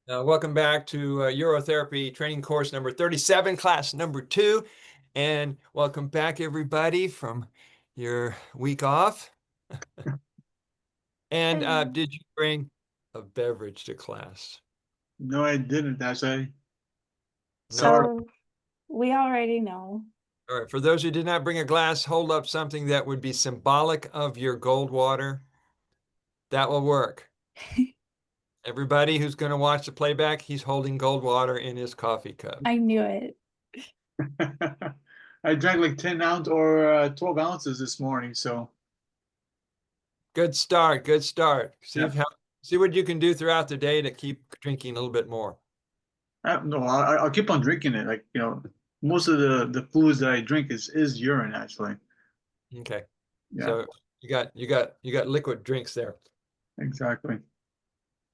Welcome back to Urotherapy training course number 37, class number 2. And welcome back, everybody, from your week off. And Hello. did you bring a beverage to class? No, I didn't, actually. No. Sorry. So we already know. All right. For those who did not bring a glass, hold up something that would be symbolic of your gold water. That will work. Everybody who's going to watch the playback, he's holding gold water in his coffee cup. I knew it. I drank like 10 ounce or 12 ounces this morning, so Good start. Good start. yeah. See what you can do throughout the day to keep drinking a little bit more. No, I'll keep on drinking it. Like, most of the fluids that I drink is urine, actually. Okay. Yeah, So you got liquid drinks there. exactly.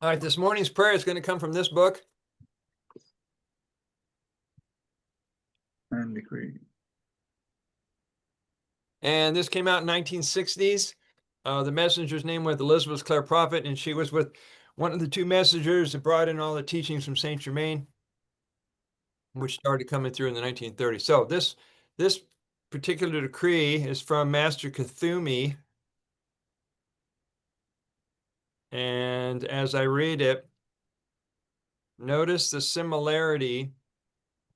All right, this morning's prayer is going to come from this book. And decree. And this came out in 1960s. The messenger's name was Elizabeth Clare Prophet, and she was with one of the two messengers that brought in all the teachings from Saint Germain, which started coming through in the 1930s. So this particular decree is from Master Kuthumi. And as I read it, notice the similarity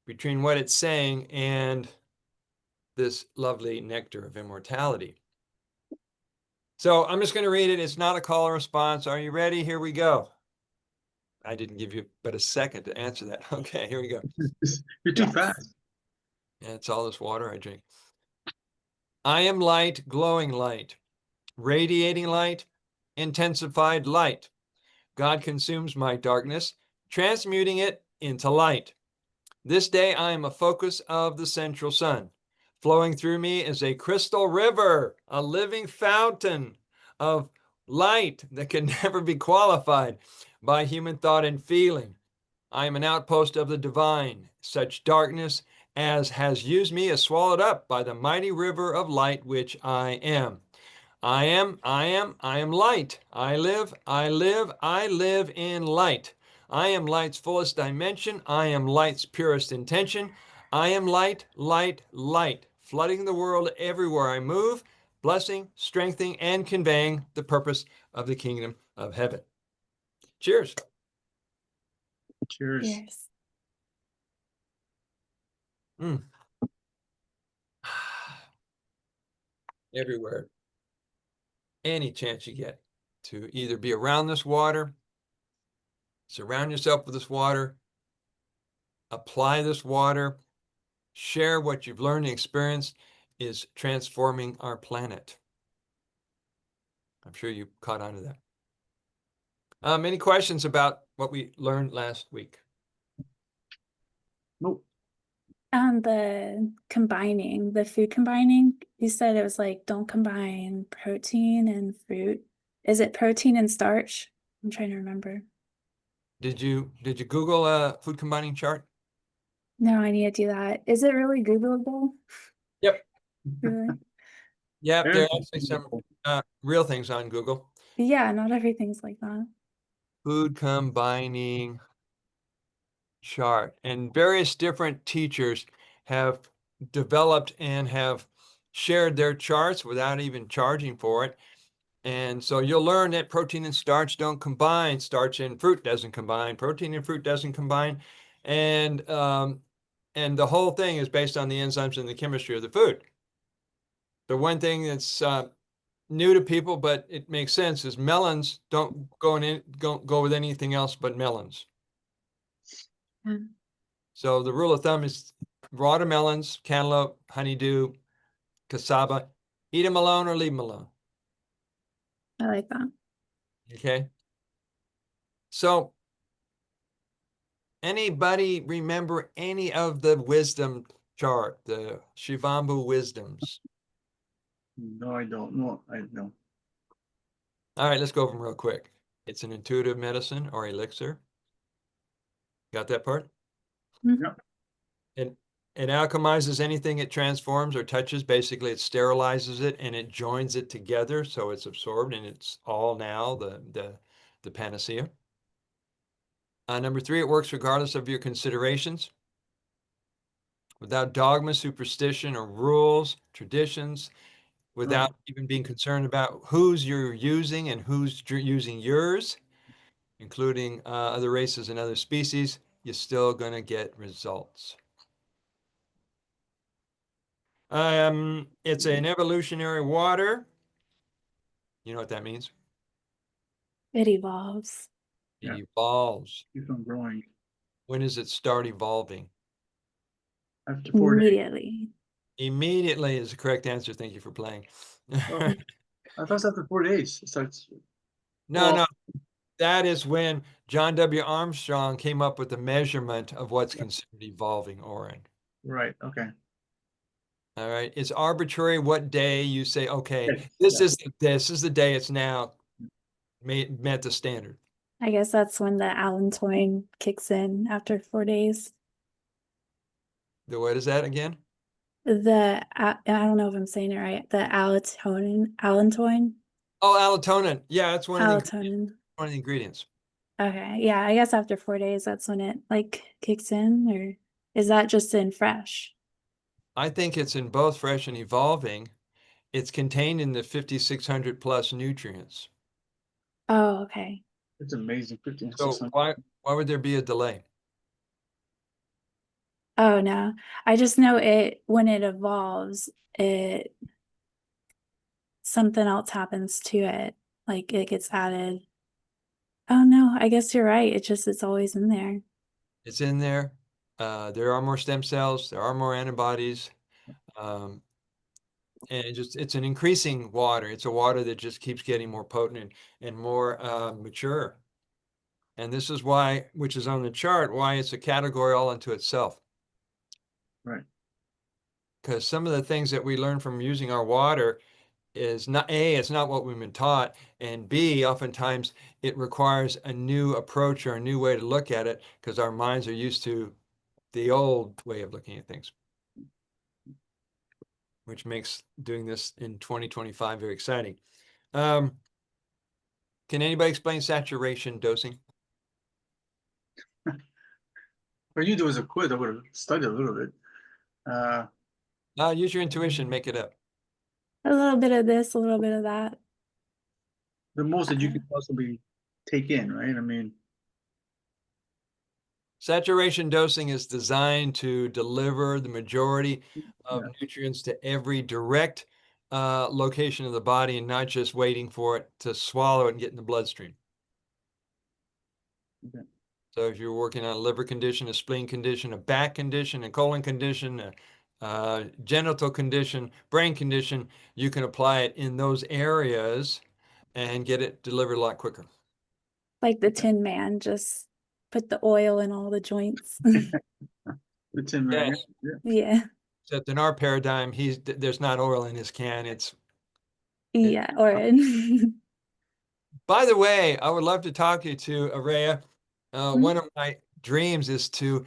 between what it's saying and this lovely nectar of immortality. So I'm just going to read it. It's not a call or response. Are you ready? Here we go. I didn't give you but a second to answer that. Okay, here we go. You're too Yes. fast. Yeah, it's all this water I drink. I am light, glowing light, radiating light, intensified light. God consumes my darkness, transmuting it into light. This day I am a focus of the central sun. Flowing through me is a crystal river, a living fountain of light that can never be qualified by human thought and feeling. I am an outpost of the divine. Such darkness as has used me is swallowed up by the mighty river of light which I am. I am light. I live in light. I am light's fullest dimension. I am light's purest intention. I am light, flooding the world everywhere I move, blessing, strengthening, and conveying the purpose of the kingdom of heaven. Cheers. Cheers. Yes. Mm. Everywhere. Any chance you get to either be around this water, surround yourself with this water, apply this water, share what you've learned and experienced is transforming our planet. I'm sure you caught on to that. Any questions about what we learned last week? Nope. The food combining, you said it was like, don't combine protein and fruit. Is it protein and starch? I'm trying to remember. Did you Google a food combining chart? No, I need to do that. Is it really Googleable? Yep. Really? Yep, there are Everything. actually some real things on Google. Yeah, not everything's like that. Food combining chart. And various different teachers have developed and have shared their charts without even charging for it. And so you'll learn that protein and starch don't combine. Starch and fruit doesn't combine. Protein and fruit doesn't combine. And the whole thing is based on the enzymes and the chemistry of the food. The one thing that's new to people, but it makes sense, is melons don't go with anything else but melons. Mm. So the rule of thumb is watermelons, cantaloupe, honeydew, cassava, eat them alone or leave them alone. I like that. Okay. So anybody remember any of the wisdom chart, the Shivambu wisdoms? No, I don't. No, I don't. All right, let's go over them real quick. It's an intuitive medicine or elixir. Got that part? Mhm. Yeah. It alchemizes anything it transforms or touches. Basically, it sterilizes it and it joins it together so it's absorbed and it's all now the panacea. Number 3, it works regardless of your considerations, without dogma, superstition, or rules, traditions, without even being concerned about whose you're using and who's using yours, including other races and other species. You're still going to get results. It's an evolutionary water. You know what that means? It evolves It Yeah. evolves. Keep on growing. When does it start evolving? After 4 days. immediately. Immediately is the correct answer. Thank you for playing. Oh, I thought it's after 4 days. It starts. No, Well, no. That is when John W. Armstrong came up with the measurement of what's considered evolving, Oren. right. Okay. All right. It's arbitrary what day you say, okay, Yes, this yes. is the day it's now met the standard. I guess that's when the allantoin kicks in after 4 days. What is that again? I don't know if I'm saying it right. The allantoin. Oh, allotonin. Yeah, that's one of Allotonin. the ingredients. Okay. Yeah, I guess after 4 days, that's when it like kicks in, or is that just in fresh? I think it's in both fresh and evolving. It's contained in the 5,600 plus nutrients. Oh, okay. It's amazing. 50 and So 600. why would there be a delay? Oh no. I just know it when it evolves, it something else happens to it. Like it gets added. Oh no, I guess you're right. It's always in there. It's in there. There are more stem cells. There are more antibodies. Um, and it's an increasing water. It's a water that just keeps getting more potent and more mature. And this is why, which is on the chart, why it's a category all unto itself. Right. Because some of the things that we learn from using our water is not A, it's not what we've been taught, and B, oftentimes it requires a new approach or a new way to look at it because our minds are used to the old way of looking at things, which makes doing this in 2025 very exciting. Can anybody explain saturation dosing? If I knew there was a quiz, I would have studied a little bit. Uh, Use your intuition, make it up. A little bit of this, a little bit of that. the most that you Uh, could possibly take in, right? I mean, Saturation dosing is designed to deliver the majority of yeah. nutrients to every direct location of the body and not just waiting for it to swallow it and get in the bloodstream. Okay. So if you're working on a liver condition, a spleen condition, a back condition, a colon condition, a genital condition, brain condition, you can apply it in those areas and get it delivered a lot quicker. like the Tin Man, just put the oil in all the joints. The Tin Man. Yes, Yeah. Yeah. except in our paradigm, there's not oil in his can. Yeah. Or By the way, I would love to talk to you to Araya. One of my dreams is to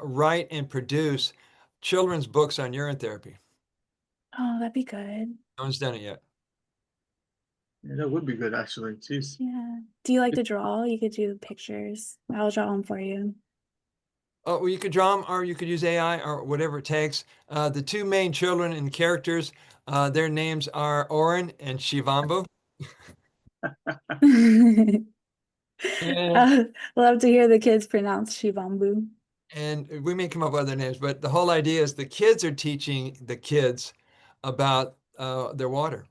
write and produce children's books on urine therapy. Oh, that'd be good. No one's done it yet. Yeah, that would be good actually. Jeez. Yeah. Do you like to draw? You could do pictures. I'll draw them for you. Oh, well, you could draw them or you could use AI or whatever it takes. The two main children and characters, their names are Oren and Shivambu. And, I love to hear the kids pronounce Shivambu. and we may come up with other names, but the whole idea is the kids are teaching the kids about their water.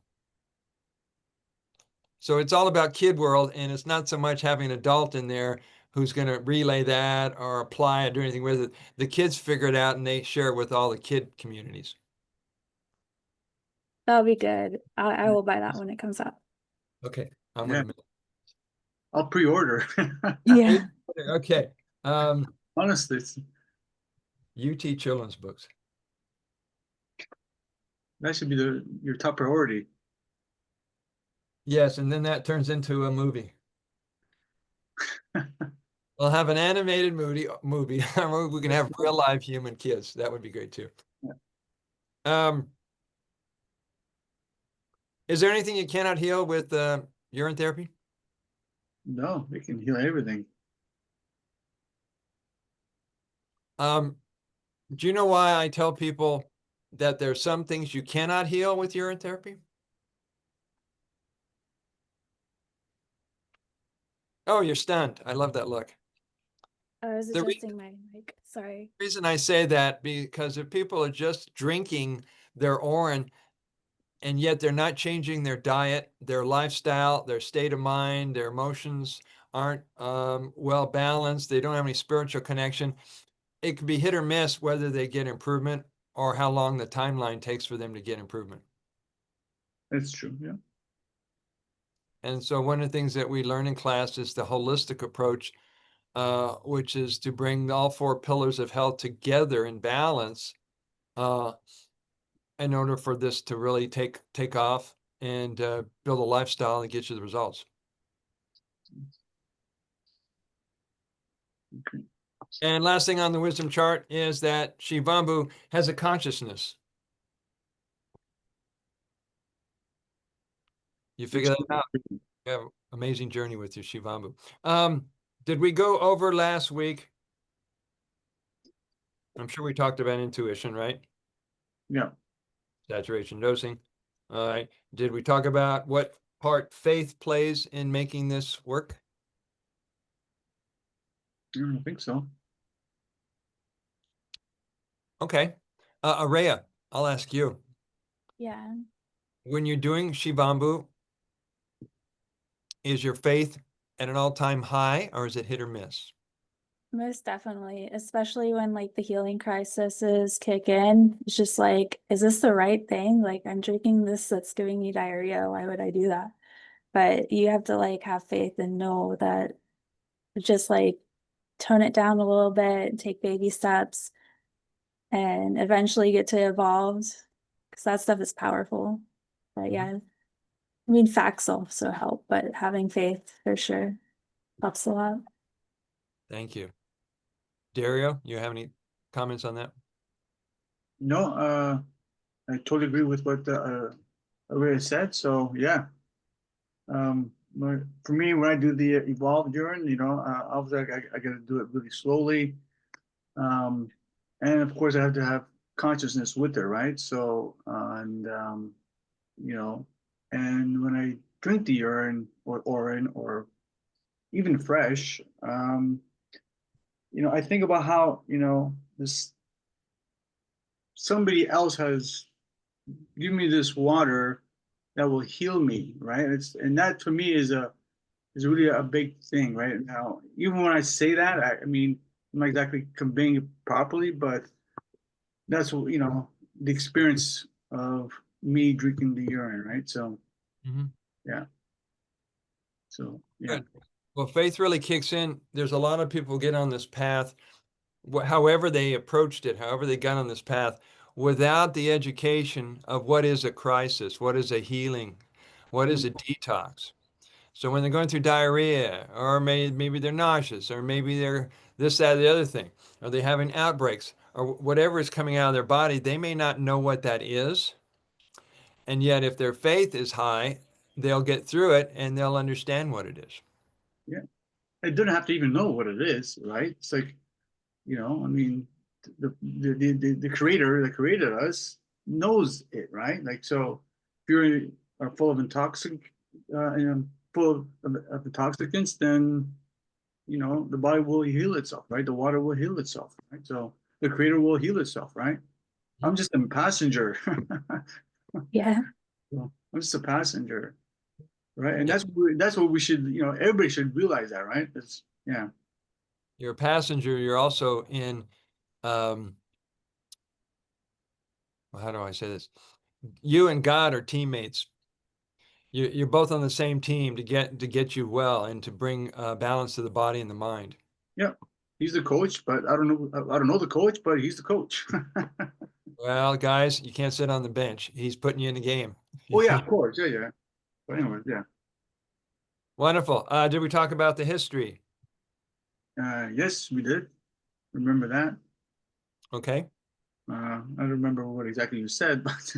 So it's all about kid world, and it's not so much having an adult in there who's going to relay that or apply it, do anything with it. The kids figure it out and they share it with all the kid communities. That'll be good. I will buy that when it comes out. Okay, I'm Yeah, going to. I'll pre-order. Yeah. Okay, Honestly, UT children's books. that should be your top priority. Yes, and then that turns into a movie. We'll have an animated movie. We can have real live human kids. That would be great too. Um, is there anything you cannot heal with urine therapy? No, it can heal everything. Do you know why I tell people that there's some things you cannot heal with urine therapy? Oh, you're stunned. I love that look. I was The adjusting my mic. Sorry. reason I say that, because if people are just drinking their urine and yet they're not changing their diet, their lifestyle, their state of mind, their emotions aren't well balanced, they don't have any spiritual connection, it can be hit or miss whether they get improvement or how long the timeline takes for them to get improvement. That's true. Yeah. And so one of the things that we learn in class is the holistic approach, which is to bring all four pillars of health together in balance in order for this to really take off and build a lifestyle and get you the results. Okay. And last thing on the wisdom chart is that Shivambu has a consciousness. You figure that out. You have an amazing journey with your Shivambu. Did we go over last week? I'm sure we talked about intuition, right? Yeah. Saturation dosing. All right. Did we talk about what part faith plays in making this work? I don't think so. Okay. Araya, I'll ask you. Yeah. When you're doing Shivambu, is your faith at an all-time high or is it hit or miss? Most definitely, especially when like the healing crises kick in. It's just like, is this the right thing? Like, I'm drinking this that's giving me diarrhea. Why would I do that? But you have to like have faith and know that just like tone it down a little bit, take baby steps, and eventually get to evolve because that stuff is powerful. But yeah, I mean, facts also help, but having faith for sure helps a lot. Thank you. Dario, you have any comments on that? No, I totally agree with what Araya said. So yeah, for me, when I do the evolved urine, obviously I got to do it really slowly, um, and of course I have to have consciousness with it, right? So and you know, and when I drink the urine or even fresh, I think about how this somebody else has given me this water that will heal me, right? And that for me is really a big thing, right? Now, even when I say that, I mean, I'm not exactly conveying it properly, but that's what, the experience of me drinking the urine, right? So, Mhm. yeah. So, yeah. Good. Well, faith really kicks in. There's a lot of people get on this path, however they approached it, however they got on this path, without the education of what is a crisis, what is a healing, what is a detox. So when they're going through diarrhea, or maybe they're nauseous, or maybe they're this, that, or the other thing, or they having outbreaks, or whatever is coming out of their body, they may not know what that is. And yet, if their faith is high, they'll get through it and they'll understand what it is. Yeah. I don't have to even know what it is, right? It's like, I mean, the creator that created us knows it, right? Like, so if you are full of full of intoxicants, then the body will heal itself, right? The water will heal itself, right? So the creator will heal itself, right? I'm just a passenger. Yeah. I'm just a passenger, right? And Yeah. that's what we should, everybody should realize that, right? Yeah. You're a passenger, you're also in, well, how do I say this? You and God are teammates. You're both on the same team to get you well and to bring balance to the body and the mind. Yeah. He's the coach, but I don't know the coach, but he's the coach. Well, guys, you can't sit on the bench. He's putting you in the game. Oh yeah, of course. Yeah, yeah. But anyway, yeah. Wonderful. Did we talk about the history? Yes, we did. Remember that. Okay. I don't remember what exactly you said, but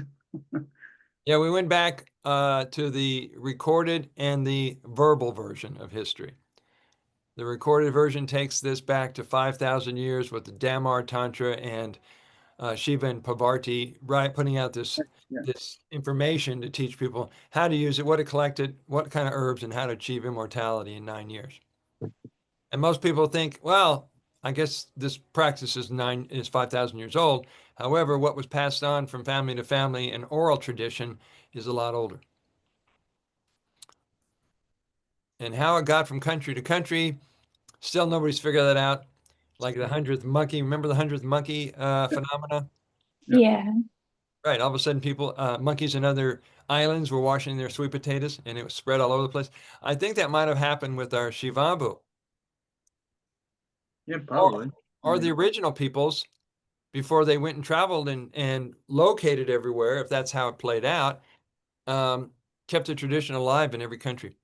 Yeah, we went back to the recorded and the verbal version of history. The recorded version takes this back to 5,000 years with the Damar Tantra and Shiva and Parvati, right, putting out this Yeah. this information to teach people how to use it, what to collect it, what kind of herbs, and how to achieve immortality in 9 years. And most people think, well, I guess this practice is 5,000 years old. However, what was passed on from family to family in oral tradition is a lot older. And how it got from country to country, still nobody's figured that out. Like the 100th monkey, remember the 100th monkey phenomena? Yep. Yeah. Right. All of a sudden, people, monkeys in other islands were washing their sweet potatoes, and it was spread all over the place. I think that might have happened with our Shivambu, Yeah, probably. or the original peoples before they went and traveled and located everywhere, if that's how it played out, kept the tradition alive in every country,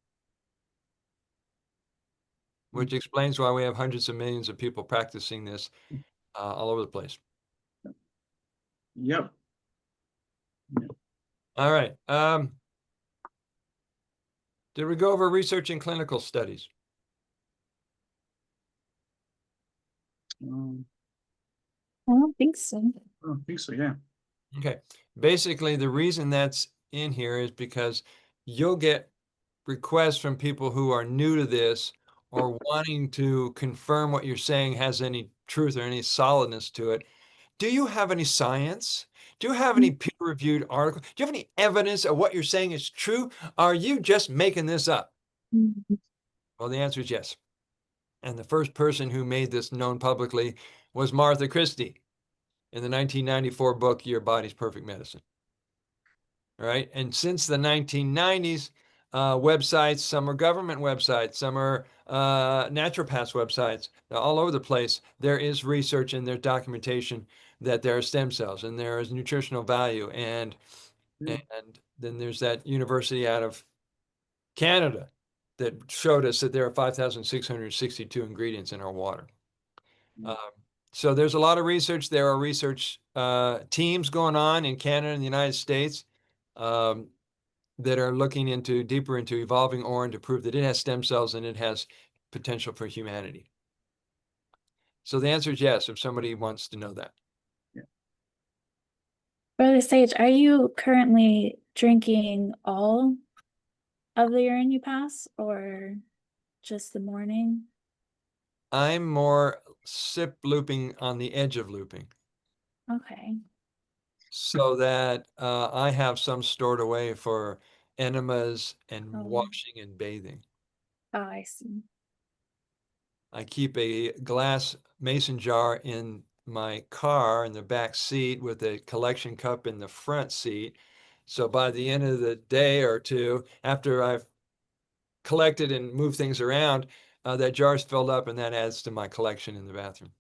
which explains why we have hundreds of millions of people practicing this all over the place. Yep. All right. Did we go over research and clinical studies? I don't think so. I don't think so. Yeah. Okay. Basically, the reason that's in here is because you'll get requests from people who are new to this or wanting to confirm what you're saying has any truth or any solidness to it. Do you have any science? Do you have any peer-reviewed article? Do you have any evidence of what you're saying is true? Are you just making this up? Mhm. Well, the answer is yes. And the first person who made this known publicly was Martha Christie in the 1994 book, Your Body's Perfect Medicine. All right. And since the 1990s, websites, some are government websites, some are naturopaths websites, all over the place. There is research and there's documentation that there are stem cells and there is nutritional value. And then there's that university out of Canada that showed us that there are 5,662 ingredients in our water. So there's a lot of research. There are research teams going on in Canada and the United States that are looking deeper into evolving orange to prove that it has stem cells and it has potential for humanity. So the answer is yes, if somebody wants to know that. Brother Sage, are you currently drinking all of the urine you pass or just the morning? I'm more sip looping on the edge of looping Okay. so that I have some stored away for enemas and Oh. washing and bathing. Oh, I see. I keep a glass mason jar in my car in the back seat with a collection cup in the front seat. So by the end of the day or two, after I've collected and moved things around, that jar's filled up and that adds to my collection in the bathroom.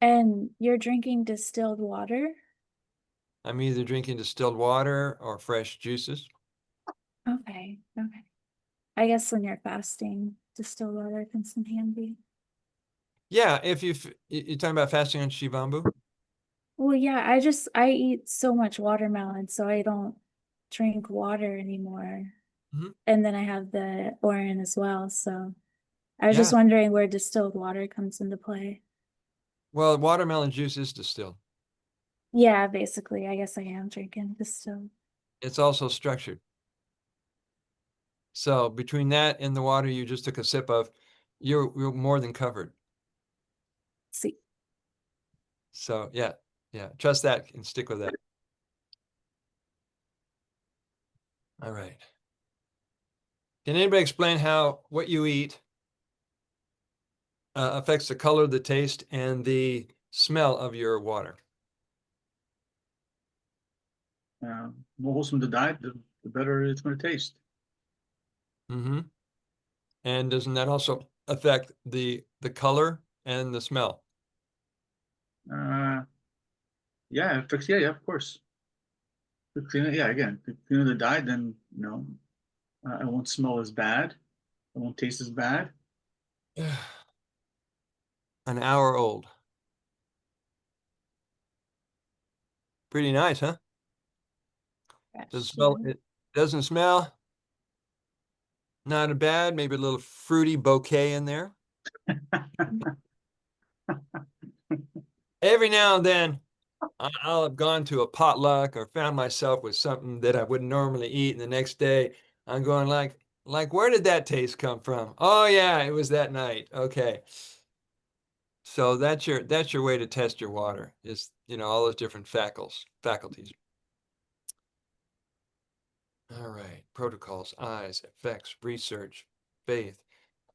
And you're drinking distilled water? I'm either drinking distilled water or fresh juices. Okay. Okay. I guess when you're fasting, distilled water comes in handy. Yeah, if you're talking about fasting on Shivambu? Well, yeah, I eat so much watermelon, so I don't drink water anymore. Mhm. And then I have the Orin as well, so I was Yeah. just wondering where distilled water comes into play. Well, watermelon juice is distilled. Yeah, basically, I guess I am drinking distilled. It's also structured. So between that and the water you just took a sip of, you're more than covered. See. So yeah, trust that and stick with that. All right. Can anybody explain how what you eat affects the color, the taste, and the smell of your water? More wholesome the diet, the better it's going to taste. Mm-hmm. And doesn't that also affect the color and the smell? Yeah, affects. Yeah, of course. The cleaner, yeah, again, the cleaner the diet, then it won't smell as bad. It won't taste as bad. An hour old. Pretty nice, huh? Doesn't smell. Yeah. It doesn't smell. Not bad. Maybe a little fruity bouquet in there. Every now and then, I'll have gone to a potluck or found myself with something that I wouldn't normally eat, and the next day I'm going like, where did that taste come from? Oh yeah, it was that night. Okay. So that's your way to test your water is, all those different faculties. All right, protocols, eyes, effects, research, faith.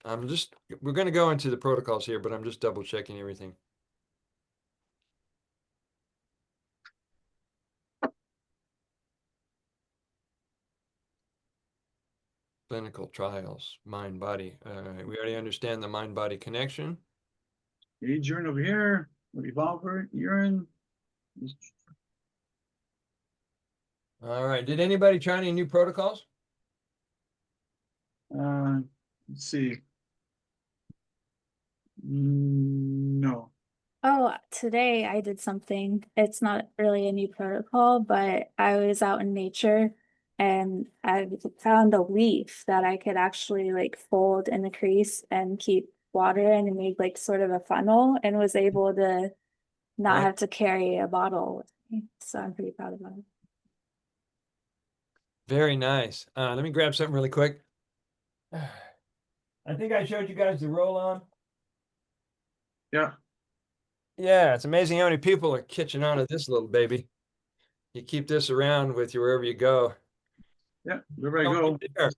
We're going to go into the protocols here, but I'm just double checking everything. Clinical trials, mind body. We already understand the mind body connection. Age urine over here, revolver, urine. All right. Did anybody try any new protocols? Let's see. No. Oh, today I did something. It's not really a new protocol, but I was out in nature and I found a leaf that I could actually like fold in the crease and keep water in and make like sort of a funnel and was able to not Right. have to carry a bottle with me. So I'm pretty proud of that. Very nice. Let me grab something really quick. I think I showed you guys the roll-on. Yeah. Yeah, it's amazing how many people are catching on to this little baby. You keep this around with you wherever you go. Yeah. Wherever I Oh, go. right there.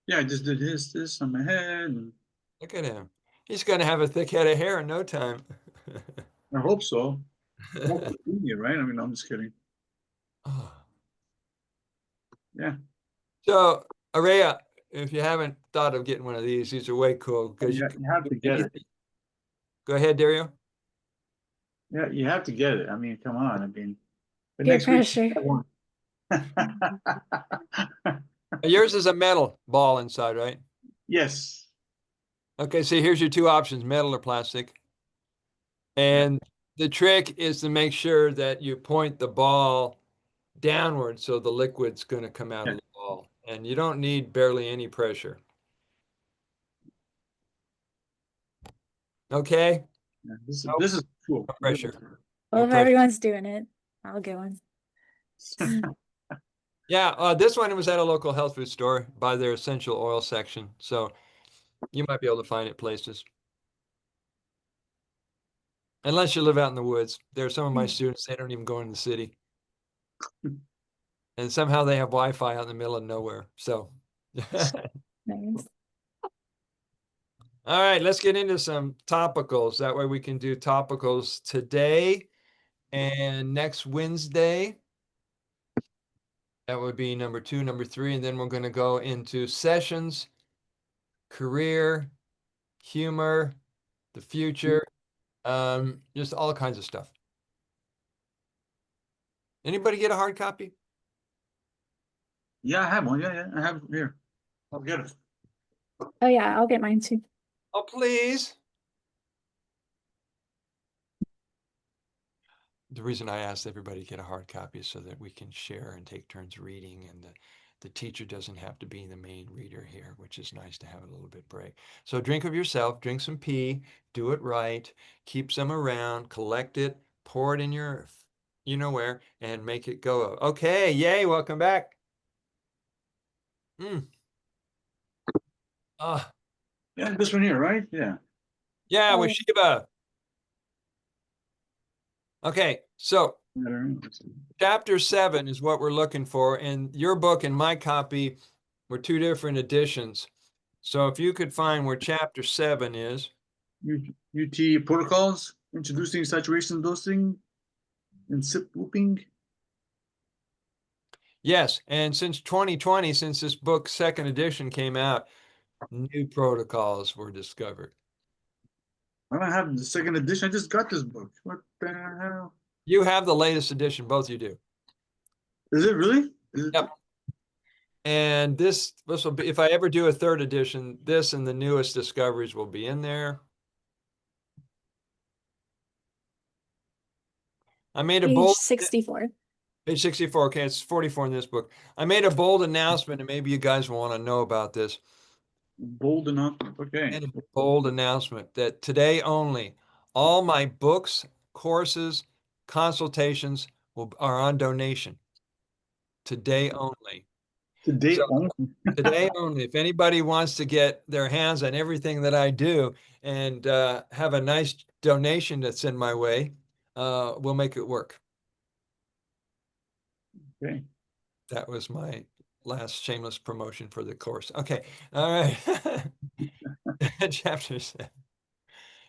Yeah, I just did this on my head. And Look at him. He's going to have a thick head of hair in no time. I hope so. Right? I mean, I'm just kidding. Oh. Yeah. So, Araya, if you haven't thought of getting one of these are way cool because You have to get it. Go ahead, Dario. Yeah, you have to get it. I mean, come on. I mean, but Peer next week pressure. I want. Yours is a metal ball inside, right? Yes. Okay, so here's your two options, metal or plastic. Yeah. And the trick is to make sure that you point the ball downward so the liquid's going to come out Yeah. of the ball. And you don't need barely any pressure. Okay? Yeah, this No, this is cool. no pressure. Well, No if pressure. everyone's doing it, I'll get one. Yeah, this one was at a local health food store by their essential oil section. So you might be able to find it places. Unless you live out in the woods. There are some of my students, they don't even go in the city. And somehow they have Wi-Fi out in the middle of nowhere. So, Nice. all right, let's get into some topicals. That way we can do topicals today and next Wednesday. That would be number 2, number 3, and then we're going to go into sessions, career, humor, the future, just all kinds of stuff. Anybody get a hard copy? Yeah, I have one. Yeah, I have it here. I'll get it. Oh yeah, I'll get mine too. Oh, please. The reason I asked everybody to get a hard copy is so that we can share and take turns reading, and the teacher doesn't have to be the main reader here, which is nice to have a little bit break. So drink of yourself, drink some pee, do it right, keep some around, collect it, pour it in your, you know where, and make it go. Okay, yay, welcome back. Ah, Yeah, this one here, right? Yeah. yeah, Oh, with Shiva. Okay, so I don't know. chapter 7 is what we're looking for, and your book and my copy were two different editions. So if you could find where chapter 7 is. UT protocols, introducing saturation dosing and sip looping. Yes, and since 2020, since this book's second edition came out, new protocols were discovered. I don't have the second edition. I just got this book. What the hell? You have the latest edition, both you do. Is it really? Is it? Yep. And this will be, if I ever do a third edition, this and the newest discoveries will be in there. I made a page bold 64. Page 64. Okay, it's 44 in this book. I made a bold announcement, and maybe you guys will want to know about this. Bold enough. Okay. And a bold announcement that today only, all my books, courses, consultations are on donation. Today only. Today So only. today only, if anybody wants to get their hands on everything that I do and have a nice donation that's in my way, we'll make it work. Okay. That was my last shameless promotion for the course. Okay. All right. Chapter 7.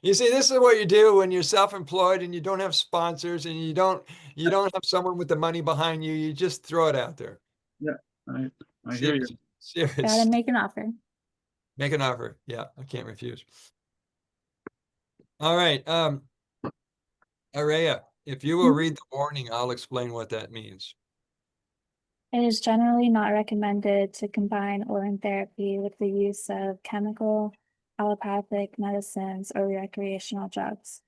You see, this is what you do when you're self-employed and you don't have sponsors and you don't have someone with the money behind you. You just throw it out there. Yeah. I See hear if you. Gotta it's make an offer. make an offer. Yeah, I can't refuse. All right. Araya, if you will read the warning, I'll explain what that means. It is generally not recommended to combine Orrin therapy with the use of chemical, allopathic medicines, or recreational drugs.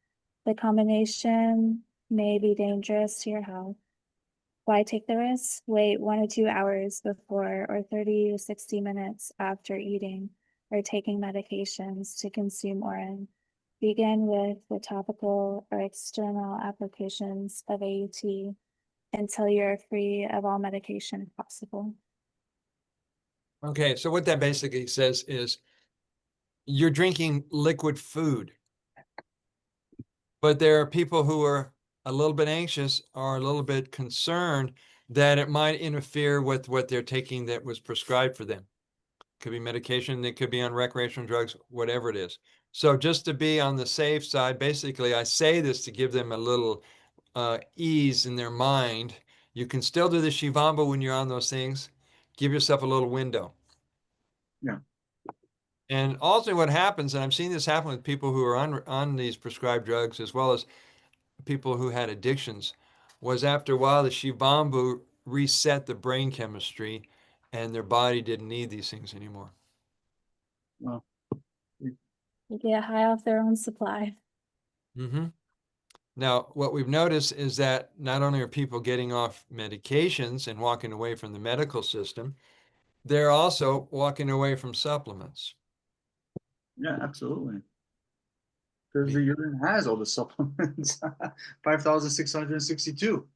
The combination may be dangerous to your health. Why take the risk? Wait 1 to 2 hours before or 30 to 60 minutes after eating or taking medications to consume Orrin. Begin with the topical or external applications of AUT until you're free of all medication if possible. Okay, so what that basically says is you're drinking liquid food, but there are people who are a little bit anxious or a little bit concerned that it might interfere with what they're taking that was prescribed for them. Could be medication, it could be on recreational drugs, whatever it is. So just to be on the safe side, basically, I say this to give them a little ease in their mind. You can still do the Shivamba when you're on those things. Give yourself a little window. Yeah. And also what happens, and I've seen this happen with people who are on these prescribed drugs, as well as people who had addictions, was after a while the Shivambu reset the brain chemistry and their body didn't need these things anymore. Well, You get high off their own supply. Mm-hmm. Now, what we've noticed is that not only are people getting off medications and walking away from the medical system, they're also walking away from supplements. yeah, absolutely. I Because the mean, urine has all the supplements. 5,662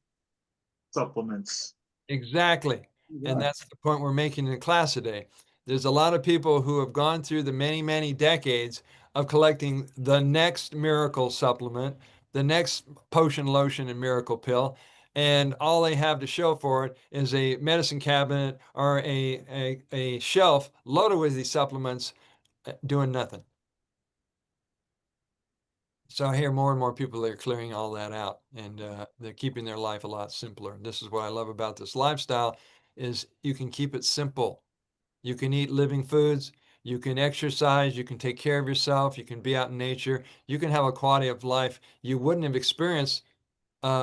supplements. exactly. And Yeah. that's the point we're making in class today. There's a lot of people who have gone through the many, many decades of collecting the next miracle supplement, the next potion, lotion, and miracle pill. And all they have to show for it is a medicine cabinet or a shelf loaded with these supplements doing nothing. So I hear more and more people that are clearing all that out and they're keeping their life a lot simpler. This is what I love about this lifestyle is you can keep it simple. You can eat living foods, you can exercise, you can take care of yourself, you can be out in nature, you can have a quality of life you wouldn't have experienced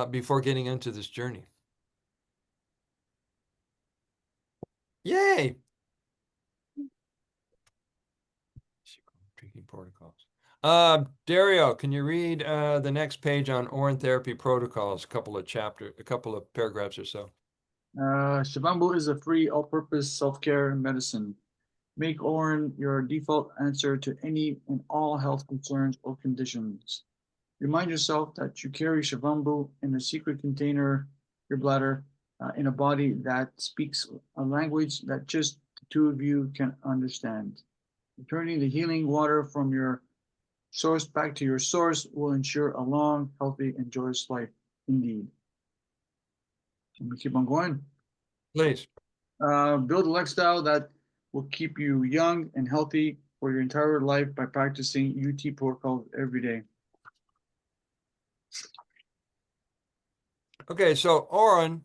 before getting into this journey. Yay! Drinking protocols. Dario, can you read the next page on Orrin therapy protocols? A couple of paragraphs or so. Shivambu is a free, all-purpose self-care medicine. Make Orin your default answer to any and all health concerns or conditions. Remind yourself that you carry Shivambu in a secret container, your bladder, in a body that speaks a language that just the two of you can understand. Returning the healing water from your source back to your source will ensure a long, healthy, and joyous life indeed. Let me keep on going. Please. Build a lifestyle that will keep you young and healthy for your entire life by practicing UT protocols every day. Okay, so Orrin,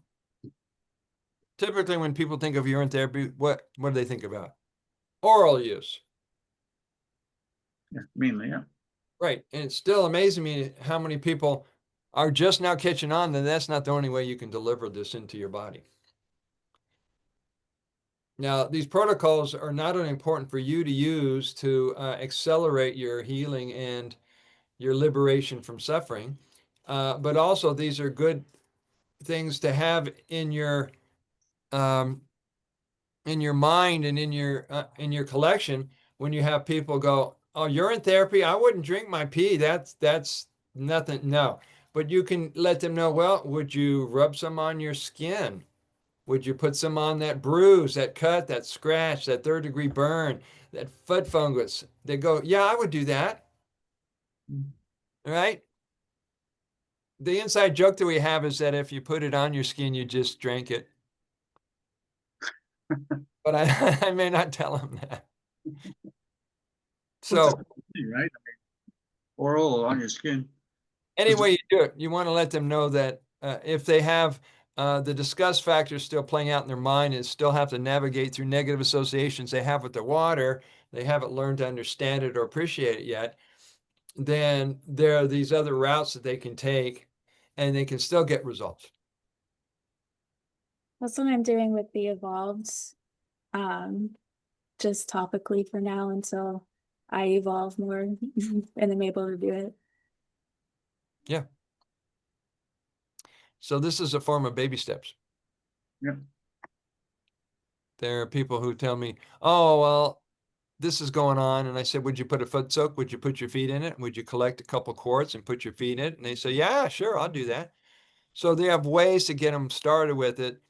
typically when people think of urine therapy, what do they think about? Oral use. Yeah, mainly, yeah. Right. And it's still amazing me how many people are just now catching on that that's not the only way you can deliver this into your body. Now, these protocols are not only important for you to use to accelerate your healing and your liberation from suffering, but also these are good things to have in your mind and in your collection when you have people go, "Oh, urine therapy, I wouldn't drink my pee. That's nothing." No. But you can let them know, well, would you rub some on your skin? Would you put some on that bruise, that cut, that scratch, that third-degree burn, that foot fungus? They go, yeah, I would do that. All right. The inside joke that we have is that if you put it on your skin, you just drank it. But I may not tell them that. So Right? I mean, oral on your skin. any way you do it, you want to let them know that if they have the disgust factor still playing out in their mind and still have to navigate through negative associations they have with the water, they haven't learned to understand it or appreciate it yet, then there are these other routes that they can take and they can still get results. That's what I'm doing with the evolved, just topically for now until I evolve more and I'm able to do it. Yeah. So this is a form of baby steps. Yep. There are people who tell me, oh, well, this is going on. And I said, would you put a foot soak? Would you put your feet in it? Would you collect a couple quarts and put your feet in it? And they say, yeah, sure, I'll do that. So they have ways to get them started with it.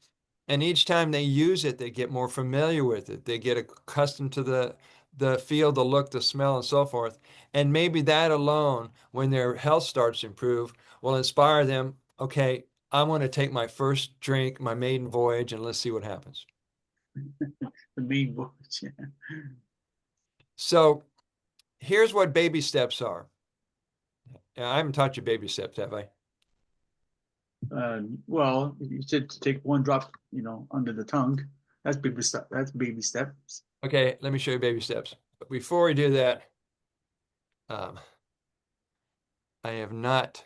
And each time they use it, they get more familiar with it. They get accustomed to the feel, the look, the smell, and so forth. And maybe that alone, when their health starts to improve, will inspire them. Okay, I want to take my first drink, my maiden voyage, and let's see what happens. The main voice, yeah. So here's what baby steps are. I haven't taught you baby steps, have I? Well, you said to take one drop, under the tongue. That's baby step. That's baby steps. Okay, let me show you baby steps. But before we do that, I have not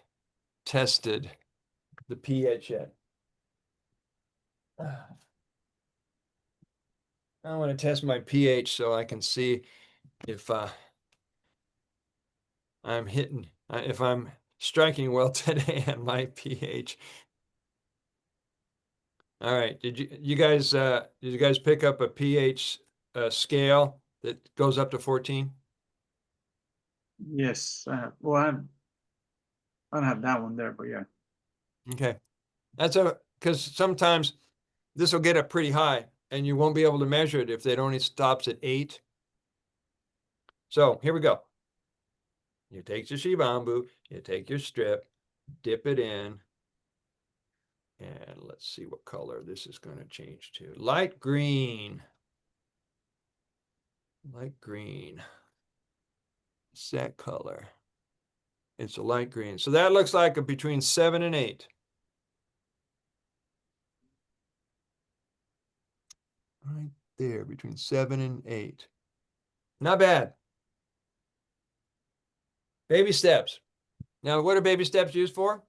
tested the pH yet. I want to test my pH so I can see if I'm hitting, if I'm striking well today at my pH. All right, did you guys pick up a pH scale that goes up to 14? Yes. Well, I don't have that one there, but yeah. Okay, that's because sometimes this will get up pretty high and you won't be able to measure it if it only stops at 8. So here we go. You take the shibambu, you take your strip, dip it in, and let's see what color this is going to change to. Light green. Light green. It's that color. It's a light green. So that looks like a between 7 and 8. Right there, between 7 and 8. Not bad. Baby steps. Now, what are baby steps used for?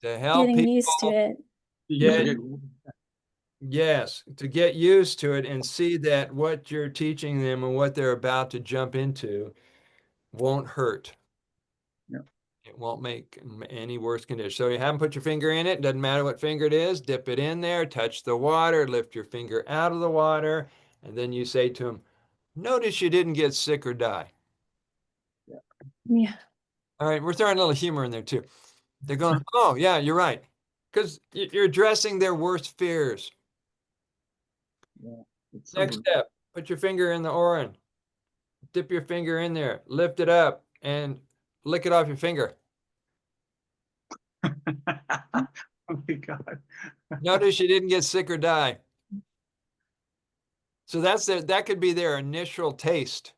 To help Getting people. used to it. Yeah. Yes, to get used to it and see that what you're teaching them and what they're about to jump into won't hurt. Yeah. It won't make any worse condition. So you haven't put your finger in it. Doesn't matter what finger it is. Dip it in there, touch the water, lift your finger out of the water, and then you say to them, notice you didn't get sick or die. Yeah. All right, we're throwing a little humor in there too. They're going, oh, yeah, you're right. Because you're addressing their worst fears. Yeah. Next step, put your finger in the oran. Dip your finger in there, lift it up, and lick it off your finger. Oh my God. Notice you didn't get sick or die. So that could be their initial taste,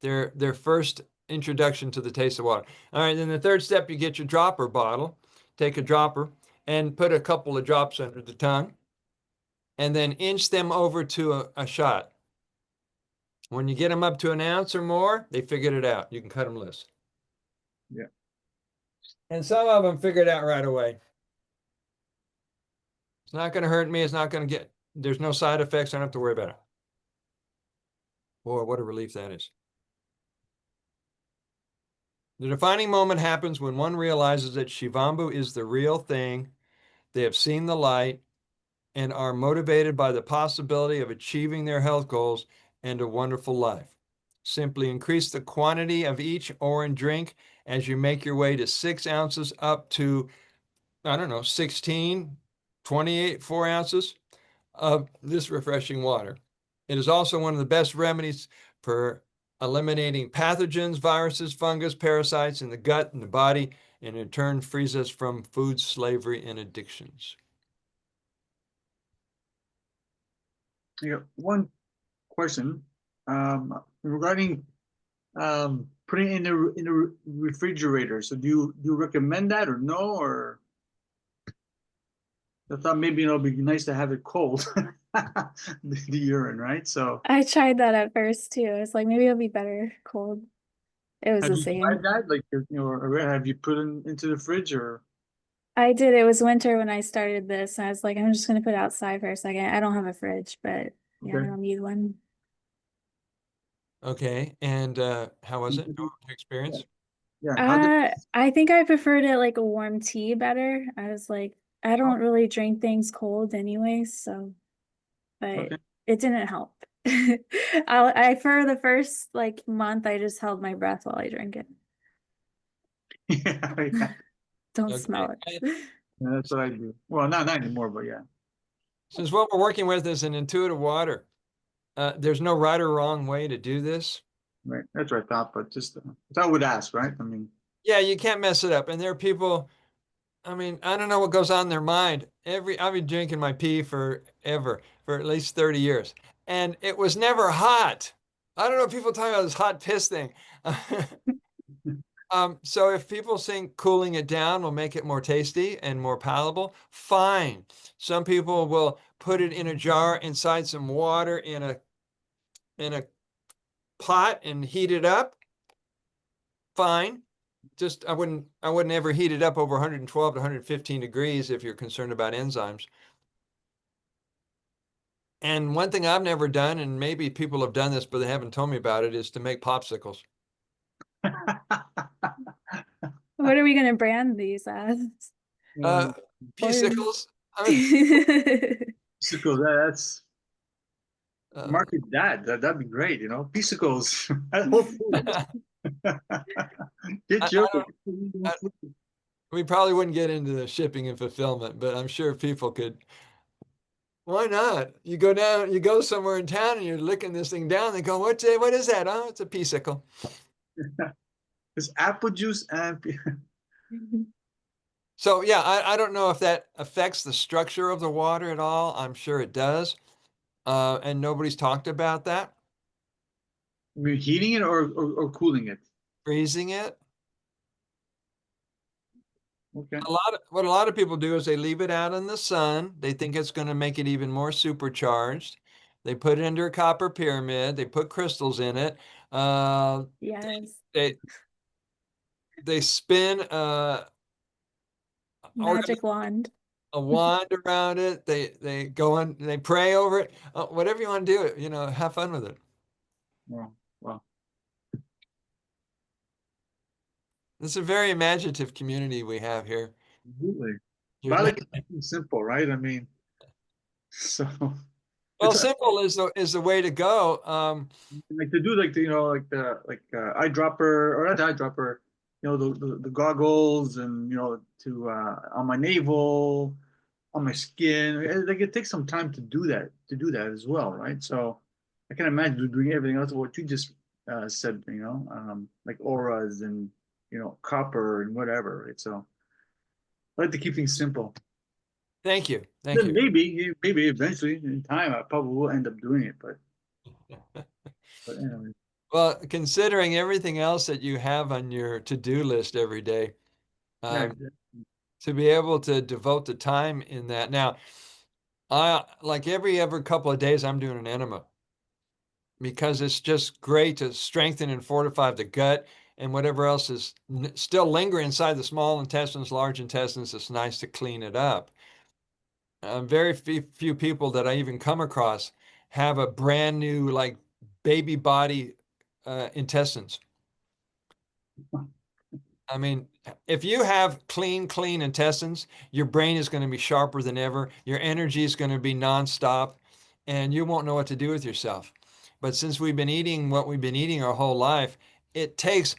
their first introduction to the taste of water. All right, then the third step, you get your dropper bottle, take a dropper and put a couple of drops under the tongue, and then inch them over to a shot. When you get them up to an ounce or more, they figured it out. You can cut them loose. Yeah. And some of them figured it out right away. It's not going to hurt me. It's not going to there's no side effects. I don't have to worry about it. Boy, what a relief that is. The defining moment happens when one realizes that Shivambu is the real thing. They have seen the light and are motivated by the possibility of achieving their health goals and a wonderful life. Simply increase the quantity of each orange drink as you make your way to 6 ounces up to, I don't know, 16, 28, 4 ounces of this refreshing water. It is also one of the best remedies for eliminating pathogens, viruses, fungus, parasites in the gut and the body, and in turn frees us from food slavery and addictions. Yeah, one question regarding putting it in the refrigerator. So do you recommend that or no? Or I thought maybe it'll be nice to have it cold, the urine, right? So I tried that at first too. I was like, maybe it'll be better cold. It was have the you tried same. that? Like, or have you put it into the fridge or? I did. It was winter when I started this. I was like, I'm just gonna put it outside for a second. I don't have a fridge, but yeah, I Okay. don't need one. Okay, and how was it? Your experience? Yeah. How did? I think I preferred it like a warm tea better. I was like, I don't really drink things cold anyway, so but Okay. it didn't help. For the first like month, I just held my breath while I drank it. Yeah, yeah. Don't Okay. smell And it. Yeah, that's what I do. Well, not anymore, but yeah. since what we're working with is an intuitive water, there's no right or wrong way to do this. Right. That's what I thought, but just I would ask, right? I mean, Yeah, you can't mess it up. And there are people, I mean, I don't know what goes on in their mind. I've been drinking my pee forever, for at least 30 years. And it was never hot. I don't know if people talk about this hot piss thing. So if people think cooling it down will make it more tasty and more palatable, fine. Some people will put it in a jar inside some water in a pot and heat it up. Fine. Just I wouldn't ever heat it up over 112 to 115 degrees if you're concerned about enzymes. And one thing I've never done, and maybe people have done this, but they haven't told me about it, is to make popsicles. What are we gonna brand these as? Uh, Or Piecicles. I mean, Piscicles, that's uh, market that. That'd be great, Piscicles at Whole Foods. Get your I, we probably wouldn't get into the shipping and fulfillment, but I'm sure people could. Why not? You go down, you go somewhere in town and you're licking this thing down. They go, what is that? Oh, it's a piecicle. it's apple juice and So yeah, I don't know if that affects the structure of the water at all. I'm sure it does. And nobody's talked about that. I mean, heating it or cooling it. Freezing it. Okay. What a lot of people do is they leave it out in the sun. They think it's going to make it even more supercharged. They put it under a copper pyramid. They put crystals in it. yes, They they spin magic wand. a wand around it. They go on. They pray over it. Whatever you want to do, have fun with it. Well, well, It's a very imaginative community we have here. absolutely. You're But I not- like it simple, right? I mean, so well, it's simple is the way to go. like to do like the eyedropper or not the eyedropper, the goggles and to on my navel, on my skin. Like it takes some time to do that as well, right? So I can imagine doing everything else what you just said, like auras and copper and whatever, right? So I like to keep things simple. Thank you. Thank Then you. maybe eventually in time I probably will end up doing it, but anyway. Well, considering everything else that you have on your to-do list every day, Yeah, um, to be able to devote the time in that. Now, I like every couple of days, I'm doing an enema because it's just great to strengthen and fortify the gut and whatever else is still lingering inside the small intestines, large intestines. It's nice to clean it up. Very few people that I even come across have a brand new like baby body intestines. I mean, if you have clean intestines, your brain is going to be sharper than ever. Your energy is going to be nonstop, and you won't know what to do with yourself. But since we've been eating what we've been eating our whole life, it takes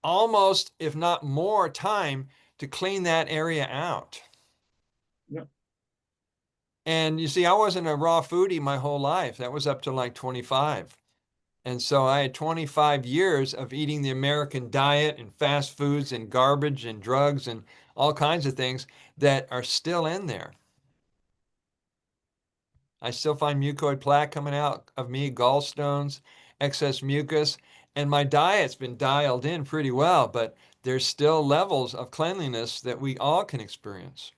almost, if not more, time to clean that area out. Yep. And you see, I wasn't a raw foodie my whole life. That was up to like 25. And so I had 25 years of eating the American diet and fast foods and garbage and drugs and all kinds of things that are still in there. I still find mucoid plaque coming out of me, gallstones, excess mucus, and my diet's been dialed in pretty well, but there's still levels of cleanliness that we all can experience,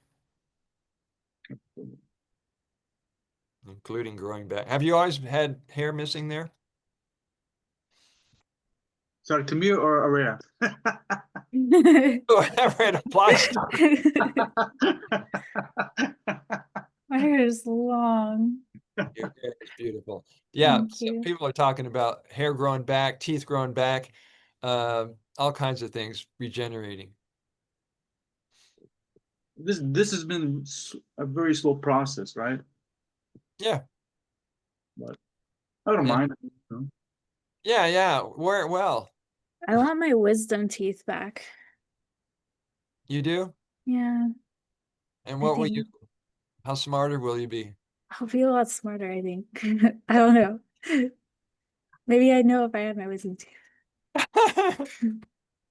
including growing back. Have you always had hair missing there? Sorry, to me or Araya? Whatever it applies to. My hair is long. Your hair is beautiful. Yeah, Thank some you. people are talking about hair growing back, teeth growing back, all kinds of things regenerating. This has been a very slow process, right? Yeah, But I don't Yeah. mind. You know. yeah, wear it well. I want my wisdom teeth back. You do? Yeah, And I what will you, think how smarter will you be? I'll be a lot smarter, I think. I don't know. Maybe I'd know if I had my wisdom teeth.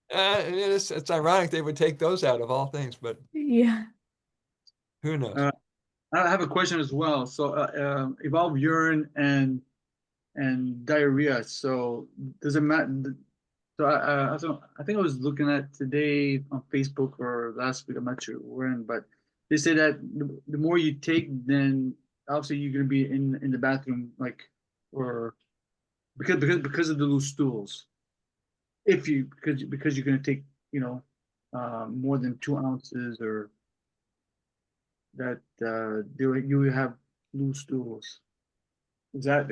It's ironic they would take those out of all things, but Yeah. who knows? Uh, I have a question as well. So, evolved urine and diarrhea. So, does it matter? So, I think I was looking at today on Facebook or last week. I'm not sure when, but they say that the more you take, then obviously you're going to be in the bathroom, like, or because of the loose stools. If you because you're going to take, more than 2 ounces, or that you have loose stools. Is that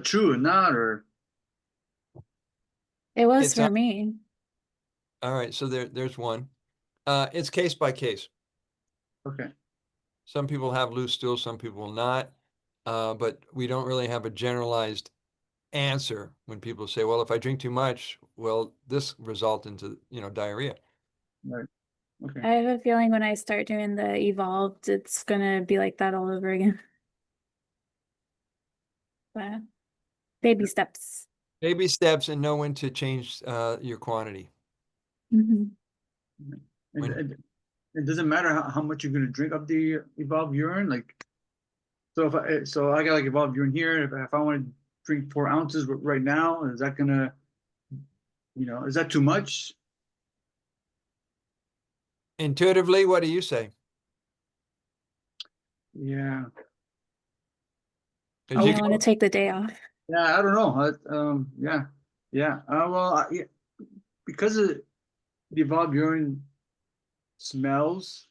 true or not? Or It was It's for me. all right. So there's one. It's case by case. okay, Some people have loose stools, some people will not. But we don't really have a generalized answer when people say, well, if I drink too much, will this result into, diarrhea? right, okay. I have a feeling when I start doing the evolved, it's gonna be like that all over again. But baby steps. Baby steps and know when to change your quantity. Mhm. And, When and it doesn't matter how much you're going to drink of the evolved urine. Like, so I got like evolved urine here. If I want to drink 4 ounces right now, is that gonna, is that too much? intuitively, what do you say? Yeah, Because Yeah, you I can, want to take the day off. yeah, I don't know. Yeah, yeah. Well, yeah, because of the evolved urine smells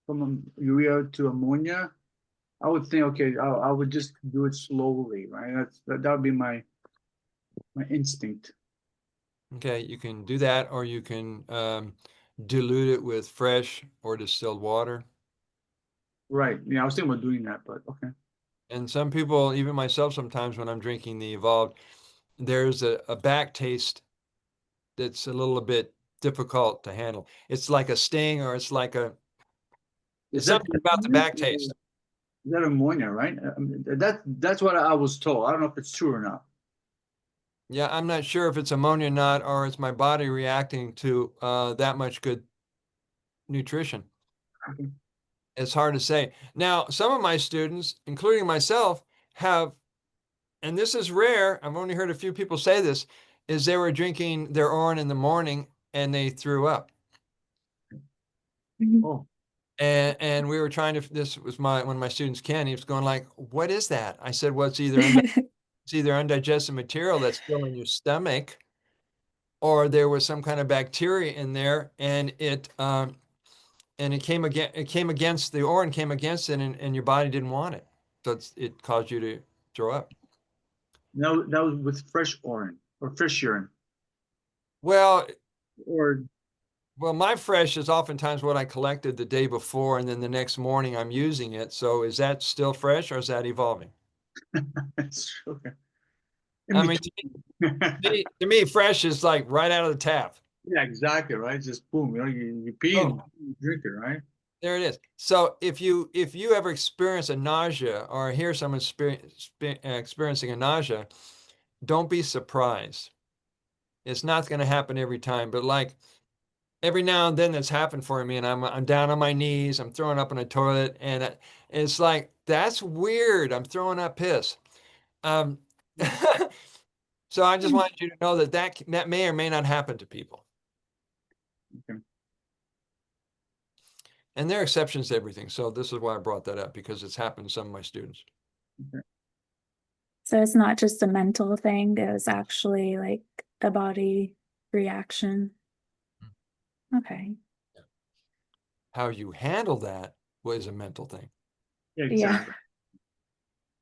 from urea to ammonia, I would think, okay, I would just do it slowly, right? That would be my instinct. okay, you can do that, or you can dilute it with fresh or distilled water. Right. Yeah, I was thinking about doing that, but okay. And some people, even myself, sometimes when I'm drinking the evolved, there's a back taste that's a little bit difficult to handle. It's like a sting, or Is it's that something about the back taste. ammonia, right? That's what I was told. I don't know if it's true or not. Yeah, I'm not sure if it's ammonia or not, or it's my body reacting to that much good nutrition. Okay. It's hard to say. Now, some of my students, including myself, have, and this is rare, I've only heard a few people say this, is they were drinking their orange in the morning and they threw up. Mhm. Oh, And we were trying to, this was one of my students, Ken, he was going like, what is that? I said, well, it's either undigested material that's still in your stomach, or there was some kind of bacteria in there, and it came against the orange, came against it, and your body didn't want it, so it caused you to throw up. no, that was with fresh urine or fish urine Well, or Well, my fresh is oftentimes what I collected the day before, and then the next morning I'm using it. So is that still fresh or is that evolving? That's true. I mean, to me, fresh is like right out of the tap. Yeah, exactly, right? Just boom, you pee and Boom. you drink it, right? There it is. So if you ever experience a nausea or hear someone experiencing a nausea, don't be surprised. It's not going to happen every time, but like every now and then that's happened for me, and I'm down on my knees, I'm throwing up in a toilet, and it's like that's weird. I'm throwing up piss. Um, so I just wanted you to know that that may or may not happen to people, Okay. and there are exceptions to everything. So this is why I brought that up because it's happened to some of my students. So it's not just a mental thing, it was actually like a body reaction. Okay. How you handle that was a mental thing. Yeah, Yeah. exactly.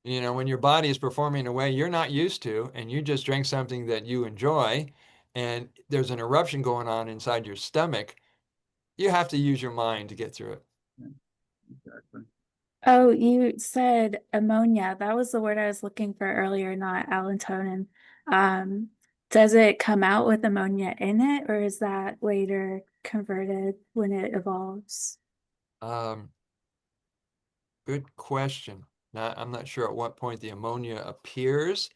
You know, when your body is performing in a way you're not used to, and you just drink something that you enjoy, and there's an eruption going on inside your stomach, you have to use your mind to get through it. Yeah, exactly. Oh, you said ammonia. That was the word I was looking for earlier, not allotonin. Um, does it come out with ammonia in it, or is that later converted when it evolves? Um, Good question. Now, I'm not sure at what point the ammonia appears.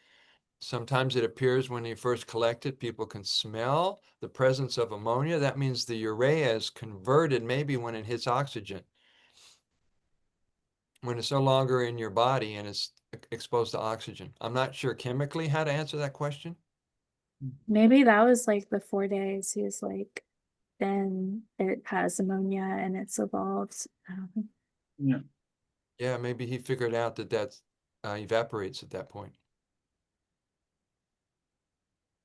Sometimes it appears when you first collect it. People can smell the presence of ammonia. That means the urea is converted maybe when it hits oxygen. When it's no longer in your body and it's exposed to oxygen. I'm not sure chemically how to answer that question. Maybe that was like the 4 days. He was like, then it has ammonia and it's evolved. I don't think. Yeah. Yeah, maybe he figured out that that evaporates at that point.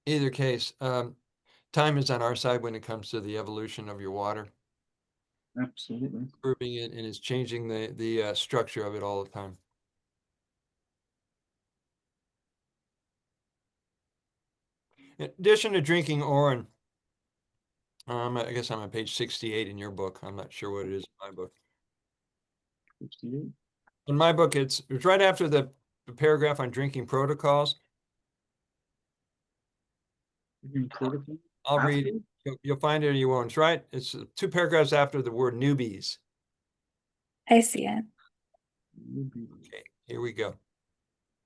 Either case, time is on our side when it comes to the evolution of your water, Absolutely. improving it, and is changing the structure of it all the time. In addition to drinking Orin, I guess I'm on page 68 in your book. I'm not sure what it is in my book. 68. In my book, it's right after the paragraph on drinking protocols. Drinking protocol. I'll read it. After? You'll find it or you won't. It's right. It's 2 paragraphs after the word newbies. I see it. Okay, here we go.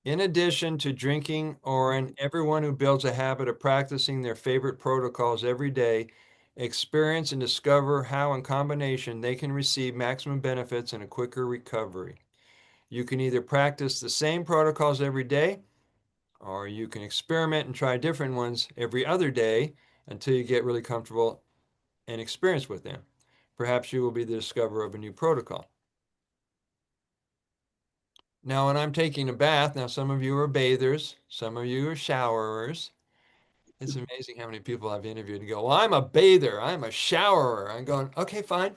In addition to drinking Orin, everyone who builds a habit of practicing their favorite protocols every day experience and discover how in combination they can receive maximum benefits and a quicker recovery. You can either practice the same protocols every day, or you can experiment and try different ones every other day until you get really comfortable and experience with them. Perhaps you will be the discoverer of a new protocol. Now, when I'm taking a bath, now some of you are bathers, some of you are showerers. It's amazing how many people I've interviewed and go, well, I'm a bather, I'm a showerer. I'm going, okay, fine.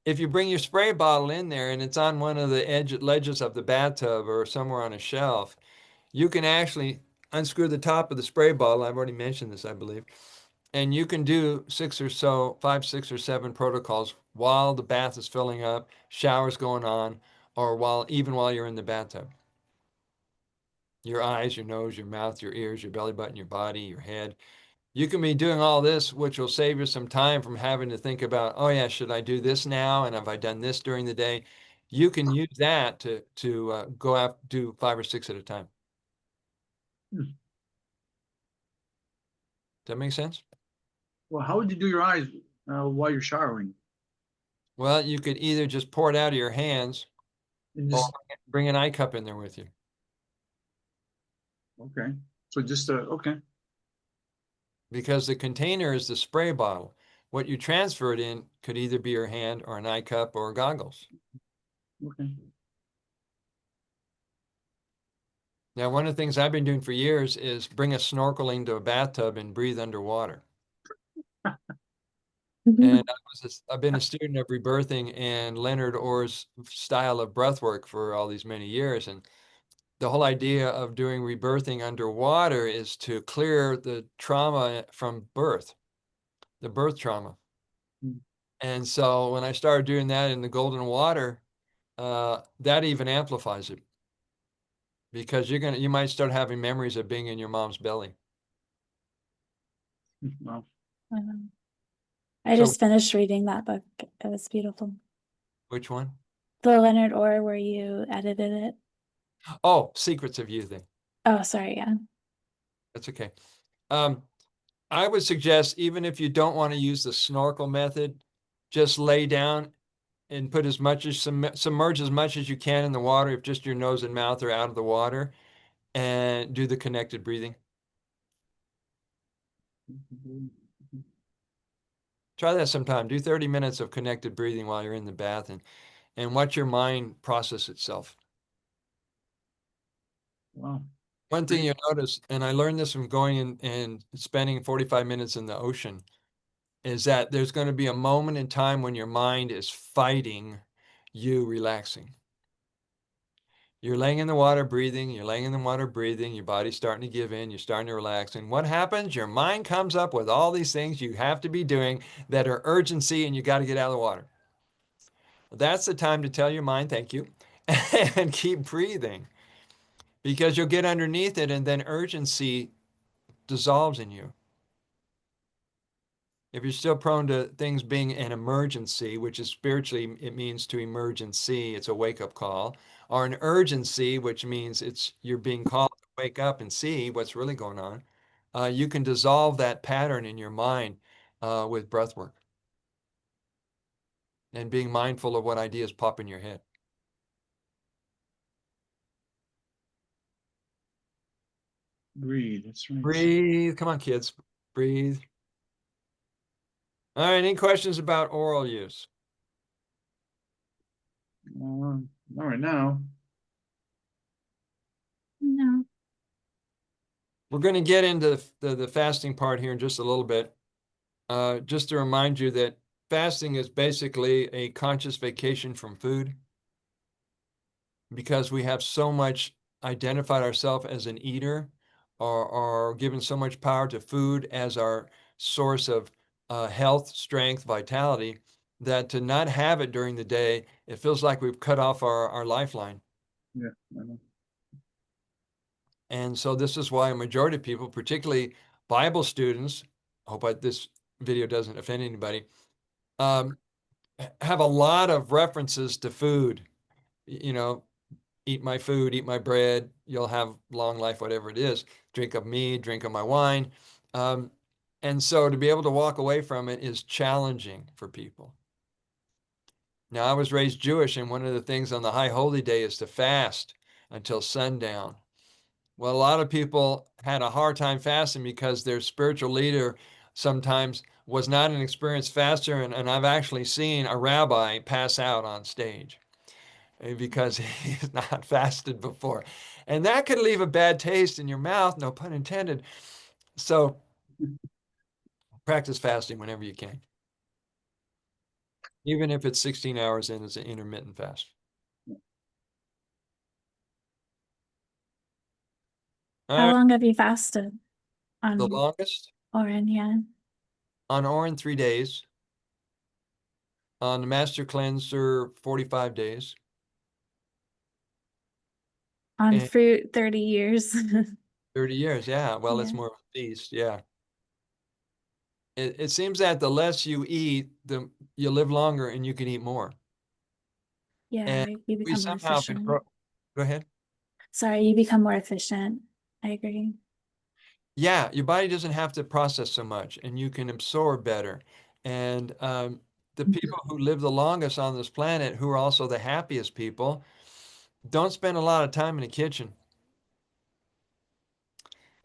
If you bring your spray bottle in there and it's on one of the ledges of the bathtub or somewhere on a shelf, you can actually unscrew the top of the spray bottle. I've already mentioned this, I believe. And you can do 5, 6, or 7 protocols while the bath is filling up, showers going on, or even while you're in the bathtub. Your eyes, your nose, your mouth, your ears, your belly button, your body, your head. You can be doing all this, which will save you some time from having to think about, oh yeah, should I do this now? And have I done this during the day? You can use that to go out, do 5 or 6 at a time. Hmm. Does that make sense? Well, how would you do your eyes while you're showering? Well, you could either just pour it out of your hands And or just bring an eye cup in there with you. okay. So just okay. Because the container is the spray bottle. What you transfer it in could either be your hand or an eye cup or goggles. Okay. Now, one of the things I've been doing for years is bring a snorkeling to a bathtub and breathe underwater. And I've been a student of rebirthing and Leonard Orr's style of breath work for all these many years. And the whole idea of doing rebirthing underwater is to clear the trauma from birth. the birth trauma. Mm. And so when I started doing that in the golden water, that even amplifies it, because you might start having memories of being in your mom's belly. Wow. I So just finished reading that book. It was beautiful. which one? The Leonard Orr where you edited it. Oh, Secrets of Youth. Oh, sorry, yeah. That's okay. I would suggest, even if you don't want to use the snorkel method, just lay down and put as much as submerge as much as you can in the water, if just your nose and mouth are out of the water, and do the connected breathing. Try that sometime. Do 30 minutes of connected breathing while you're in the bath, and watch your mind process itself. Wow. One thing you'll notice, and I learned this from going in and spending 45 minutes in the ocean, is that there's going to be a moment in time when your mind is fighting you relaxing. You're laying in the water breathing, you're laying in the water breathing, your body's starting to give in, you're starting to relax. And what happens? Your mind comes up with all these things you have to be doing that are urgency, and you got to get out of the water. That's the time to tell your mind, thank you, and keep breathing, because you'll get underneath it and then urgency dissolves in you. If you're still prone to things being an emergency, which is spiritually, it means to emergency, it's a wake-up call, or an urgency, which means you're being called to wake up and see what's really going on, you can dissolve that pattern in your mind with breath work and being mindful of what ideas pop in your head. Breathe. That's right. Breathe. Come on, kids. Breathe. All right. Any questions about oral use? Not right now. No. We're going to get into the fasting part here in just a little bit. Just to remind you that fasting is basically a conscious vacation from food, because we have so much identified ourselves as an eater, or given so much power to food as our source of health, strength, vitality, that to not have it during the day, it feels like we've cut off our lifeline. Yeah. I know. And so this is why a majority of people, particularly Bible students, I hope this video doesn't offend anybody, have a lot of references to food. You know, eat my food, eat my bread, you'll have long life, whatever it is. Drink of me, drink of my wine. And so to be able to walk away from it is challenging for people. Now, I was raised Jewish, and one of the things on the High Holy Day is to fast until sundown. Well, a lot of people had a hard time fasting because their spiritual leader sometimes was not an experienced faster, and I've actually seen a rabbi pass out on stage because he's not fasted before. And that could leave a bad taste in your mouth, no pun intended. So practice fasting whenever you can, even if it's 16 hours in as an intermittent fast. All How right, long have you fasted the on longest Oren? Yeah. on Orin, 3 days. On the Master Cleanser, 45 days. On And fruit, 30 years. 30 years, yeah. Well, it's Yeah. more of a feast, yeah. It seems that the less you eat, you live longer and you can eat more. Yeah, And you we become more somehow been efficient. go ahead. Sorry, you become more efficient. I agree. Yeah, your body doesn't have to process so much, and you can absorb better. And the people who live the longest on this planet, who are also the happiest people, don't spend a lot of time in the kitchen.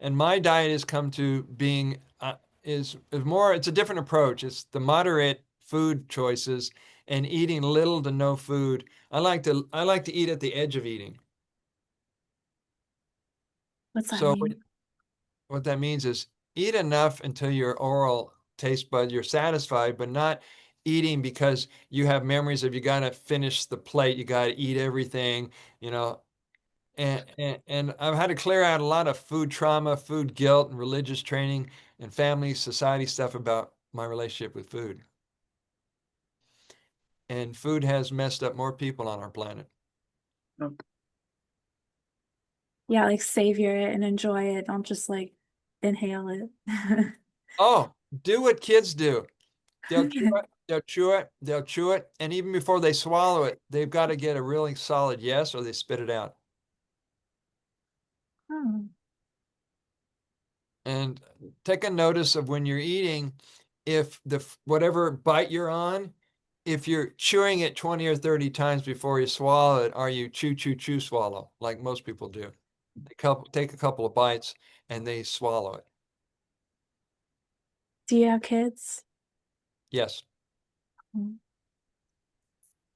And my diet has come to being is more. It's a different approach. It's the moderate food choices and eating little to no food. I like to eat at the edge of eating. What's that So mean? what that means is eat enough until your oral taste bud, you're satisfied, but not eating because you have memories of you got to finish the plate, you got to eat everything, you know. And I've had to clear out a lot of food trauma, food guilt, and religious training and family society stuff about my relationship with food. And food has messed up more people on our planet. Yeah, like savor it and enjoy it. Don't just like inhale it. Oh, do what kids do. They'll chew it, they'll chew it, they'll chew it, and even before they swallow it, they've got to get a really solid yes or they spit it out. Oh. And take a notice of when you're eating, if whatever bite you're on, if you're chewing it 20 or 30 times before you swallow it, are you chew, chew, chew, swallow, like most people do? They take a couple of bites and they swallow it. Do you have kids? Yes,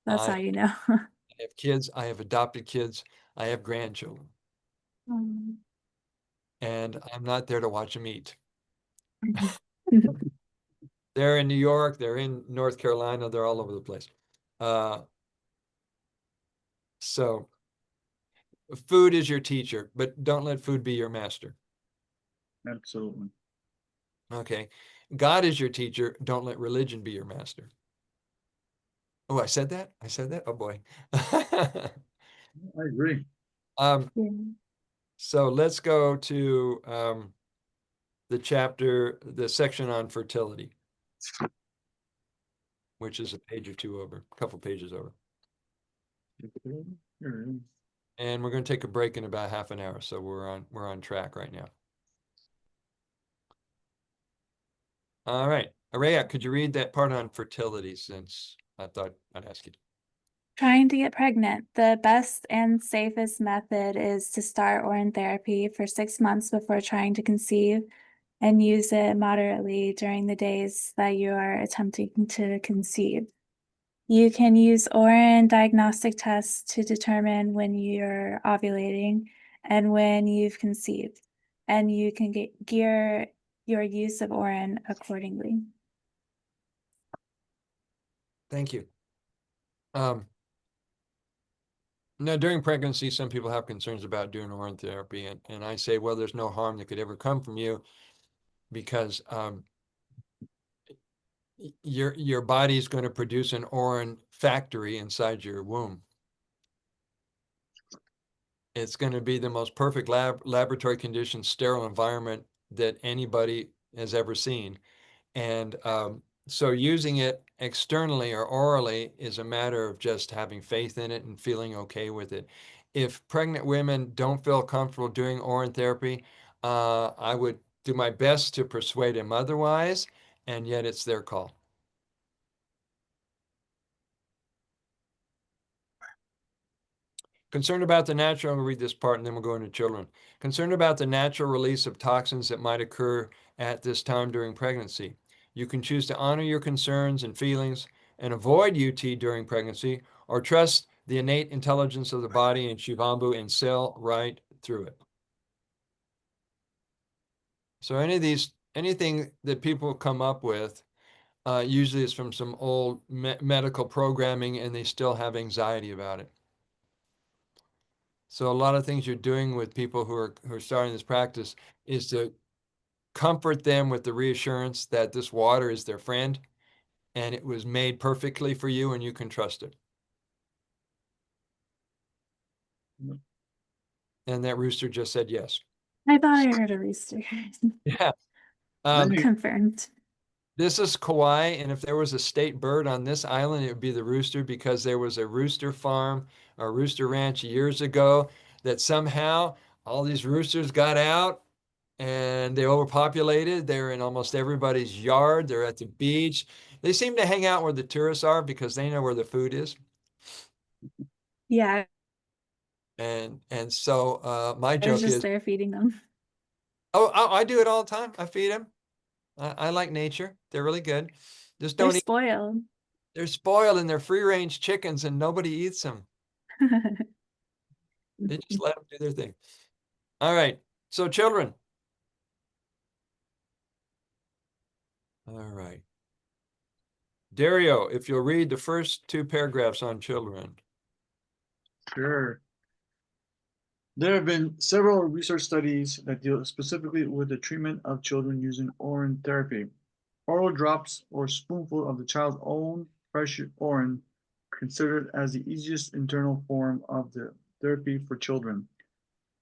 That's I how you know. have kids. I have adopted kids. I have grandchildren. And I'm not there to watch them eat. They're in New York. They're in North Carolina. They're all over the place. So food is your teacher, but don't let food be your master. Absolutely. Okay. God is your teacher. Don't let religion be your master. Oh, I said that? I said that? Oh boy. I agree. Yeah. So let's go to the section on fertility, which is a page or two over, a couple pages over. And we're going to take a break in about half an hour, so we're on track right now. All right. Araya, could you read that part on fertility, since I thought I'd ask you? Trying to get pregnant. The best and safest method is to start Orrin therapy for 6 months before trying to conceive and use it moderately during the days that you are attempting to conceive. You can use Orrin diagnostic tests to determine when you're ovulating and when you've conceived, and you can gear your use of Orrin accordingly. Thank you. Now, during pregnancy, some people have concerns about doing Orrin therapy, and I say, well, there's no harm that could ever come from you, because your body is going to produce an Orrin factory inside your womb. It's going to be the most perfect laboratory condition, sterile environment that anybody has ever seen. And so using it externally or orally is a matter of just having faith in it and feeling okay with it. If pregnant women don't feel comfortable doing Orrin therapy, I would do my best to persuade them otherwise, and yet it's their call. Concerned about the natural, I'll read this part and then we'll go into children. Concerned about the natural release of toxins that might occur at this time during pregnancy. You can choose to honor your concerns and feelings and avoid UT during pregnancy, or trust the innate intelligence of the body and Shivambu and sail right through it. So anything that people come up with, usually is from some old medical programming, and they still have anxiety about it. So a lot of things you're doing with people who are starting this practice is to comfort them with the reassurance that this water is their friend and it was made perfectly for you and you can trust it. And that rooster just said yes. I thought I heard a rooster. Yeah. Confirmed. This is Kauai, and if there was a state bird on this island, it would be the rooster, because there was a rooster farm or rooster ranch years ago that somehow all these roosters got out and they overpopulated. They're in almost everybody's yard. They're at the beach. They seem to hang out where the tourists are because they know where the food is. Yeah, And so my I was joke just is, there feeding them. oh, I do it all the time. I feed them. I like nature. They're really good. Just They're don't eat. spoiled. They're spoiled and they're free range chickens and nobody eats them. They just let them do their thing. All right. So children. All right. Dario, if you'll read the first 2 paragraphs on children. Sure. There have been several research studies that deal specifically with the treatment of children using Orrin therapy. oral drops or spoonful of the child's own fresh urine considered as the easiest internal form of the therapy for children.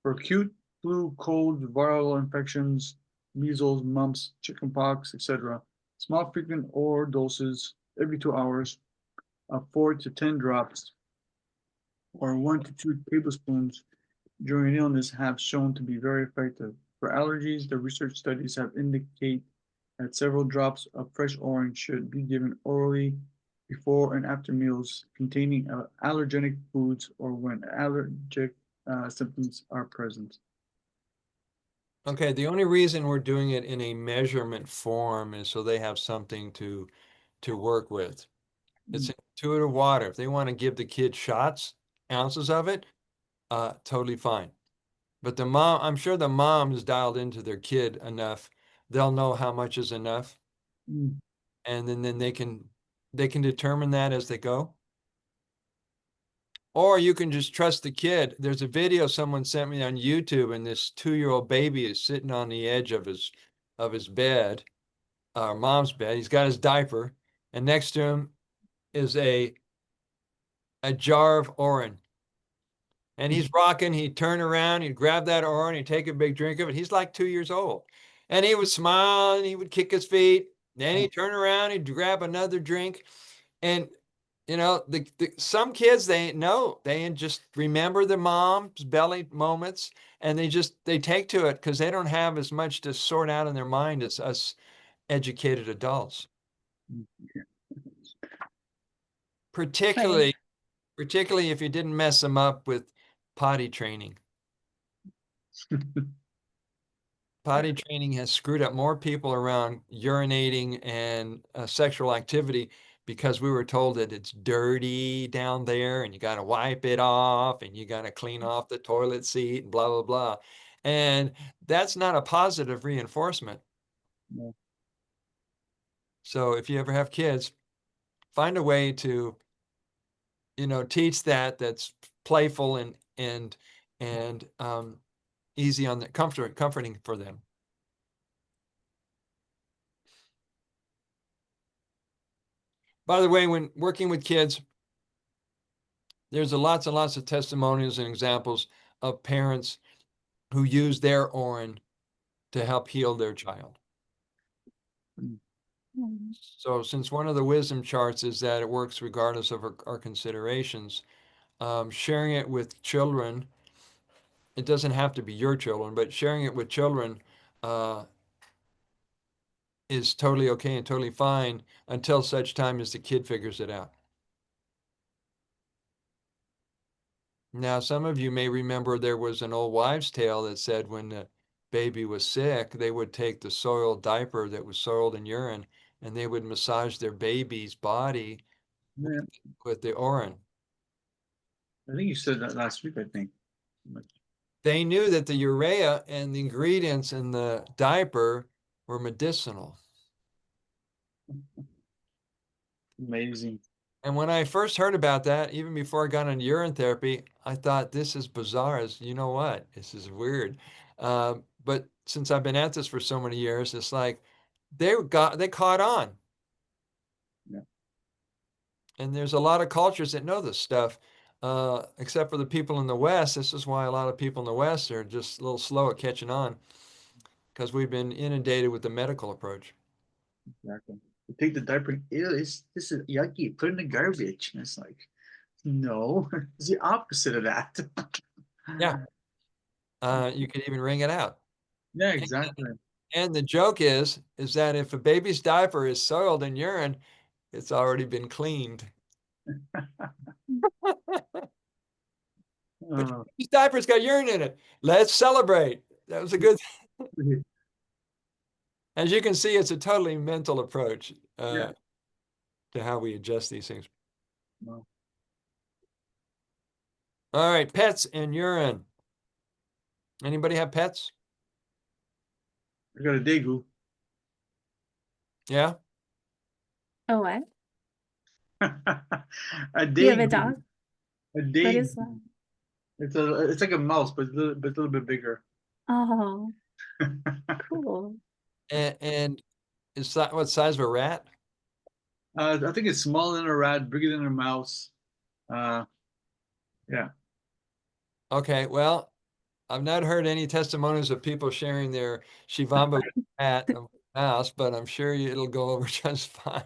For acute flu, cold, viral infections, measles, mumps, chickenpox, etc., small frequent oral doses every 2 hours of 4 to 10 drops or 1 to 2 tablespoons during illness have shown to be very effective. For allergies, the research studies have indicated that several drops of fresh orange should be given orally before and after meals containing allergenic foods or when allergic symptoms are present. Okay, the only reason we're doing it in a measurement form is so they have something to work with. It's intuitive water. If they want to give the kid shots, ounces of it, totally fine. But the mom, I'm sure the mom is dialed into their kid enough. They'll know how much is enough, Mm. and then they can determine that as they go. Or you can just trust the kid. There's a video someone sent me on YouTube, and this 2-year-old baby is sitting on the edge of his bed, mom's bed. He's got his diaper, and next to him is a jar of Orin. And he's rocking. He'd turn around, he'd grab that Orin, he'd take a big drink of it. He's like 2 years old. And he would smile and he would kick his feet. Then he'd turn around, he'd grab another drink. And some kids, they just remember the mom's belly moments, and they take to it because they don't have as much to sort out in their mind as us educated adults. Particularly if you didn't mess them up with potty training. Potty training has screwed up more people around urinating and sexual activity because we were told that it's dirty down there and you got to wipe it off and you got to clean off the toilet seat and blah, blah, blah. And that's not a positive reinforcement. No. So if you ever have kids, find a way to, teach that's playful and easy on the comforting for them. By the way, when working with kids, there's lots and lots of testimonials and examples of parents who use their Orin to help heal their child. So since one of the wisdom charts is that it works regardless of our considerations, sharing it with children, it doesn't have to be your children, but sharing it with children is totally okay and totally fine until such time as the kid figures it out. Now, some of you may remember there was an old wives' tale that said when the baby was sick, they would take the soiled diaper that was soiled in urine and they would massage their baby's body Yeah. with the Orin. I think you said that last week, I think. They knew that the urea and the ingredients in the diaper were medicinal. Amazing. And when I first heard about that, even before I got into urine therapy, I thought this is bizarre. You know what? This is weird. But since I've been at this for so many years, it's like they caught on. Yeah. And there's a lot of cultures that know this stuff, except for the people in the West. This is why a lot of people in the West are just a little slow at catching on, because we've been inundated with the medical approach. Exactly. You take the diaper and this is yucky. Put it in the garbage. And it's like, no, it's the opposite of that. Yeah. You could even wring it out. Yeah, exactly. And the joke is that if a baby's diaper is soiled in urine, it's already been cleaned. But his diaper's got urine in it. Let's celebrate. That was a good. As you can see, it's a totally mental approach Yeah. to how we adjust these things. Wow. All right, pets and urine. Anybody have pets? I got a Daegu. Yeah. Oh, what? A You have a Daegu. dog? A What Daegu. is that? It's like a mouse, but a little bit bigger. Oh, cool. And Is that what size of a rat? I think it's smaller than a rat, bigger than a mouse. Uh, yeah. Okay, well, I've not heard any testimonies of people sharing their Shivamba with a rat or mouse, but I'm sure it'll go over just fine.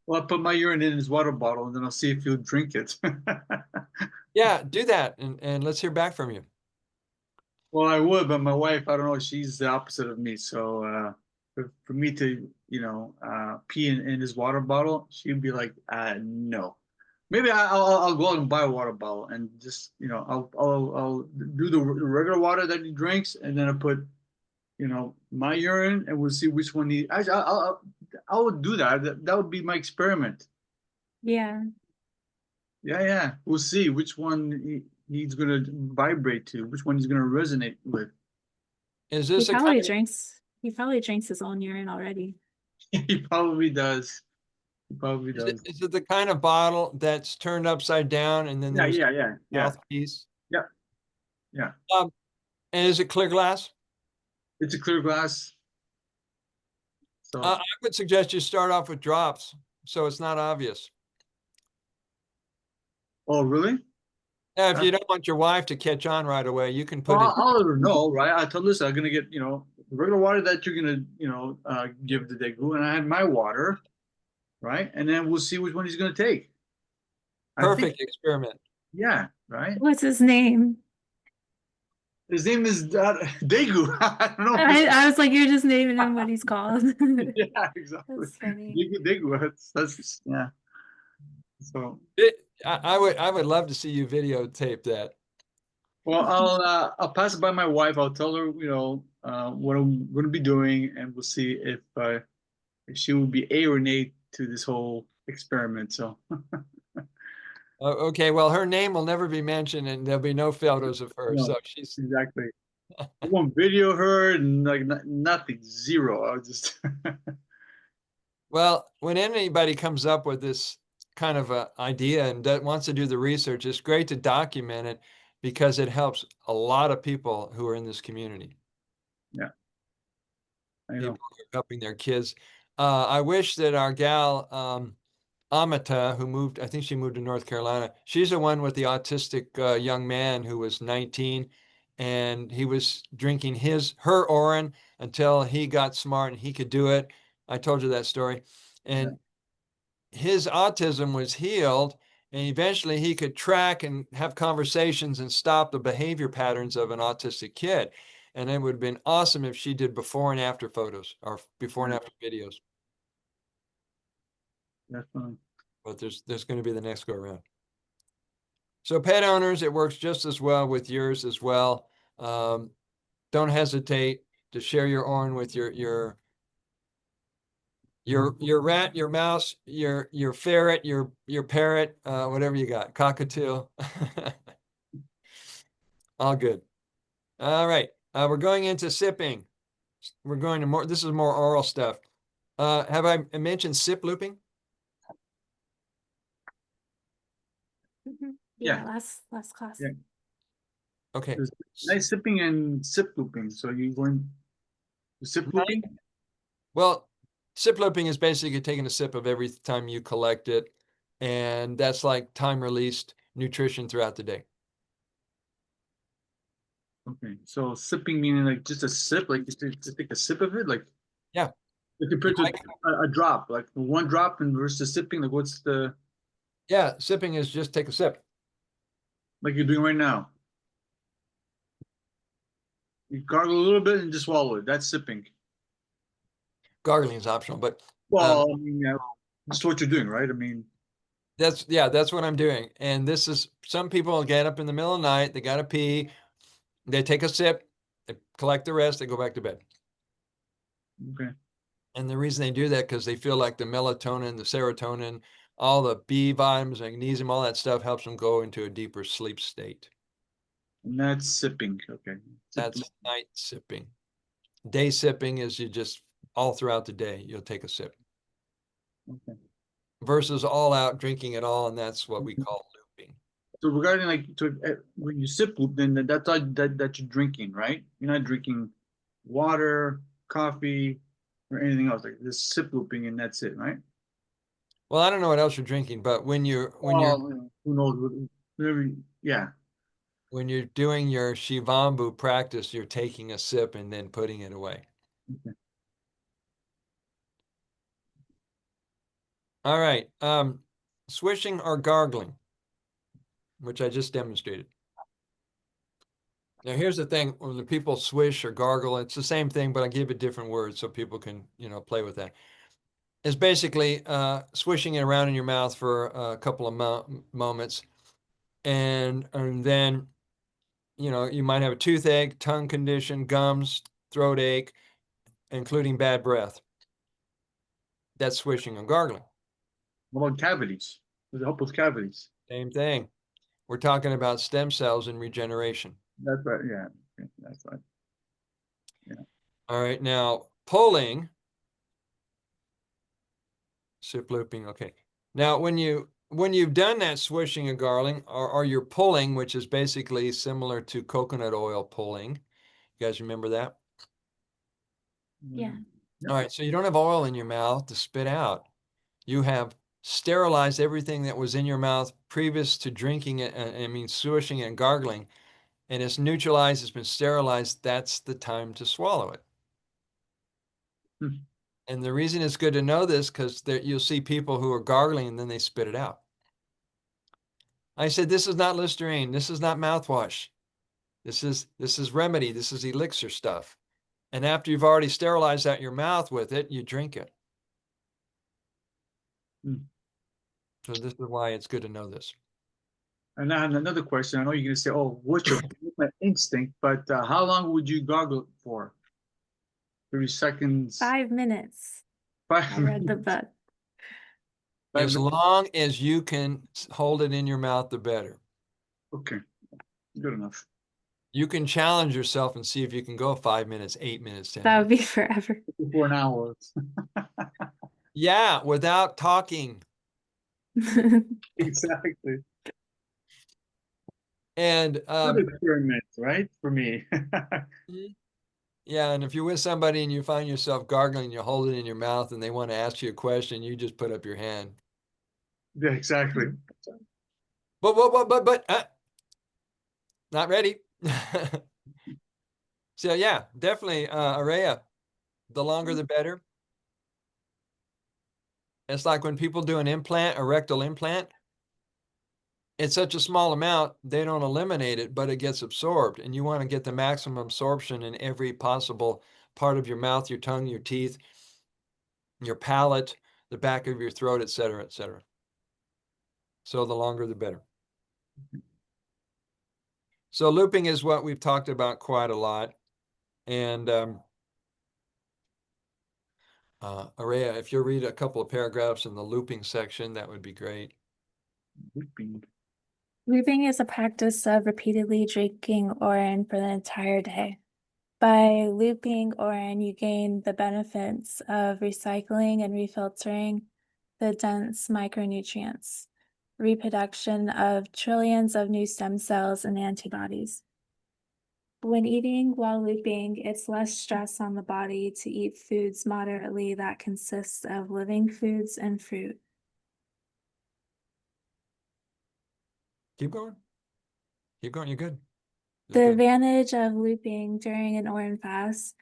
Well, I'll put my urine in his water bottle and then I'll see if he'll drink it. Yeah, do that and let's hear back from you. Well, I would, but my wife, I don't know, she's the opposite of me. So for me to, pee in his water bottle, she'd be like, no. Maybe I'll go out and buy a water bottle and just, I'll do the regular water that he drinks, and then I put, my urine, and we'll see which one he. I would do that. That would be my experiment. Yeah. Yeah. We'll see which one he's gonna vibrate to, which one he's gonna resonate with. Is He this a probably kind drinks his own urine already. He probably does. He probably is does. it the kind of bottle that's turned upside down and then Yeah, there's yeah. mouthpiece? Yeah. And is it clear glass? It's a clear glass. So, I would suggest you start off with drops so it's not obvious. oh, really? Yeah, if you don't want your wife to catch on right away, you can put Well, it. I'll let her know, right? I told Lisa I'm gonna get, the regular water that you're gonna, give the Daegu, and I had my water, right? And then we'll see which one he's gonna take. I think, Perfect experiment. yeah, right. What's his name? His name is Daegu. I don't know. I was like, you're just naming him what he's called. Yeah, exactly. That's funny. Daegu. That's yeah. So, I would love to see you videotape that. well, I'll pass it by my wife. I'll tell her, what I'm going to be doing, and we'll see if she will be A or nay to this whole experiment. So, Okay, well, her name will never be mentioned, and there'll be no photos of her. no, So she's exactly. I won't video her, and like nothing, zero. I'll just. well. When anybody comes up with this kind of a idea and wants to do the research, it's great to document it because it helps a lot of people who are in this community. Yeah, I People know. who are helping their kids. I wish that our gal Amita, who moved, I think she moved to North Carolina. She's the one with the autistic young man who was 19, and he was drinking her Orin until he got smart and he could do it. I told you that story. And his autism was healed, and eventually he could track and have conversations and stop the behavior patterns of an autistic kid. And it would have been awesome if she did before and after photos or before and after videos. Definitely. But there's going to be the next go around. So pet owners, it works just as well with yours as well. Don't hesitate to share your Orin with your rat, your mouse, your ferret, your parrot, whatever you got, cockatiel. All good. All right. We're going into sipping. We're going to more, this is more oral stuff. Have I mentioned sip looping? Yeah, Yeah. last class. Yeah. Okay. There's nice sipping and sip looping. So you're going to sip looping? Well, sip looping is basically taking a sip of every time you collect it. And that's like time released nutrition throughout the day. Okay. So sipping meaning like just a sip, like just take a sip of it, like Yeah. compared to a drop, like one drop and versus sipping, like what's the Yeah. Sipping is just take a sip. like you're doing right now? You gargle a little bit and just swallow it. That's sipping. Gargling is optional, but Well, I mean, yeah, that's what you're doing, right? I mean, that's what I'm doing. And this is, some people get up in the middle of the night, they got to pee, they take a sip, they collect the rest, they go back to bed. okay. And the reason they do that, because they feel like the melatonin, the serotonin, all the B vitamins, magnesium, all that stuff helps them go into a deeper sleep state. And that's sipping. Okay. That's night sipping. Day sipping is you just all throughout the day, you'll take a sip. Okay. Versus all out drinking it all, and that's what we call looping. So regarding like when you sip loop, then that's all that you're drinking, right? You're not drinking water, coffee, or anything else, like just sip looping and that's it, right? Well, I don't know what else you're drinking, but when you're Well, who knows? Whatever, yeah. when you're doing your Shivambu practice, you're taking a sip and then putting it away. Okay. All right. Swishing or gargling, which I just demonstrated. Now, here's the thing: when the people swish or gargle, it's the same thing, but I give it different words so people can, play with that. It's basically swishing it around in your mouth for a couple of moments, and then, you might have a toothache, tongue condition, gums, throat ache, including bad breath. That's swishing and gargling. What about cavities? Does it help with cavities? Same thing. We're talking about stem cells and regeneration. That's right. Yeah, okay, that's right. All right, now pulling, sip looping. Okay. Now, when you've done that swishing and gargling, or you're pulling, which is basically similar to coconut oil pulling. You guys remember that? Yeah. All right, so you don't have oil in your mouth to spit out. You have sterilized everything that was in your mouth previous to drinking it, swishing and gargling, and it's neutralized, it's been sterilized. That's the time to swallow it. Hmm. And the reason it's good to know this, because you'll see people who are gargling and then they spit it out. I said, this is not Listerine. This is not mouthwash. This is remedy. This is elixir stuff. And after you've already sterilized out your mouth with it, you drink it. Hmm. So this is why it's good to know this. And I have another question. I know you're gonna say, "Oh, what's my instinct?" But how long would you gargle for? 30 seconds. 5 minutes. 5 I read the minutes? book. As 5 minutes? long as you can hold it in your mouth, the better. Okay, good enough. You can challenge yourself and see if you can go 5 minutes, 8 minutes, 10 That would minutes. be forever. For an hour. Yeah, without talking. Exactly. And Good experiment, right? For me. yeah, and if you're with somebody and you find yourself gargling, you hold it in your mouth and they want to ask you a question, you just put up your hand. Yeah, exactly. But, not ready. So yeah, definitely, Araya, the longer the better. It's like when people do an implant, a rectal implant, it's such a small amount, they don't eliminate it, but it gets absorbed. And you want to get the maximum absorption in every possible part of your mouth, your tongue, your teeth, your palate, the back of your throat, et cetera, et cetera. So the longer, the better. So looping is what we've talked about quite a lot. And Araya, if you'll read a couple of paragraphs in the looping section, that would be great. Looping. Looping is a practice of repeatedly drinking Orin for the entire day. By looping Orin, you gain the benefits of recycling and refiltering the dense micronutrients, reproduction of trillions of new stem cells and antibodies. When eating while looping, it's less stress on the body to eat foods moderately that consist of living foods and fruit. Keep going. Keep going. You're good. The advantage of looping during an Orin fast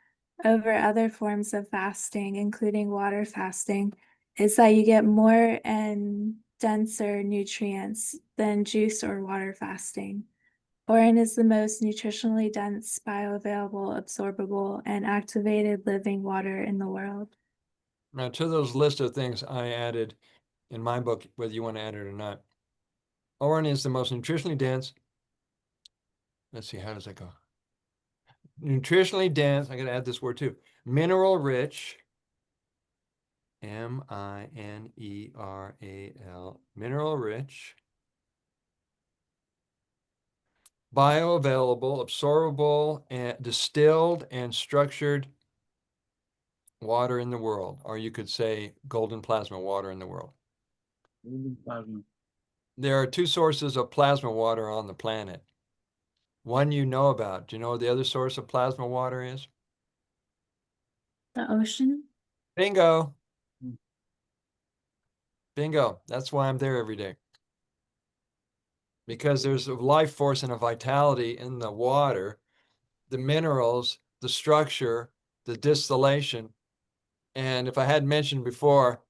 over other forms of fasting, including water fasting, is that you get more and denser nutrients than juice or water fasting. Orin is the most nutritionally dense, bioavailable, absorbable, and activated living water in the world. Now, to those list of things I added in my book, whether you want to add it or not, Orin is the most nutritionally dense. Let's see, how does that go? Nutritionally dense, I got to add this word too. Mineral rich, mineral, mineral rich, bioavailable, absorbable, and distilled and structured water in the world, or you could say golden plasma water in the world. Plasma. There are two sources of plasma water on the planet. One you know about. Do you know what the other source of plasma water is? The ocean? Bingo. Mm. Bingo. That's why I'm there every day. Because there's a life force and a vitality in the water, the minerals, the structure, the distillation. And if I had mentioned before,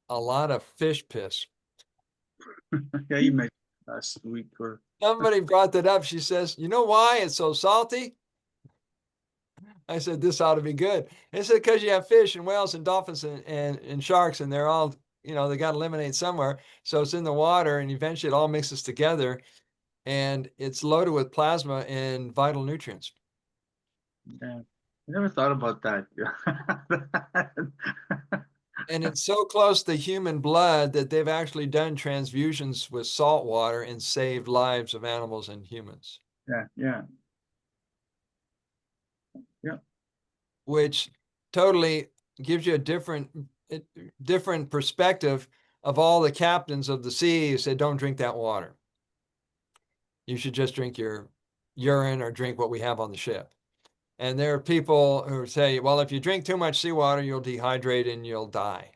a lot of fish piss. Yeah, you mentioned last week or Somebody brought that up. She says, you know why it's so salty? I said, this ought to be good. They said, because you have fish and whales and dolphins and sharks, and they're all, they got to eliminate somewhere. So it's in the water, and eventually it all mixes together, and it's loaded with plasma and vital nutrients. yeah. I never thought about that. And it's so close to human blood that they've actually done transfusions with salt water and saved lives of animals and humans, Yeah, yeah, yeah. which totally gives you a different perspective of all the captains of the sea who said, don't drink that water. You should just drink your urine or drink what we have on the ship. And there are people who say, well, if you drink too much seawater, you'll dehydrate and you'll die.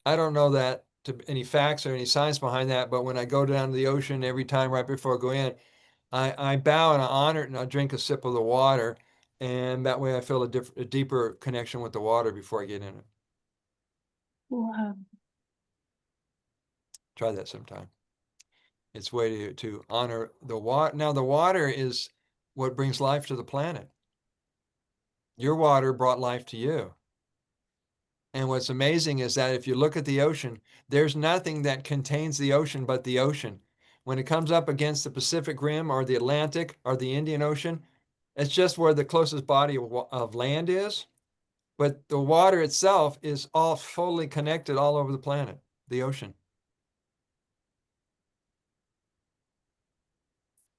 I don't know that to any facts or any science behind that, but when I go down to the ocean every time right before I go in, I bow and I honor it and I drink a sip of the water. And that way I feel a deeper connection with the water before I get in it. Wow. Try that sometime. It's a way to honor the water. Now, the water is what brings life to the planet. Your water brought life to you. And what's amazing is that if you look at the ocean, there's nothing that contains the ocean but the ocean. When it comes up against the Pacific Rim or the Atlantic or the Indian Ocean, it's just where the closest body of land is. But the water itself is all fully connected all over the planet, the ocean.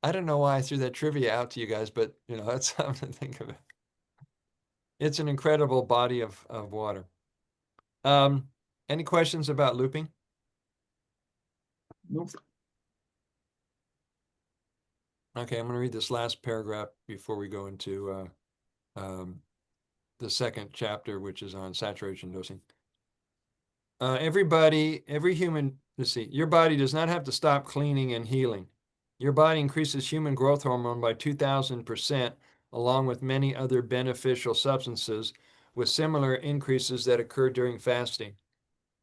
I don't know why I threw that trivia out to you guys, but that's something to think of it. It's an incredible body of water. Any questions about looping? Nope. Okay, I'm going to read this last paragraph before we go into the second chapter, which is on saturation dosing. Every human, let's see, your body does not have to stop cleaning and healing. Your body increases human growth hormone by 2,000%, along with many other beneficial substances, with similar increases that occur during fasting.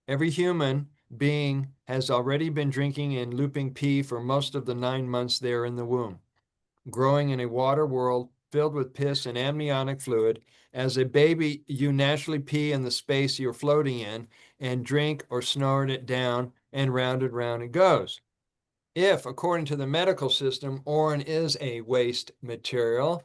Every human being has already been drinking and looping pee for most of the 9 months they are in the womb, growing in a water world filled with piss and amniotic fluid. As a baby, you naturally pee in the space you're floating in and drink or snort it down, and round and round it goes. If, according to the medical system, urine is a waste material,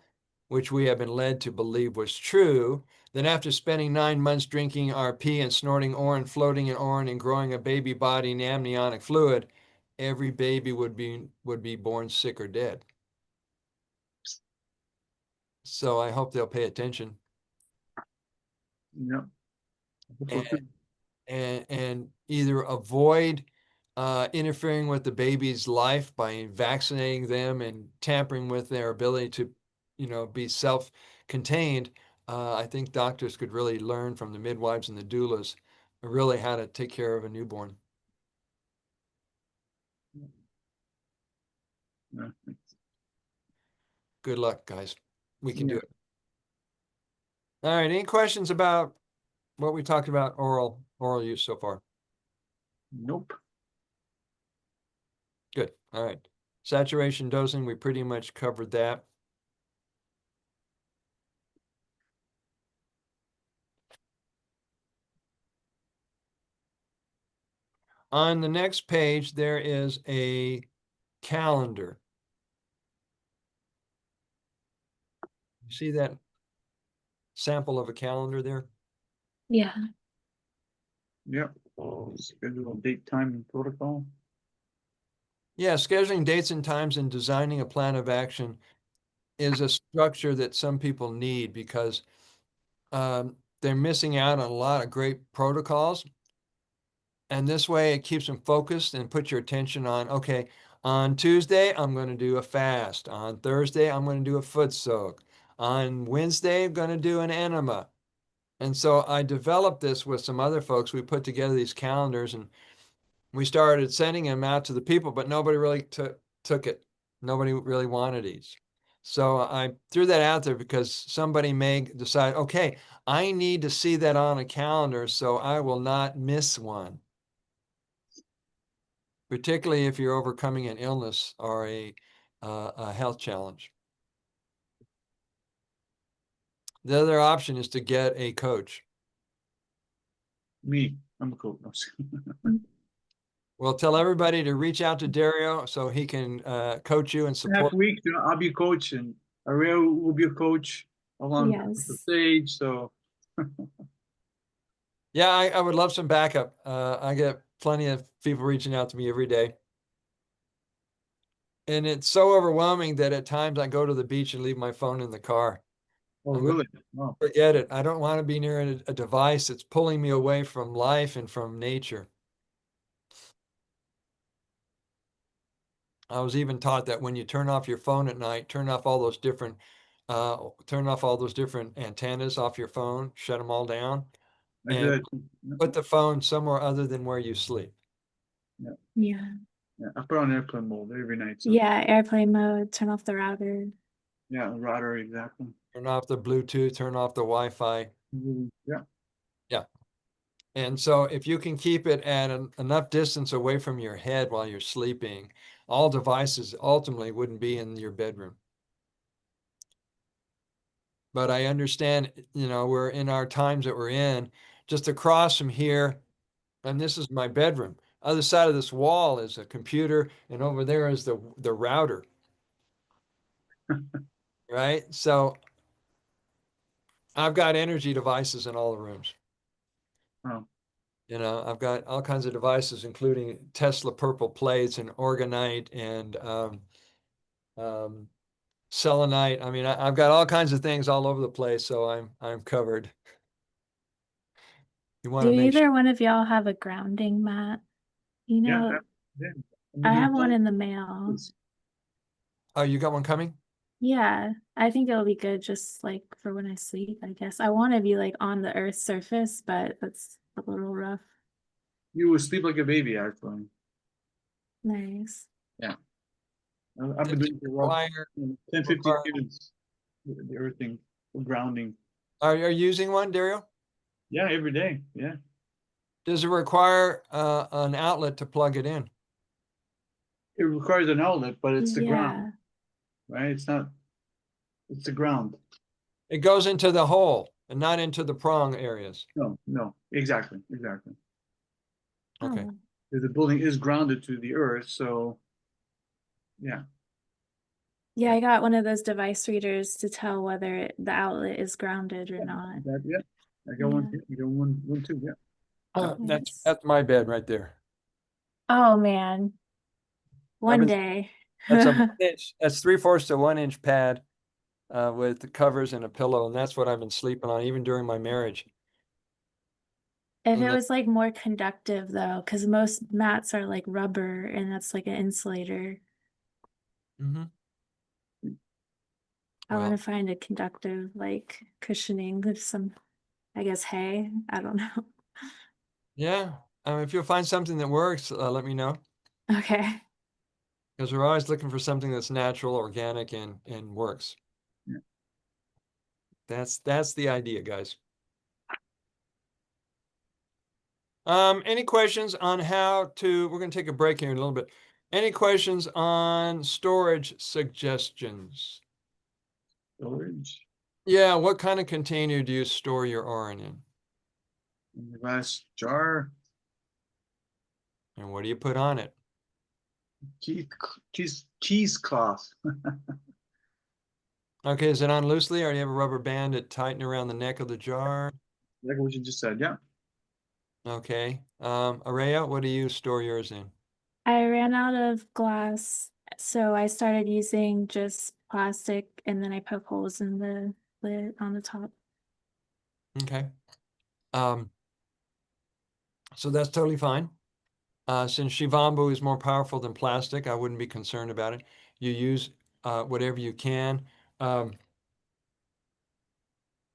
which we have been led to believe was true, then after spending 9 months drinking our pee and snorting urine, floating in urine, and growing a baby body in amniotic fluid, every baby would be born sick or dead. So I hope they'll pay attention Yep. and either avoid interfering with the baby's life by vaccinating them and tampering with their ability to, be self-contained. I think doctors could really learn from the midwives and the doulas really how to take care of a newborn. Yeah. Good luck, guys. We can do Yeah. it. All right. Any questions about what we talked about oral use so far? Nope. Good. All right. Saturation dosing, we pretty much covered that. On the next page, there is a calendar. See that sample of a calendar there? Yeah. Yep. Schedule, date, time, and protocol. Yeah, scheduling dates and times and designing a plan of action is a structure that some people need because they're missing out on a lot of great protocols. And this way it keeps them focused and put your attention on, okay, on Tuesday, I'm going to do a fast. On Thursday, I'm going to do a foot soak. On Wednesday, I'm going to do an enema. And so I developed this with some other folks. We put together these calendars and we started sending them out to the people, but nobody really took it. Nobody really wanted these. So I threw that out there because somebody may decide, okay, I need to see that on a calendar, so I will not miss one. Particularly if you're overcoming an illness or a health challenge. The other option is to get a coach. Me, I'm a coach. Well, tell everybody to reach out to Dario so he can coach you and support. Half week, I'll be coach, and Ariel will be a coach along the Yes. stage. So Yeah, I would love some backup. I get plenty of people reaching out to me every day. And it's so overwhelming that at times I go to the beach and leave my phone in the car. oh, I'm really? Wow. forget it. I don't want to be near a device that's pulling me away from life and from nature. I was even taught that when you turn off your phone at night, turn off all those different antennas off your phone, shut them all down, I do and that too. Yeah, put the phone somewhere other than where you sleep. Yeah. yeah. I put on airplane mode every night. So Yeah, airplane mode, turn off the router. yeah, router exactly. Turn off the Bluetooth, turn off the Wi-Fi. Yeah, Yeah. And so if you can keep it at enough distance away from your head while you're sleeping, all devices ultimately wouldn't be in your bedroom. But I understand, we're in our times that we're in, just across from here, and this is my bedroom. Other side of this wall is a computer, and over there is the router. Right? So I've got energy devices in all the rooms. oh, I've got all kinds of devices, including Tesla purple plates and orgonite and selenite. I mean, I've got all kinds of things all over the place, so I'm covered. You want Do to make sure. either one of y'all have a grounding mat? You yeah, know, yeah. I have one in the mail. Oh, you got one coming? Yeah, I think it'll be good just like for when I sleep, I guess. I want to be like on the earth's surface, but that's a little rough. You will sleep like a baby, actually. Nice. Yeah, I've been Does it doing it for a while. require, 10, 15 years. The earthing, grounding. are you using one, Dario? Yeah, every day. Yeah. Does it require an outlet to plug it in? It requires an outlet, but it's the ground, Yeah. right? It's the ground. It goes into the hole and not into the prong areas. No, exactly. Okay. Oh. The building is grounded to the earth, so yeah. Yeah, I got one of those device readers to tell whether the outlet is grounded or not. Yeah. I got one. Yeah. You got one too. Yeah. Nice. That's my bed right there. Oh man. One been- day. That's a 1 inch. That's 3/4 to 1 inch pad with the covers and a pillow, and that's what I've been sleeping on even during my marriage. If And it then- was like more conductive though, because most mats are like rubber and that's like an insulator. Mhm. I want Well, to find a conductive like cushioning with some, I guess, hay. I don't know. yeah. If you'll find something that works, let me know. Okay. Because we're always looking for something that's natural, organic, and works. Yeah. That's the idea, guys. Any questions on we're going to take a break here in a little bit. Any questions on storage suggestions? Storage Yeah, what kind of container do you store your orin in? in the glass jar. And what do you put on it? Cheesecloth. Okay, is it on loosely or do you have a rubber band to tighten around the neck of the jar? Like what you just said. Yeah. Okay. Araya, what do you store yours in? I ran out of glass, so I started using just plastic and then I poke holes in the lid on the top. Okay. So that's totally fine. Since Shivambu is more powerful than plastic, I wouldn't be concerned about it. You use whatever you can.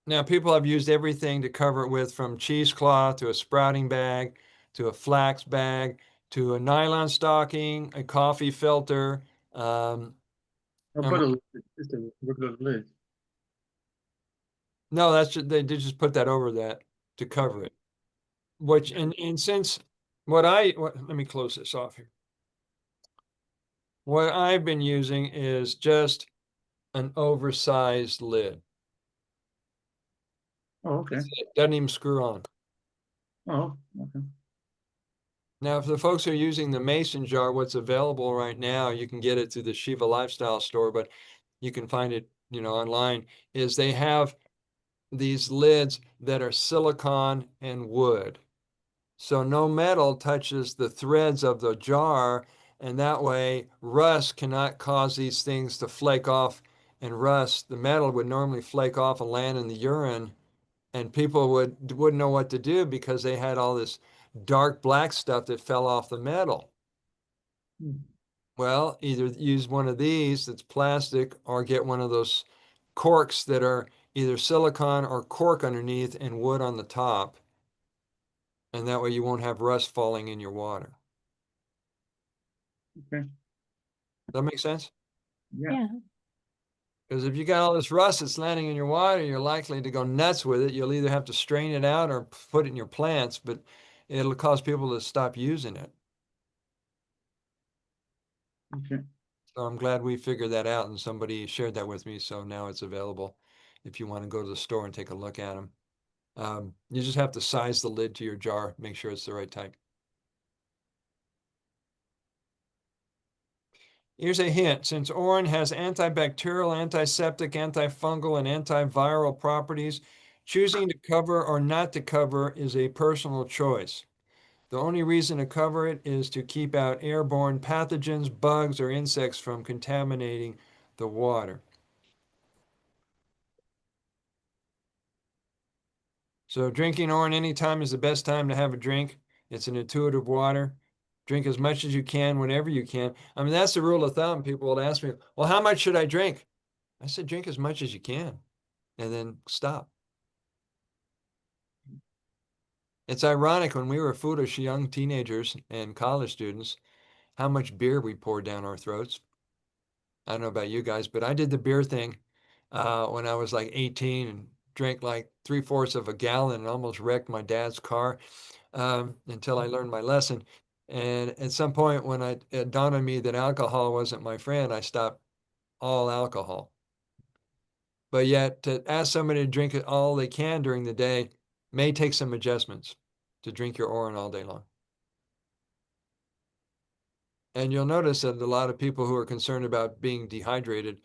Now, people have used everything to cover it with, from cheesecloth to a sprouting bag, to a flax bag, to a nylon stocking, a coffee filter. How Um, about a lid? Just a regular lid? no, that's just, they did just put that over that to cover it. Which, and since let me close this off here. What I've been using is just an oversized lid. Oh, okay. It doesn't even screw on. Oh, okay. Now, if the folks are using the mason jar, what's available right now, you can get it through the Shiva Lifestyle store, but you can find it, online, is they have these lids that are silicone and wood. So no metal touches the threads of the jar, and that way rust cannot cause these things to flake off and rust. The metal would normally flake off and land in the urine, and people wouldn't know what to do because they had all this dark black stuff that fell off the metal. Hmm. Well, either use one of these that's plastic, or get one of those corks that are either silicone or cork underneath and wood on the top. And that way you won't have rust falling in your water. Okay. Does that make sense? Yeah. Yeah. Because if you got all this rust that's landing in your water, you're likely to go nuts with it. You'll either have to strain it out or put it in your plants, but it'll cause people to stop using it. Okay. So I'm glad we figured that out and somebody shared that with me. So now it's available if you want to go to the store and take a look at them. You just have to size the lid to your jar, make sure it's the right type. Here's a hint. Since Oran has antibacterial, antiseptic, antifungal, and antiviral properties, choosing to cover or not to cover is a personal choice. The only reason to cover it is to keep out airborne pathogens, bugs, or insects from contaminating the water. So drinking Oran anytime is the best time to have a drink. It's an intuitive water. Drink as much as you can, whenever you can. I mean, that's the rule of thumb. People will ask me, well, how much should I drink? I said, drink as much as you can and then stop. It's ironic, when we were foolish young teenagers and college students, how much beer we poured down our throats. I don't know about you guys, but I did the beer thing when I was like 18 and drank like 3/4 of a gallon and almost wrecked my dad's car until I learned my lesson. And at some point, when it dawned on me that alcohol wasn't my friend, I stopped all alcohol. But yet, to ask somebody to drink it all they can during the day may take some adjustments to drink your Oran all day long. And you'll notice that a lot of people who are concerned about being dehydrated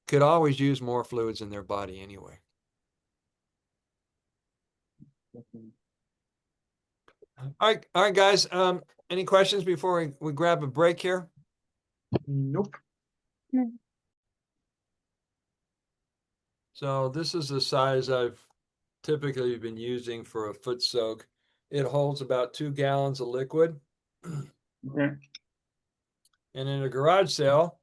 could always use more fluids in their body anyway. All right, guys. Any questions before we grab a break here? Nope. So this is the size I've typically been using for a foot soak. It holds about 2 gallons of liquid. Okay. And in a garage sale,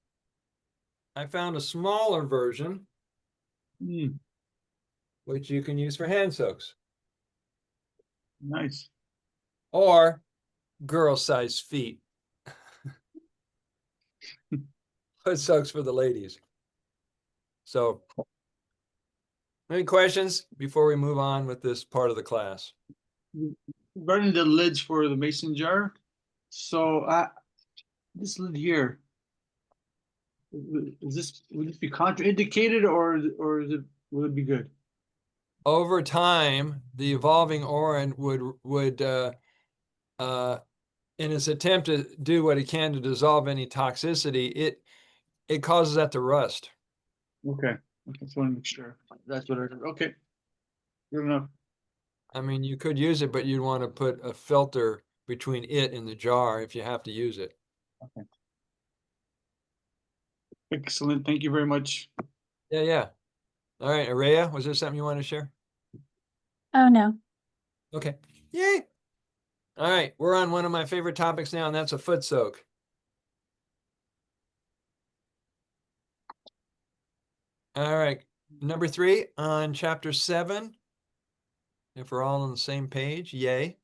I found a smaller version, Hmm. which you can use for hand soaks, Nice. or girl size feet. Foot soaks for the ladies. So, any questions before we move on with this part of the class? Regarding the lids for the mason jar, so this lid here, would this be contraindicated, or will it be good? Over time, the evolving Oran would in its attempt to do what it can to dissolve any toxicity, it causes that to rust. Okay. I just want to make sure. That's what I heard. Okay. Good enough. I mean, you could use it, but you'd want to put a filter between it and the jar if you have to use it. Okay. Excellent. Thank you very much. Yeah, yeah. All right, Araya, was there something you want to share? Oh, no. Okay. Yay. All right, we're on one of my favorite topics now, and that's a foot soak. All right, Number 3 on chapter 7. If we're all on the same page, yay.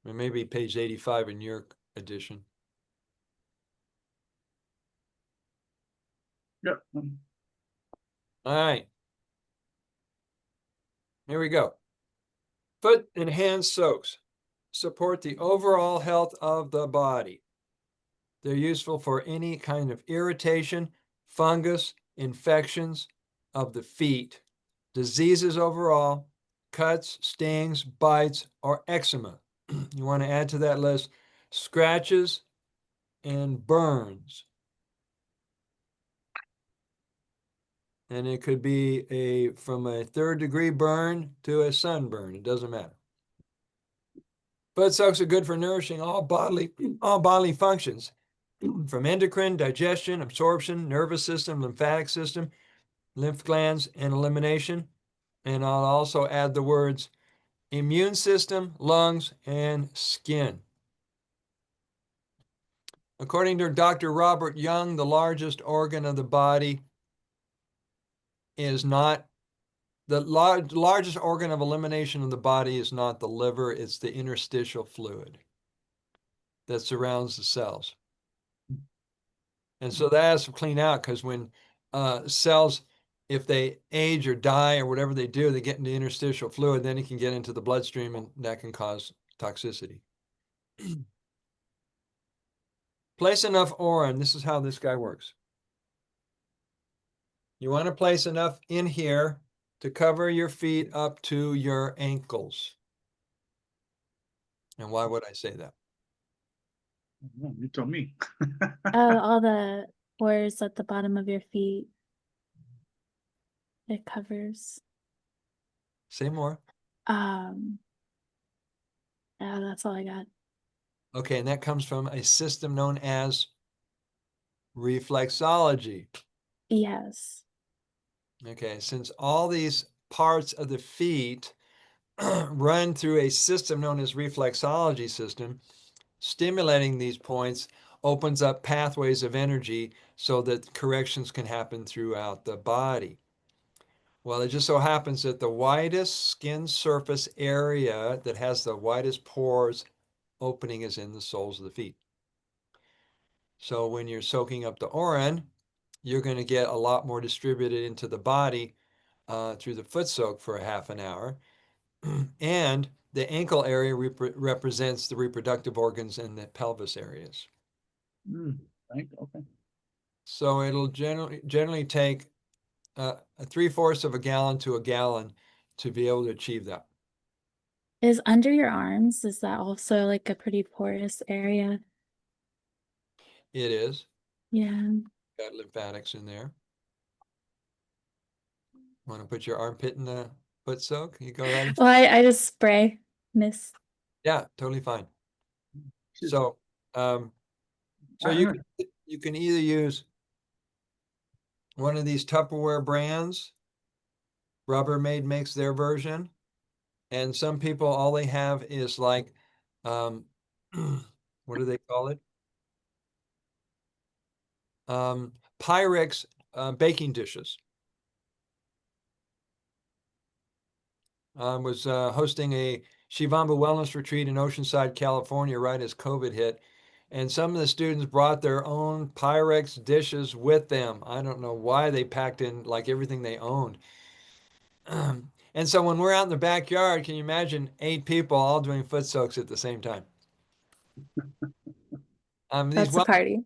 Or maybe page 85 in your edition. Yep. All right. Here we go. Foot and hand soaks support the overall health of the body. They're useful for any kind of irritation, fungus, infections of the feet, diseases overall, cuts, stings, bites, or eczema. You want to add to that list scratches and burns. And it could be from a 3rd-degree burn to a sunburn. It doesn't matter. Foot soaks are good for nourishing all bodily functions, from endocrine, digestion, absorption, nervous system, lymphatic system, lymph glands, and elimination. And I'll also add the words immune system, lungs, and skin. According to Dr. Robert Young, the largest organ of the body is not the largest organ of elimination of the body is not the liver, it's the interstitial fluid that surrounds the cells. And so that has to clean out because when cells, if they age or die or whatever they do, they get into interstitial fluid, then it can get into the bloodstream and that can cause toxicity. Place enough aura, and this is how this guy works. You want to place enough in here to cover your feet up to your ankles. And why would I say that? You told me. All the pores at the bottom of your feet. It covers. Say more. Yeah, that's all I got. Okay, and that comes from a system known as reflexology. Yes. Okay, since all these parts of the feet run through a system known as reflexology system, stimulating these points opens up pathways of energy so that corrections can happen throughout the body. Well, it just so happens that the widest skin surface area that has the widest pores opening is in the soles of the feet. So when you're soaking up the orin, you're going to get a lot more distributed into the body through the foot soak for a half an hour. And the ankle area represents the reproductive organs and the pelvis areas. Right. Okay. So it'll generally take 3/4 of a gallon to a gallon to be able to achieve that. Is under your arms, is that also like a pretty porous area? It is. Yeah. Got lymphatics in there. Want to put your armpit in the foot soak? You go right. Well, I just spray mist. Yeah, totally fine. Just- So, you can either use one of these Tupperware brands. Rubbermaid makes their version, and some people all they have is like, what do they call it? Pyrex baking dishes. Was hosting a Shivamba wellness retreat in Oceanside, California, right as COVID hit. And some of the students brought their own Pyrex dishes with them. I don't know why they packed in like everything they owned. And so when we're out in the backyard, can you imagine 8 people all doing foot soaks at the same time? That's a party.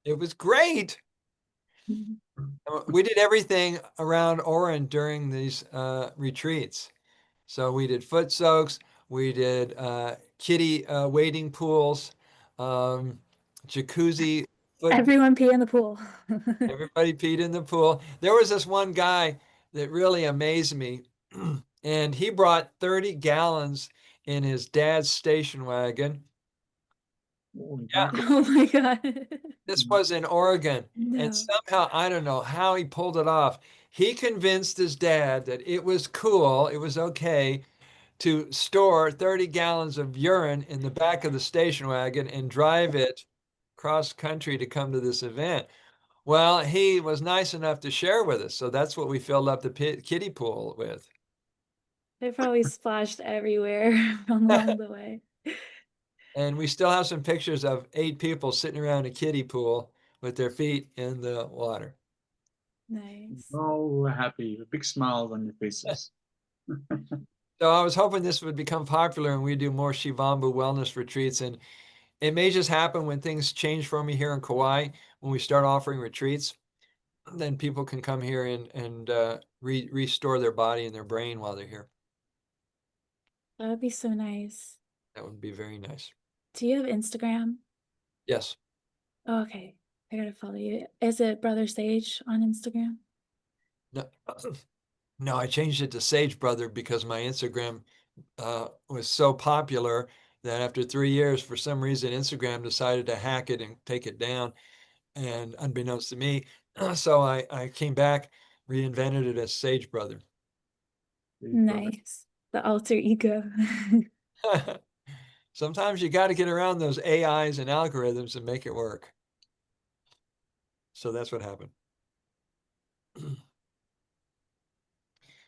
It was great. We did everything around Orin during these retreats. So we did foot soaks, we did kiddie wading pools, jacuzzi. Everyone pee in the pool. Everybody peed in the pool. There was this one guy that really amazed me, and he brought 30 gallons in his dad's station wagon. Yeah. Oh my God. This was in Oregon, No. and somehow, I don't know how he pulled it off. He convinced his dad that it was cool, it was okay to store 30 gallons of urine in the back of the station wagon and drive it cross country to come to this event. Well, he was nice enough to share with us, so that's what we filled up the kiddie pool with. They probably splashed everywhere along the way. And we still have some pictures of 8 people sitting around a kiddie pool with their feet in the water. Nice. Oh, happy, big smiles on your faces. So I was hoping this would become popular and we do more Shivambu wellness retreats. And it may just happen when things change for me here in Kauai, when we start offering retreats, then people can come here and restore their body and their brain while they're here. That would be so nice. That would be very nice. Do you have Instagram? Yes. Oh, okay. I gotta follow you. Is it Brother Sage on Instagram? No, no, I changed it to Sage Brother because my Instagram was so popular that after 3 years, for some reason, Instagram decided to hack it and take it down. And unbeknownst to me, so I came back, reinvented it as Sage Brother. Nice. The alter ego. Sometimes you got to get around those AIs and algorithms and make it work. So that's what happened.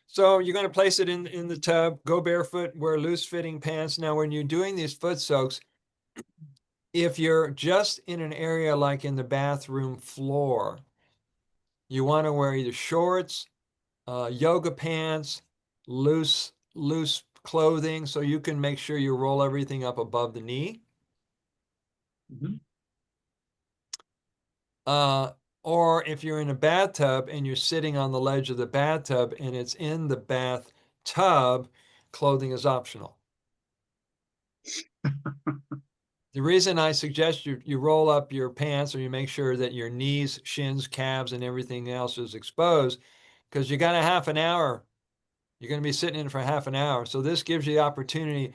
So you're going to place it in the tub, go barefoot, wear loose fitting pants. Now, when you're doing these foot soaks, if you're just in an area like in the bathroom floor, you want to wear either shorts, yoga pants, loose clothing, so you can make sure you roll everything up above the knee. Mhm. Or if you're in a bathtub and you're sitting on the ledge of the bathtub and it's in the bathtub, clothing is optional. The reason I suggest you roll up your pants or you make sure that your knees, shins, calves, and everything else is exposed, because you got a half an hour. You're going to be sitting in for half an hour. So this gives you the opportunity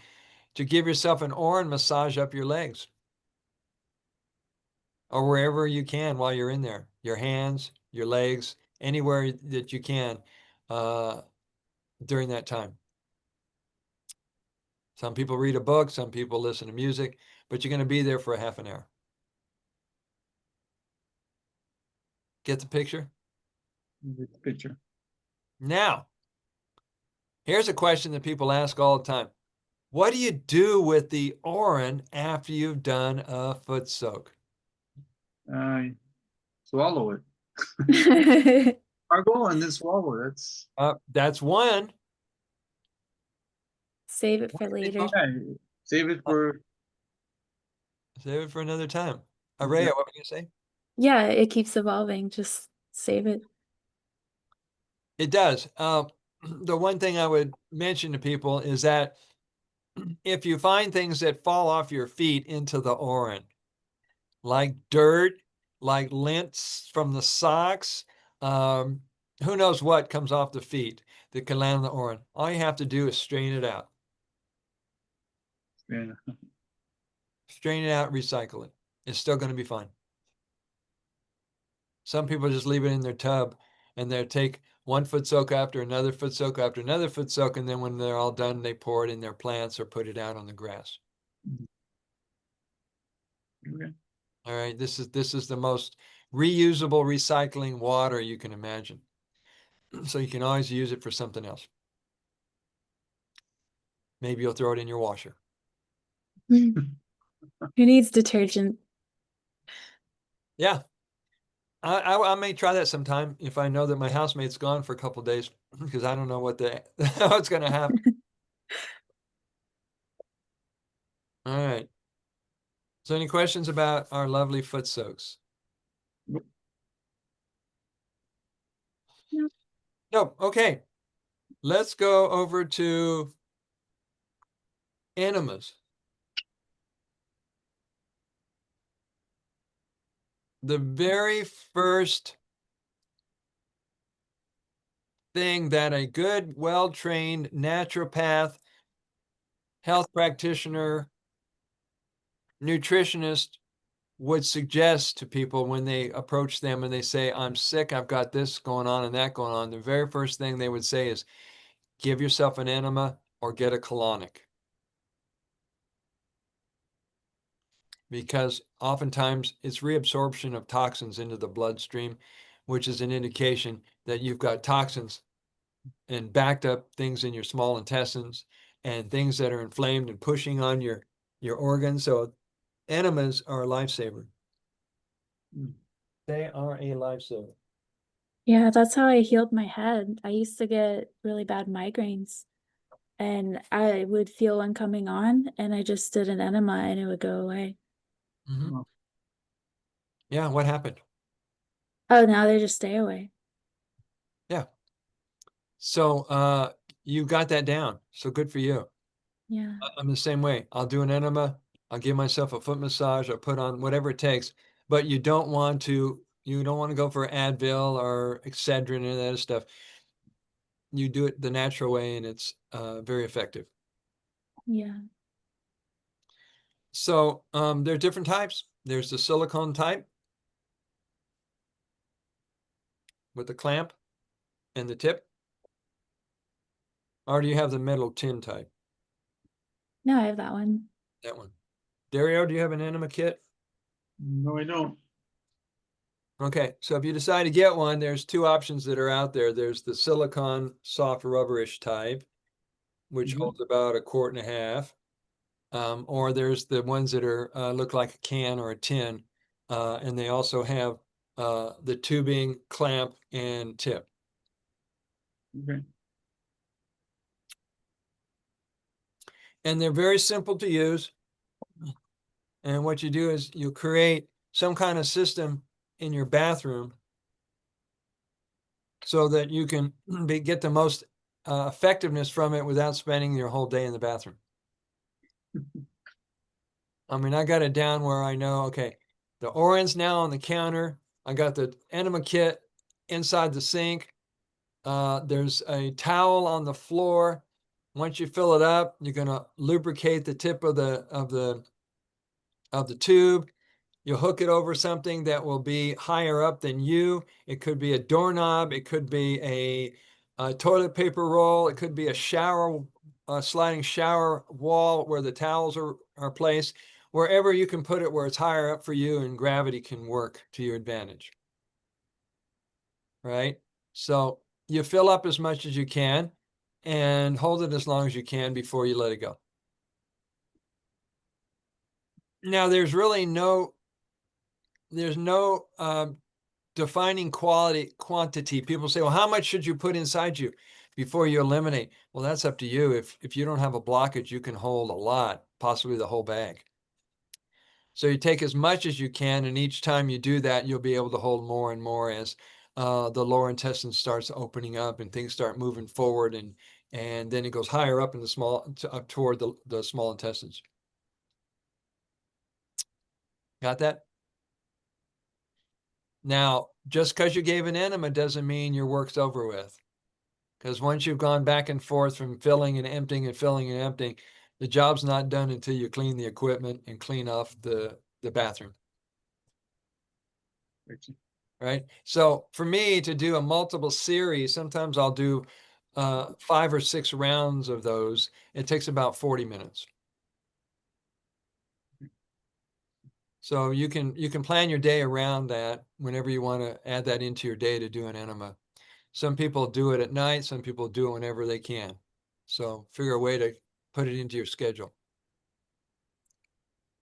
to give yourself an Orin massage up your legs or wherever you can while you're in there. Your hands, your legs, anywhere that you can during that time. Some people read a book, some people listen to music, but you're going to be there for a half an hour. Get the picture? Get the picture. Now, here's a question that people ask all the time. What do you do with the Orin after you've done a foot soak? Swallow it. Gargle and then swallow. That's one. Save it for later. Okay. Save it for another time. Araya, what were you say? Yeah, it keeps evolving. Just save it. It does. The one thing I would mention to people is that if you find things that fall off your feet into the Orin, like dirt, like lint from the socks, who knows what comes off the feet that can land on the Orin. All you have to do is strain it out. yeah. Strain it out, recycle it. It's still going to be fine. Some people just leave it in their tub and they'll take one foot soak after another foot soak after another foot soak, and then when they're all done, they pour it in their plants or put it out on the grass. Okay. All right, this is the most reusable, recycling water you can imagine. So you can always use it for something else. Maybe you'll throw it in your washer. Who needs detergent? Yeah. I may try that sometime if I know that my housemate's gone for a couple of days, because I don't know what's going to happen. All right. So any questions about our lovely foot soaks? No. No. Okay. Let's go over to enemas. The very first thing that a good, well-trained naturopath, health practitioner, nutritionist would suggest to people when they approach them and they say, I'm sick, I've got this going on and that going on, the very first thing they would say is, give yourself an enema or get a colonic. Because oftentimes it's reabsorption of toxins into the bloodstream, which is an indication that you've got toxins and backed up things in your small intestines and things that are inflamed and pushing on your organs. So enemas are a lifesaver. They are a lifesaver. Yeah, that's how I healed my head. I used to get really bad migraines and I would feel one coming on and I just did an enema and it would go away. Mm-hmm. Yeah, what happened? Oh, now they just stay away. Yeah. So you got that down. So good for you. Yeah. I'm the same way. I'll do an enema. I'll give myself a foot massage. I'll put on whatever it takes. But you don't want to go for Advil or Excedrin and that stuff. You do it the natural way, and it's very effective. Yeah. So there are different types. There's the silicone type with the clamp and the tip. Or do you have the metal tin type? No, I have that one. That one. Dario, do you have an enema kit? No, I don't. Okay, so if you decide to get one, there's two options that are out there. There's the silicone soft rubberish type, which holds about a quart and a half. Or there's the ones that are look like a can or a tin, and they also have the tubing, clamp, and tip. Okay. And they're very simple to use. And what you do is you create some kind of system in your bathroom so that you can get the most effectiveness from it without spending your whole day in the bathroom. I mean, I got it down where I know, okay, the Oran's now on the counter. I got the enema kit inside the sink. There's a towel on the floor. Once you fill it up, you're going to lubricate the tip of the tube. You'll hook it over something that will be higher up than you. It could be a doorknob. It could be a toilet paper roll. It could be a sliding shower wall where the towels are placed. Wherever you can put it where it's higher up for you and gravity can work to your advantage. Right? So you fill up as much as you can and hold it as long as you can before you let it go. Now, there's no defining quantity. People say, well, how much should you put inside you before you eliminate? Well, that's up to you. If you don't have a blockage, you can hold a lot, possibly the whole bag. So you take as much as you can, and each time you do that, you'll be able to hold more and more as the lower intestine starts opening up and things start moving forward, and then it goes higher up in the small, up toward the small intestines. Got that? Now, just because you gave an enema doesn't mean your work's over with. Because once you've gone back and forth from filling and emptying and filling and emptying, the job's not done until you clean the equipment and clean off the bathroom. Right? So for me to do a multiple series, sometimes I'll do 5 or 6 rounds of those. It takes about 40 minutes. So you can plan your day around that whenever you want to add that into your day to do an enema. Some people do it at night, some people do it whenever they can. So figure a way to put it into your schedule.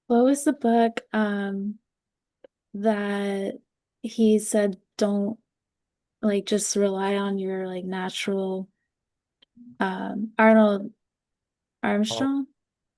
What was the book that he said don't like just rely on your like natural Arnold Armstrong?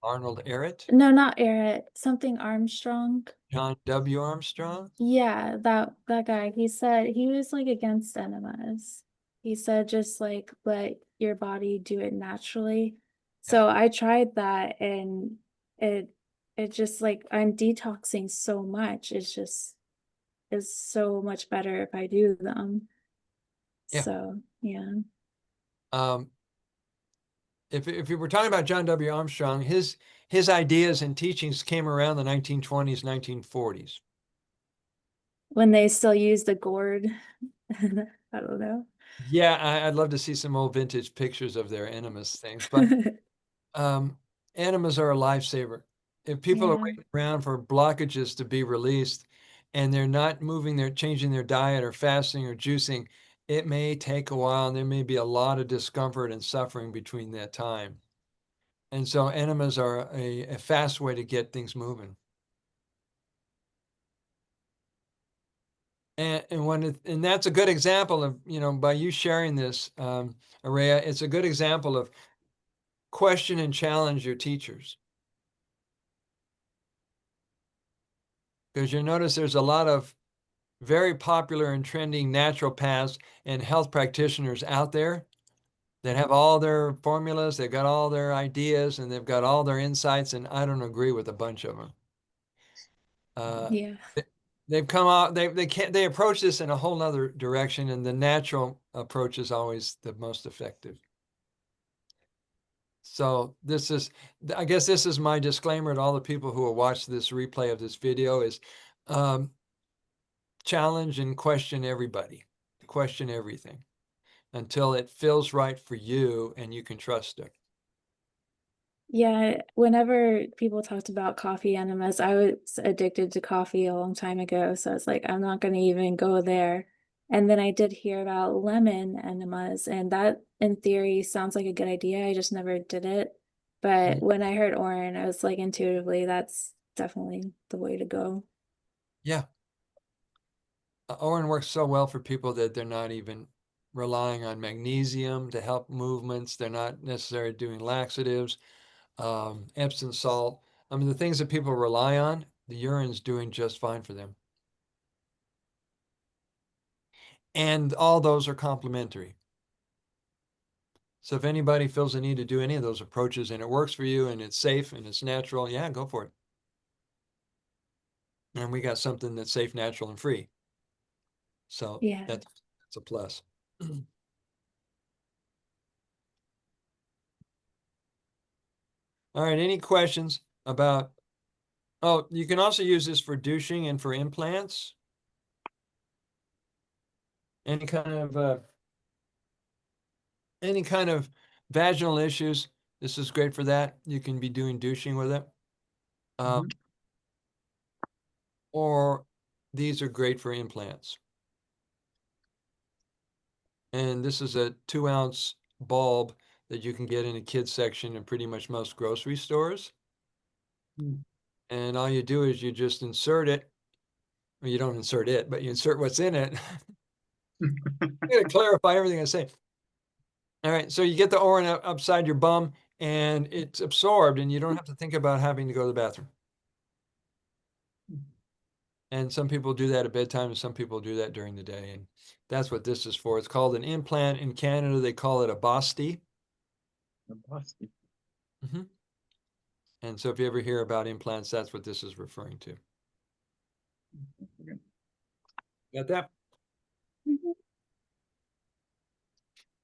Arnold Ehret, No, not Eric, something Armstrong. John W. Armstrong. Yeah, that guy. He said he was like against enemas. He said just like let your body do it naturally. So I tried that and it it just like I'm detoxing so much. It's just is so much better if I do them. Yeah. So yeah. If you were talking about John W. Armstrong, his ideas and teachings came around the 1920s, 1940s. When they still use the gourd. I don't know. Yeah, I'd love to see some old vintage pictures of their enemas things, but Enemas are a lifesaver. If people are Yeah. waiting around for blockages to be released and they're not changing their diet or fasting or juicing, it may take a while and there may be a lot of discomfort and suffering between that time. And so enemas are a fast way to get things moving. And that's a good example of, by you sharing this, Araya, it's a good example of question and challenge your teachers. Because you'll notice there's a lot of very popular and trending naturopaths and health practitioners out there that have all their formulas, they've got all their ideas, and they've got all their insights, and I don't agree with a bunch of them. Yeah. They've come out, they approach this in a whole nother direction, and the natural approach is always the most effective. So I guess this is my disclaimer to all the people who will watch this replay of this video is challenge and question everybody, question everything until it feels right for you and you can trust it. Yeah, whenever people talked about coffee enemas, I was addicted to coffee a long time ago, so it's like I'm not going to even go there. And then I did hear about lemon enemas, and that in theory sounds like a good idea. I just never did it. But when I heard Orin, I was like intuitively, that's definitely the way to go. Yeah. Orin works so well for people that they're not even relying on magnesium to help movements. They're not necessarily doing laxatives, Epsom salt. I mean, the things that people rely on, the urine's doing just fine for them. And all those are complementary. So if anybody feels the need to do any of those approaches and it works for you and it's safe and it's natural, yeah, go for it. And we got something that's safe, natural, and free. So Yeah. that's a plus. All right, any questions about, oh, you can also use this for douching and for implants. Any kind of vaginal issues, this is great for that. You can be doing douching with it. Or these are great for implants. And this is a 2-ounce bulb that you can get in a kids section in pretty much most grocery stores. And all you do is you just insert it. Well, you don't insert it, but you insert what's in it. I'm going to clarify everything I say. All right, so you get the Orin upside your bum and it's absorbed and you don't have to think about having to go to the bathroom. And some people do that at bedtime and some people do that during the day. And that's what this is for. It's called an implant. In Canada, they call it a basti. Mm-hmm. And so if you ever hear about implants, that's what this is referring to. Got that? Mhm.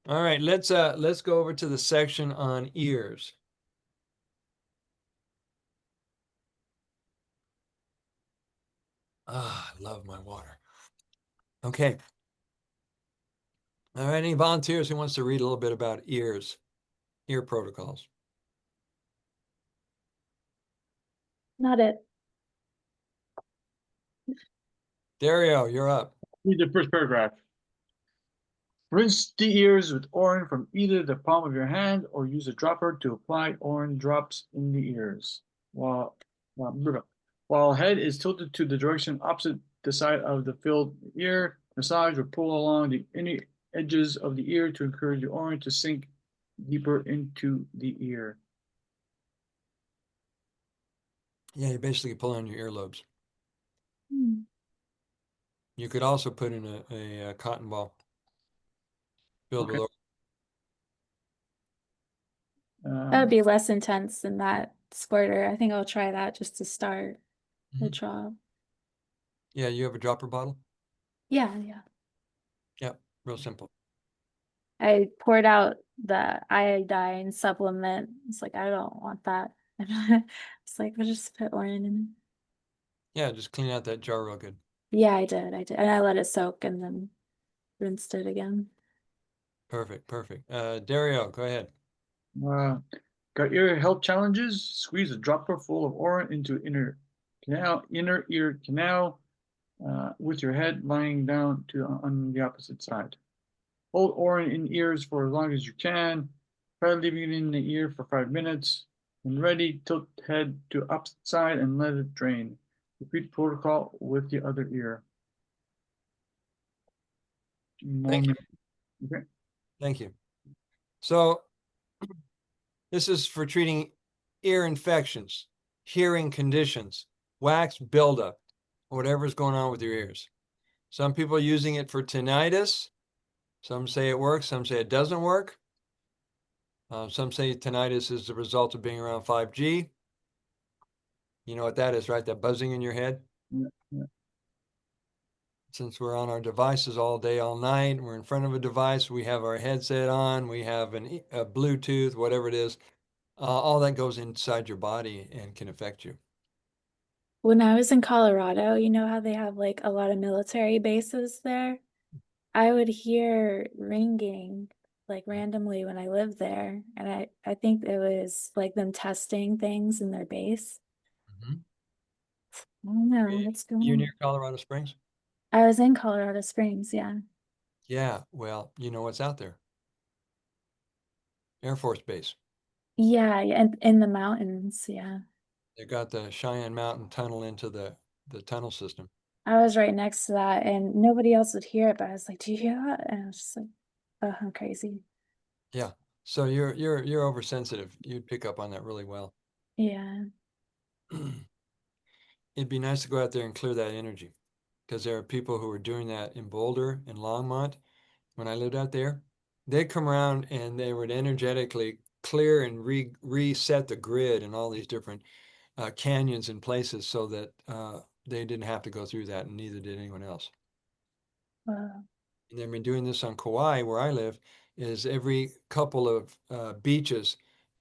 All right, let's go over to the section on ears. Ah, I love my water. Okay. All right, any volunteers who wants to read a little bit about ears, ear protocols? Not it. Dario, you're up. Read the first paragraph. Rinse the ears with Orin from either the palm of your hand or use a dropper to apply Orin drops in the ears. While head is tilted to the direction opposite the side of the filled ear, massage or pull along the inner edges of the ear to encourage the Orin to sink deeper into the ear. Yeah, you basically pull on your earlobes. Hmm. You could also put in a cotton ball filled Okay. with That would be less intense than that squirter. I think I'll try that just to start the trial. Yeah, you have a dropper bottle? Yeah, yeah. Yeah, real simple. I poured out the iodine supplement. It's like, I don't want that. It's like, I'll just put Orin in. Yeah, just clean out that jar real good. Yeah, I did. And I let it soak and then rinsed it again. Perfect, perfect. Dario, go ahead. Got ear health challenges? Squeeze a dropper full of Orin into inner ear canal, with your head lying down on the opposite side. Hold Orin in ears for as long as you can. Try leaving it in the ear for 5 minutes. When ready, tilt head to opposite side and let it drain. Repeat protocol with the other ear. Thank you. Okay. Thank you. So this is for treating ear infections, hearing conditions, wax buildup, whatever's going on with your ears. Some people are using it for tinnitus. Some say it works. Some say it doesn't work. Some say tinnitus is the result of being around 5G. You know what that is, right? That buzzing in your head. Yeah, yeah. Since we're on our devices all day, all night, we're in front of a device, we have our headset on, we have a Bluetooth, whatever it is, all that goes inside your body and can affect you. When I was in Colorado, you know how they have like a lot of military bases there? I would hear ringing like randomly when I lived there. And I think it was like them testing things in their base. Mhm. I don't know what's going You on. near Colorado Springs? I was in Colorado Springs, yeah. Yeah, well, you know what's out there. Air Force Base. Yeah, and in the mountains, yeah. They got the Cheyenne Mountain tunnel into the tunnel system. I was right next to that and nobody else would hear it, but I was like, do you hear that? And I was just like, oh, I'm crazy. Yeah. So you're oversensitive. You'd pick up on that really well. Yeah. It'd be nice to go out there and clear that energy, because there are people who are doing that in Boulder and Longmont. When I lived out there, they'd come around and they would energetically clear and reset the grid in all these different canyons and places so that they didn't have to go through that, and neither did anyone else. Wow. And they've been doing this on Kauai, where I live, is every couple of beaches,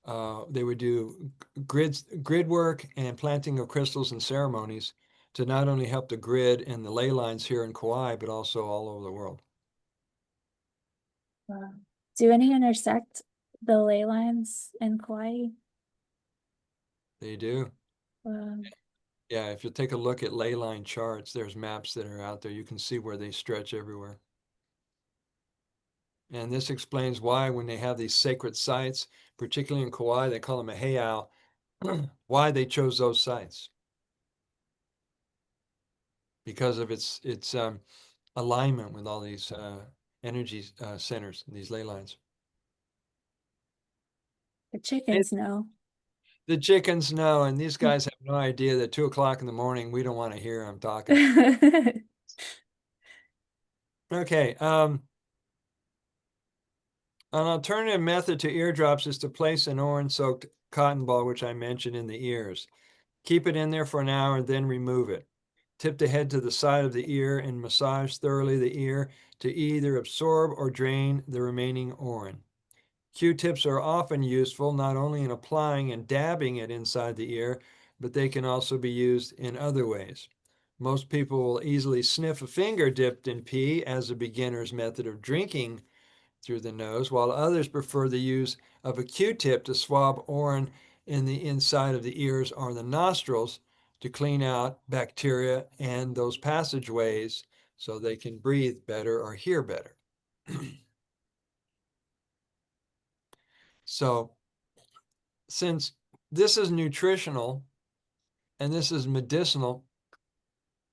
they would do grid work and planting of crystals and ceremonies to not only help the grid and the ley lines here in Kauai, but also all over the world. Wow. Do any intersect the ley lines in Kauai? They do. Wow. Yeah, if you take a look at ley line charts, there's maps that are out there. You can see where they stretch everywhere. And this explains why when they have these sacred sites, particularly in Kauai, they call them a heiau, why they chose those sites. Because of its alignment with all these energy centers, these ley lines. The chickens know. The chickens know, and these guys have no idea that 2 o'clock in the morning, we don't want to hear them talking. Okay. An alternative method to eardrops is to place an orange-soaked cotton ball, which I mentioned, in the ears. Keep it in there for an hour and then remove it. Tip the head to the side of the ear and massage thoroughly the ear to either absorb or drain the remaining orin. Q-tips are often useful not only in applying and dabbing it inside the ear, but they can also be used in other ways. Most people will easily sniff a finger dipped in pee as a beginner's method of drinking through the nose, while others prefer the use of a Q-tip to swab orin in the inside of the ears or the nostrils to clean out bacteria and those passageways so they can breathe better or hear better. So since this is nutritional and this is medicinal,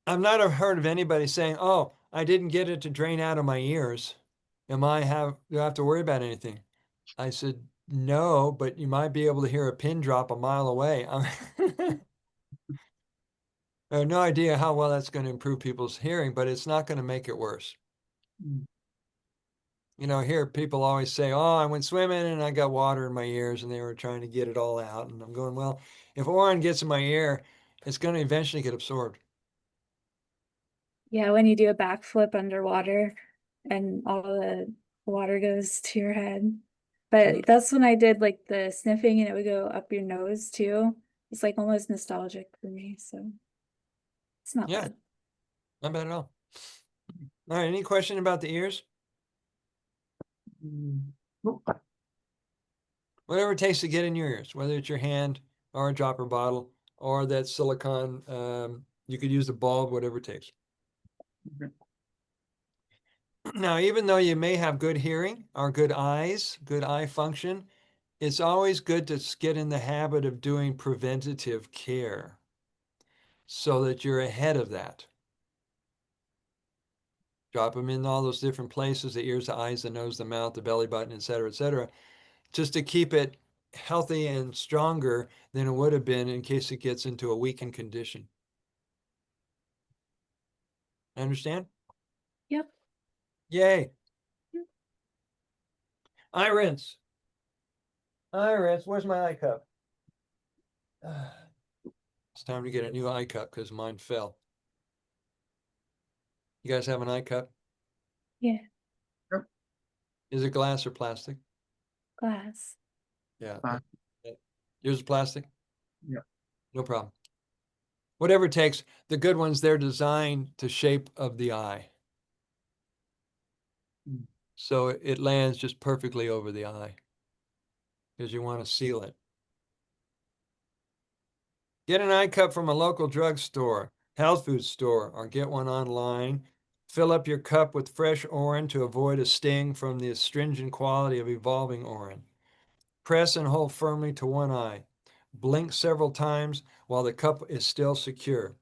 I've not heard of anybody saying, oh, I didn't get it to drain out of my ears. Do I have to worry about anything? I said, no, but you might be able to hear a pin drop a mile away. I have no idea how well that's going to improve people's hearing, but it's not going to make it worse. You know, here people always say, oh, I went swimming and I got water in my ears, and they were trying to get it all out. And I'm going, well, if orin gets in my ear, it's going to eventually get absorbed. Yeah, when you do a backflip underwater and all the water goes to your head. But that's when I did like the sniffing and it would go up your nose too. It's like almost nostalgic for me, so it's not Yeah, bad. not bad at all. All right, any question about the ears? Nope. Whatever it takes to get in your ears, whether it's your hand or a dropper bottle or that silicone, you could use the bulb, whatever it takes. Okay. Now, even though you may have good hearing or good eyes, good eye function, it's always good to get in the habit of doing preventative care so that you're ahead of that. Drop them in all those different places, the ears, the eyes, the nose, the mouth, the belly button, et cetera, just to keep it healthy and stronger than it would have been in case it gets into a weakened condition. Understand? Yep. Yay. Eye rinse. Eye rinse. Where's my eye cup? It's time to get a new eye cup because mine fell. You guys have an eye cup? Yeah. Yep. Is it glass or plastic? Glass. Yeah. Glass. Yours is plastic? Yeah. No problem. Whatever it takes, the good ones, they're designed to shape of the eye. Mm. So it lands just perfectly over the eye because you want to seal it. Get an eye cup from a local drugstore, health food store, or get one online. Fill up your cup with fresh Orin to avoid a sting from the astringent quality of evolving Orin. Press and hold firmly to one eye. Blink several times while the cup is still secure.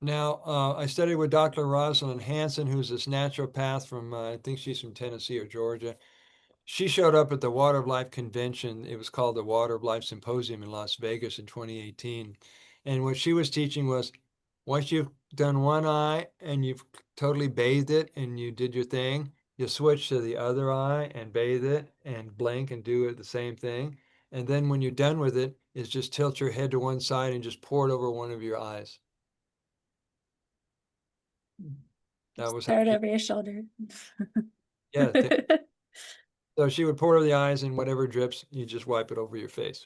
Now, I studied with Dr. Rosalind Hanson, who's this naturopath from, I think she's from Tennessee or Georgia. She showed up at the Water of Life convention. It was called the Water of Life Symposium in Las Vegas in 2018. And what she was teaching was once you've done one eye and you've totally bathed it and you did your thing, you switch to the other eye and bathe it and blink and do it the same thing. And then when you're done with it, is just tilt your head to one side and just pour it over one of your eyes. That was how Start she, over your shoulder. yeah. So she would pour over the eyes and whatever drips, you just wipe it over your face.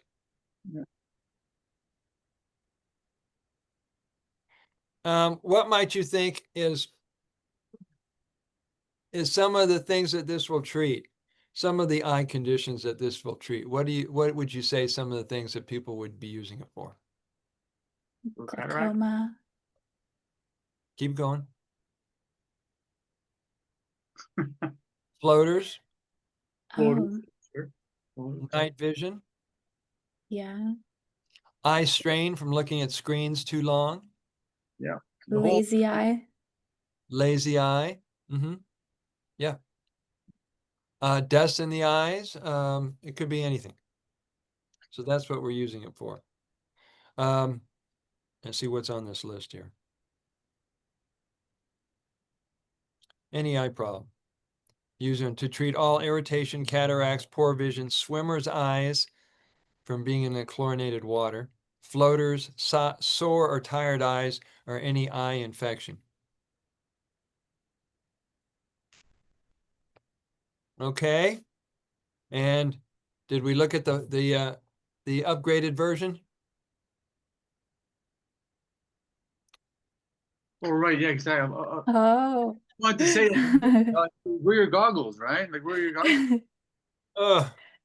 Yeah. What might you think is some of the things that this will treat? Some of the eye conditions that this will treat. What would you say some of the things that people would be using it for? Cataract. Glaucoma. Keep going. Floaters, Floaters. Oh, Sure. Floaters. night vision, yeah. eye strain from looking at screens too long, Yeah. The whole Lazy eye. lazy eye. Yeah. Dust in the eyes. It could be anything. So that's what we're using it for. Let's see what's on this list here. Any eye problem. Using to treat all irritation, cataracts, poor vision, swimmer's eyes from being in the chlorinated water, floaters, sore or tired eyes, or any eye infection. Okay. And did we look at the upgraded version? Oh, right. Yeah, exactly. Oh. I wanted to say, wear your goggles, right? Like, wear your goggles.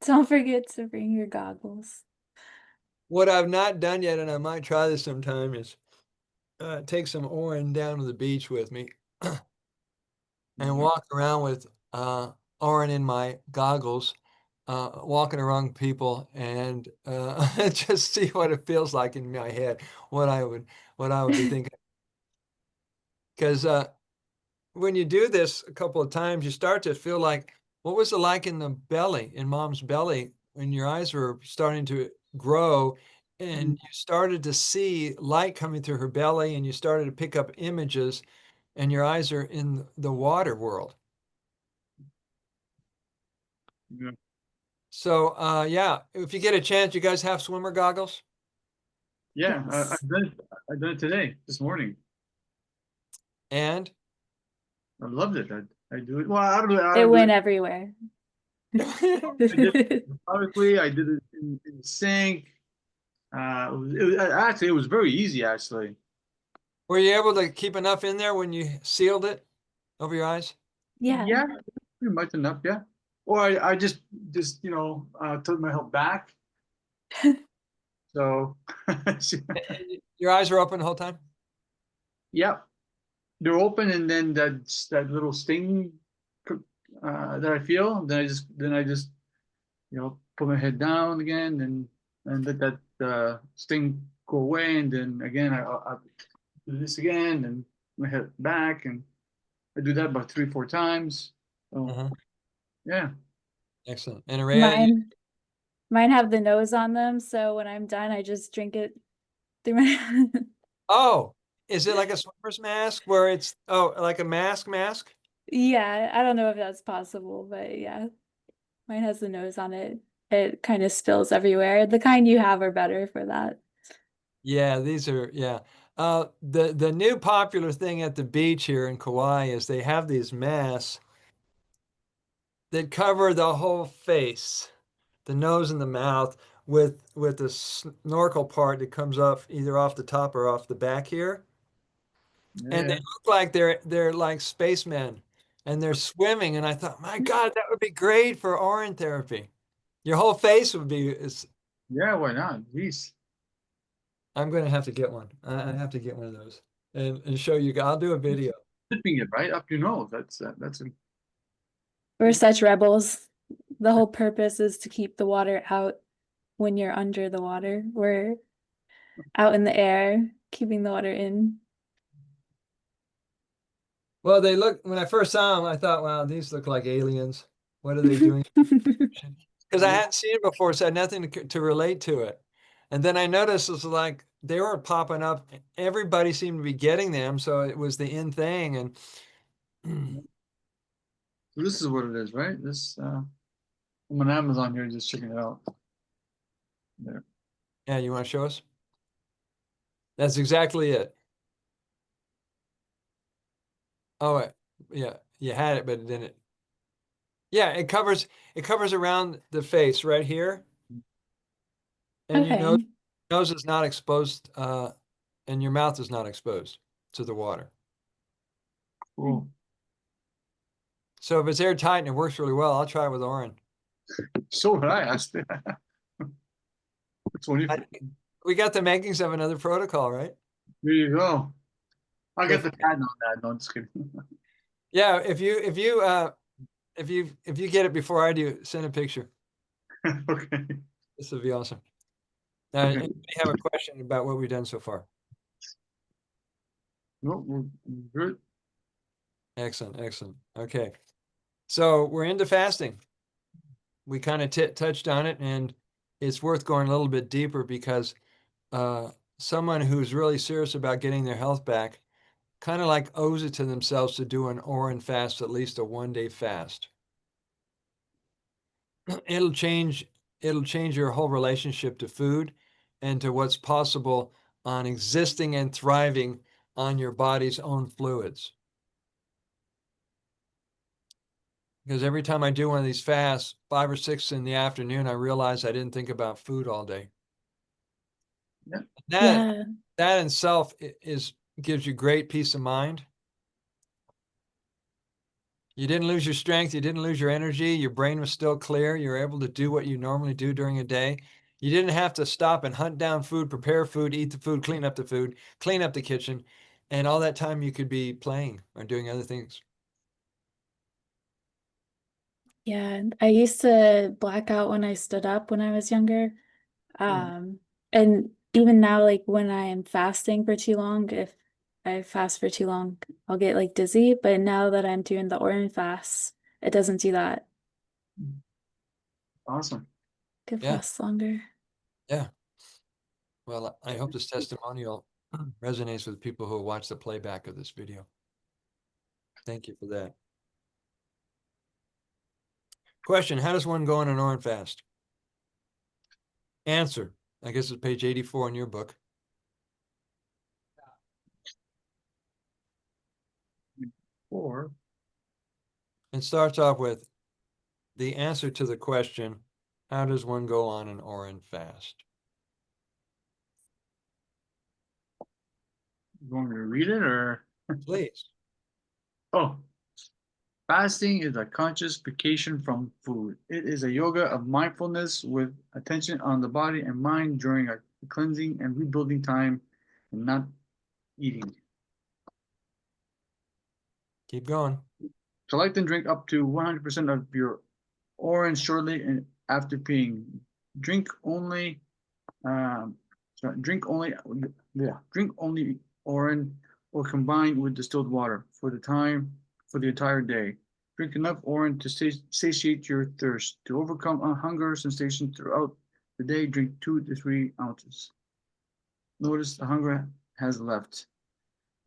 Don't forget to bring your goggles. What I've not done yet, and I might try this sometime, is take some Orin down to the beach with me and walk around with Orin in my goggles, walking around people and just see what it feels like in my head, what I would be thinking. Because when you do this a couple of times, you start to feel like, what was it like in the belly, in mom's belly, when your eyes were starting to grow and you started to see light coming through her belly and you started to pick up images and your eyes are in the water world. Yeah. So, yeah, if you get a chance, you guys have swimmer goggles? Yeah, Yes. I've done it today, this morning. And I loved it. I do it. Well, I don't do it. I It don't do went it. everywhere. I did it publicly. I did it in the sink. Actually, it was very easy, actually. were you able to keep enough in there when you sealed it over your eyes? Yeah. Yeah, pretty much enough. Yeah. Or I just took my health back. So, Your eyes are open the whole time? yep, they're open, and then that little sting that I feel, then I just put my head down again, and let that sting go away, and then again I do this again, and my head back, and I do that about 3-4 times. So Uh-huh. yeah. Excellent. And Araya, Mine have the nose on them, so when I'm done, I just drink it through my oh, is it like a swimmer's mask where it's, oh, like a mask? Yeah, I don't know if that's possible, but yeah. Mine has the nose on it. It kind of spills everywhere. The kind you have are better for that. Yeah, these are, yeah. The new popular thing at the beach here in Kauai is they have these masks that cover the whole face, the nose and the mouth, with the snorkel part that comes up either off the top or off the back here. And they Yeah. look like they're like spacemen and they're swimming. And I thought, my God, that would be great for orin therapy. Your whole face would be, Yeah, why not? Jeez. I'm going to have to get one. I have to get one of those and show you. I'll do a video. Dipping it right up your nose. That's a We're such rebels. The whole purpose is to keep the water out when you're under the water. We're out in the air, keeping the water in. Well, they look, when I first saw them, I thought, wow, these look like aliens. What are they doing? Because I hadn't seen it before, so I had nothing to relate to it. And then I noticed it's like they weren't popping up. Everybody seemed to be getting them, so it was the in thing. And So this is what it is, right? I'm on Amazon here just checking it out. There. yeah, you want to show us? That's exactly it. Oh, yeah, you had it, but it didn't. Yeah, it covers around the face right here, and your Okay. nose is not exposed, and your mouth is not exposed to the water. Cool. So if it's airtight and it works really well, I'll try it with orin. So did I ask that. It's only We got the makings of another protocol, right? There you go. I'll get If- the patent on that. No, I'm just kidding. Yeah, if you get it before I do, send a picture. Okay. This would be awesome. Okay. Anybody have a question about what we've done so far? No, we're good. Excellent, excellent. Okay, so we're into fasting. We kind of touched on it, and it's worth going a little bit deeper because someone who's really serious about getting their health back kind of like owes it to themselves to do an orin fast, at least a 1-day fast. It'll change your whole relationship to food and to what's possible on existing and thriving on your body's own fluids. Because every time I do one of these fasts, 5 or 6 in the afternoon, I realize I didn't think about food all day. Yeah. That Yeah. that in itself gives you great peace of mind. You didn't lose your strength, you didn't lose your energy, your brain was still clear, you're able to do what you normally do during a day. You didn't have to stop and hunt down food, prepare food, eat the food, clean up the food, clean up the kitchen, and all that time you could be playing or doing other things. Yeah. I used to black out when I stood up when I was younger. And even now, like when I am fasting for too long, if I fast for too long, I'll get like dizzy. But now that I'm doing the orin fast, it doesn't do that. Awesome. Could Yeah, fast longer. yeah. Well, I hope this testimonial resonates with people who watch the playback of this video. Thank you for that. Question, how does one go on an orin fast? Answer, I guess it's page 84 in your book. Or It starts off with the answer to the question, how does one go on an orin fast? you want me to read it or? Please. Oh, Fasting is a conscious vacation from food. It is a yoga of mindfulness with attention on the body and mind during a cleansing and rebuilding time and not eating. Keep going. Select and drink up to 100% of your orange shortly and after peeing. Drink only, um, drink only, drink only orange or combined with distilled water for the entire day. Drink enough orange to satiate your thirst. To overcome a hunger sensation throughout the day, drink 2 to 3 ounces. Notice the hunger has left.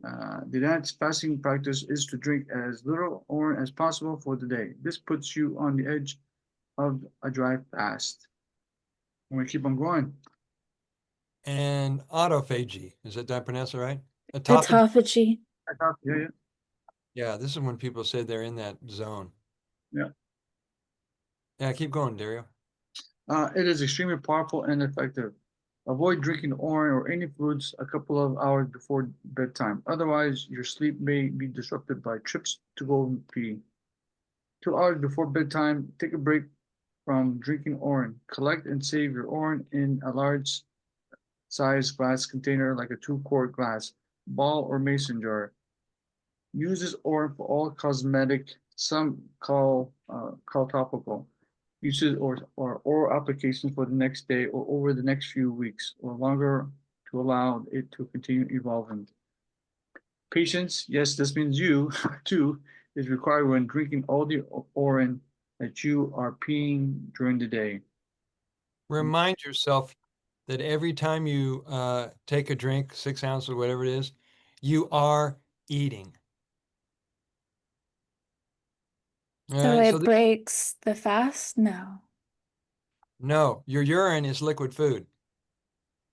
The next fasting practice is to drink as little orange as possible for the day. This puts you on the edge of a dry fast. I'm gonna keep on going. And autophagy. Did I pronounce it right? Autophagy. Yeah. Yeah, this is when people say they're in that zone. Yeah. Yeah, keep going, Dario. It is extremely powerful and effective. Avoid drinking orange or any fluids a couple of hours before bedtime. Otherwise, your sleep may be disrupted by trips to go and pee. 2 hours before bedtime, take a break from drinking orange. Collect and save your orange in a large size glass container like a 2-quart glass, ball, or mason jar. Use this orange for all cosmetic, some call topical uses or oral applications for the next day or over the next few weeks or longer to allow it to continue evolving. Patience, yes, this means you too, is required when drinking all the orange that you are peeing during the day. Remind yourself that every time you take a drink, 6 ounces, whatever it is, you are eating. All So right, it breaks the fast? No. no, your urine is liquid food.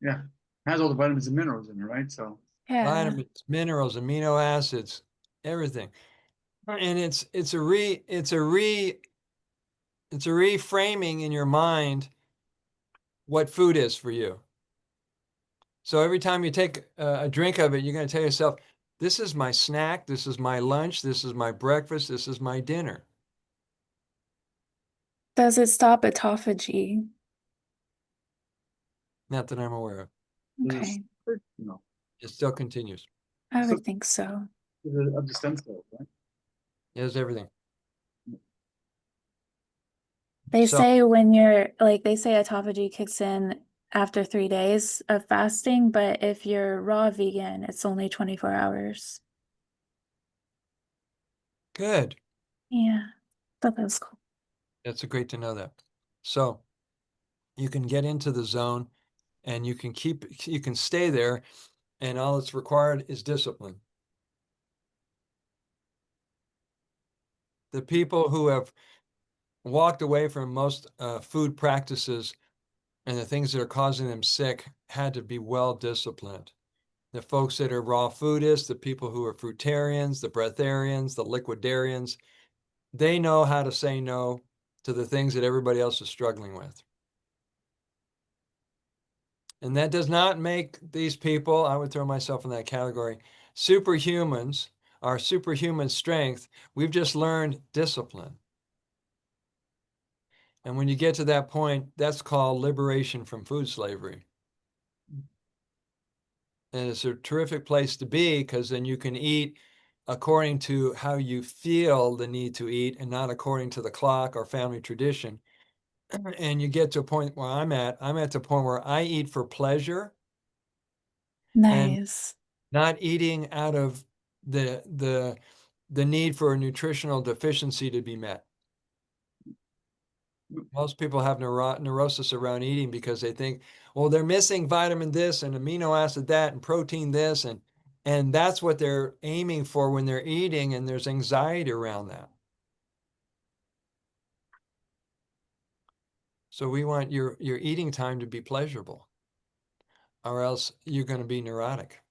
Yeah, it has all the vitamins and minerals in it, right? So Yeah. Vitamins, minerals, amino acids, everything. And it's a reframing in your mind what food is for you. So every time you take a drink of it, you're going to tell yourself, this is my snack, this is my lunch, this is my breakfast, this is my dinner. Does it stop autophagy? Not that I'm aware of. Okay. no, It still continues. I So- would think so. of the stem cells, right? It has everything. They So- say when you're like, they say autophagy kicks in after 3 days of fasting, but if you're raw vegan, it's only 24 hours. Good. Yeah, thought that was cool. That's great to know that. So you can get into the zone and you can stay there, and all that's required is discipline. The people who have walked away from most food practices and the things that are causing them sick had to be well disciplined. The folks that are raw foodists, the people who are fruitarians, the breatharians, the liquidarians, they know how to say no to the things that everybody else is struggling with. And that does not make these people, I would throw myself in that category, superhumans, our superhuman strength. We've just learned discipline. And when you get to that point, that's called liberation from food slavery. And it's a terrific place to be because then you can eat according to how you feel the need to eat and not according to the clock or family tradition. And you get to a point where I'm at the point where I eat for pleasure and Nice. not eating out of the need for a nutritional deficiency to be met. Most people have neurosis around eating because they think, well, they're missing vitamin this and amino acid that and protein this, and that's what they're aiming for when they're eating, and there's anxiety around that. So we want your eating time to be pleasurable, or else you're going to be neurotic.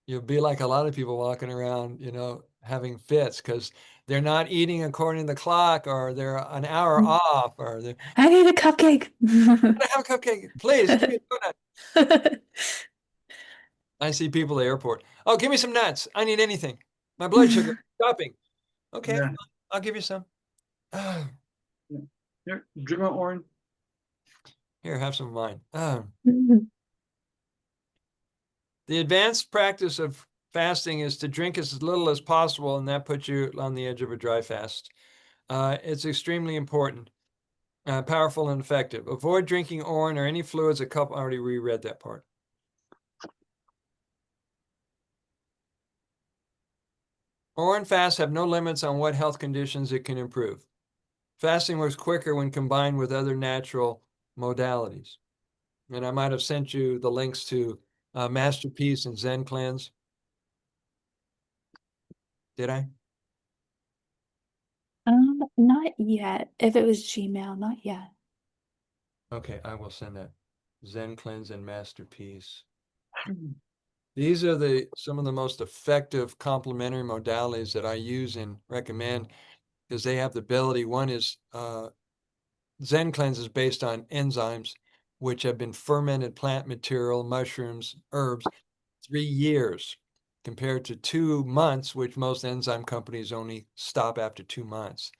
You'll be like a lot of people walking around, having fits because they're not eating according to the clock, or they're an hour off, or they're I need a cupcake. have a cupcake, please give me a donut. I see people at the airport. Oh, give me some nuts. I need anything. My blood sugar stopping. Okay, Yeah. I'll give you some. Here, drink my orange. Here, have some of mine. The advanced practice of fasting is to drink as little as possible, and that puts you on the edge of a dry fast. It's extremely important, powerful, and effective. Avoid drinking orange or any fluids. I already reread that part. Orange fasts have no limits on what health conditions it can improve. Fasting works quicker when combined with other natural modalities. And I might have sent you the links to Masterpiece and Zen Cleanse. Did I? Not yet. If it was Gmail, not yet. Okay, I will send that. Zen Cleanse and Masterpiece. These are some of the most effective complementary modalities that I use and recommend because they have the ability. One is Zen Cleanse is based on enzymes, which have been fermented plant material, mushrooms, herbs, 3 years compared to 2 months, which most enzyme companies only stop after 2 months.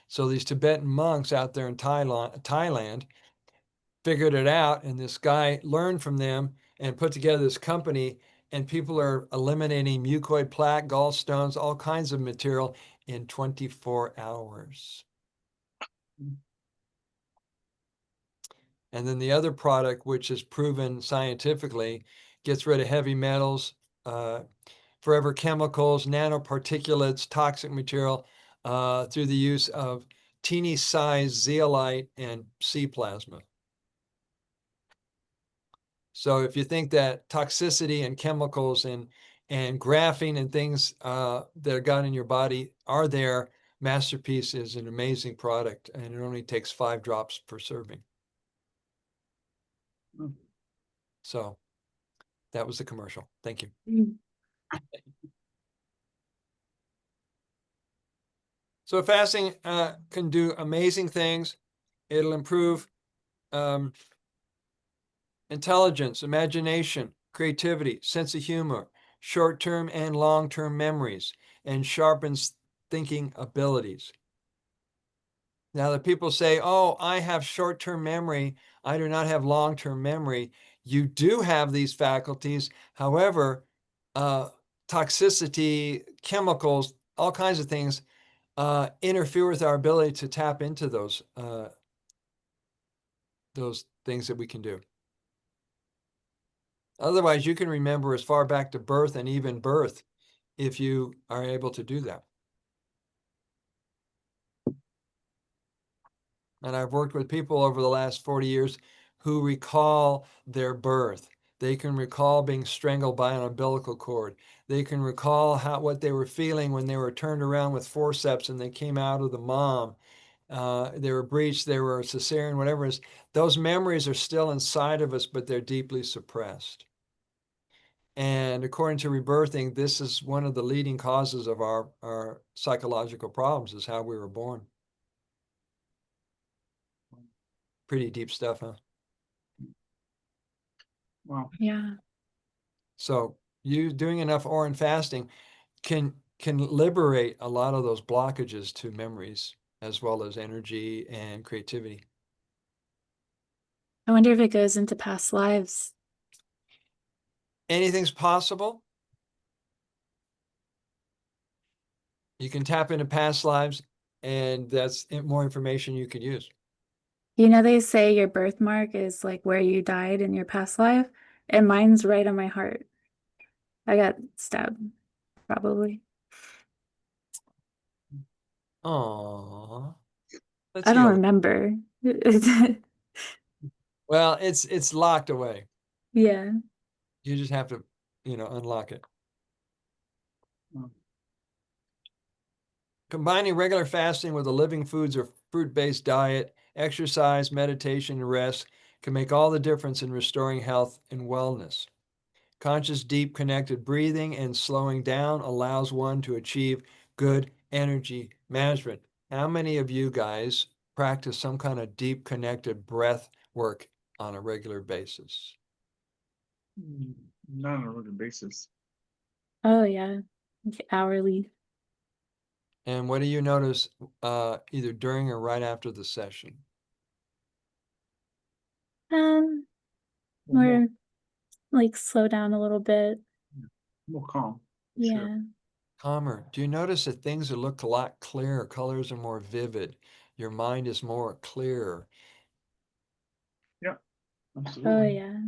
So these Tibetan monks out there in Thailand figured it out, and this guy learned from them and put together this company, and people are eliminating mucoid plaque, gallstones, all kinds of material in 24 hours. And then the other product, which is proven scientifically, gets rid of heavy metals, forever chemicals, nanoparticulates, toxic material through the use of teeny sized zeolite and sea plasma. So if you think that toxicity and chemicals and graphene and things that are got in your body are there, Masterpiece is an amazing product, and it only takes 5 drops per serving. So that was the commercial. Thank you. So fasting can do amazing things. It'll improve intelligence, imagination, creativity, sense of humor, short-term and long-term memories, and sharpens thinking abilities. Now that people say, oh, I have short-term memory, I do not have long-term memory. You do have these faculties. However, toxicity, chemicals, all kinds of things interfere with our ability to tap into those things that we can do. Otherwise, you can remember as far back to birth and even birth if you are able to do that. And I've worked with people over the last 40 years who recall their birth. They can recall being strangled by an umbilical cord. They can recall what they were feeling when they were turned around with forceps and they came out of the mom. They were breached, they were cesarean, whatever it is. Those memories are still inside of us, but they're deeply suppressed. And according to rebirthing, this is one of the leading causes of our psychological problems, is how we were born. Pretty deep stuff, huh? Wow. Yeah. So you doing enough orange fasting can liberate a lot of those blockages to memories as well as energy and creativity. I wonder if it goes into past lives. Anything's possible. You can tap into past lives, and that's more information you could use. You know, they say your birthmark is like where you died in your past life, and mine's right on my heart. I got stabbed, probably. Aww. I don't remember. Well, it's locked away. Yeah. You just have to, unlock it. Combining regular fasting with a living foods or fruit-based diet, exercise, meditation, and rest can make all the difference in restoring health and wellness. Conscious, deep, connected breathing and slowing down allows one to achieve good energy management. How many of you guys practice some kind of deep, connected breath work on a regular basis? Not on a regular basis. Oh, yeah. Hourly. And what do you notice either during or right after the session? More like slow down a little bit. More calm. for Yeah. Sure. Calmer. Do you notice that things look a lot clearer? Colors are more vivid. Your mind is more clear. Yeah, Oh absolutely. yeah.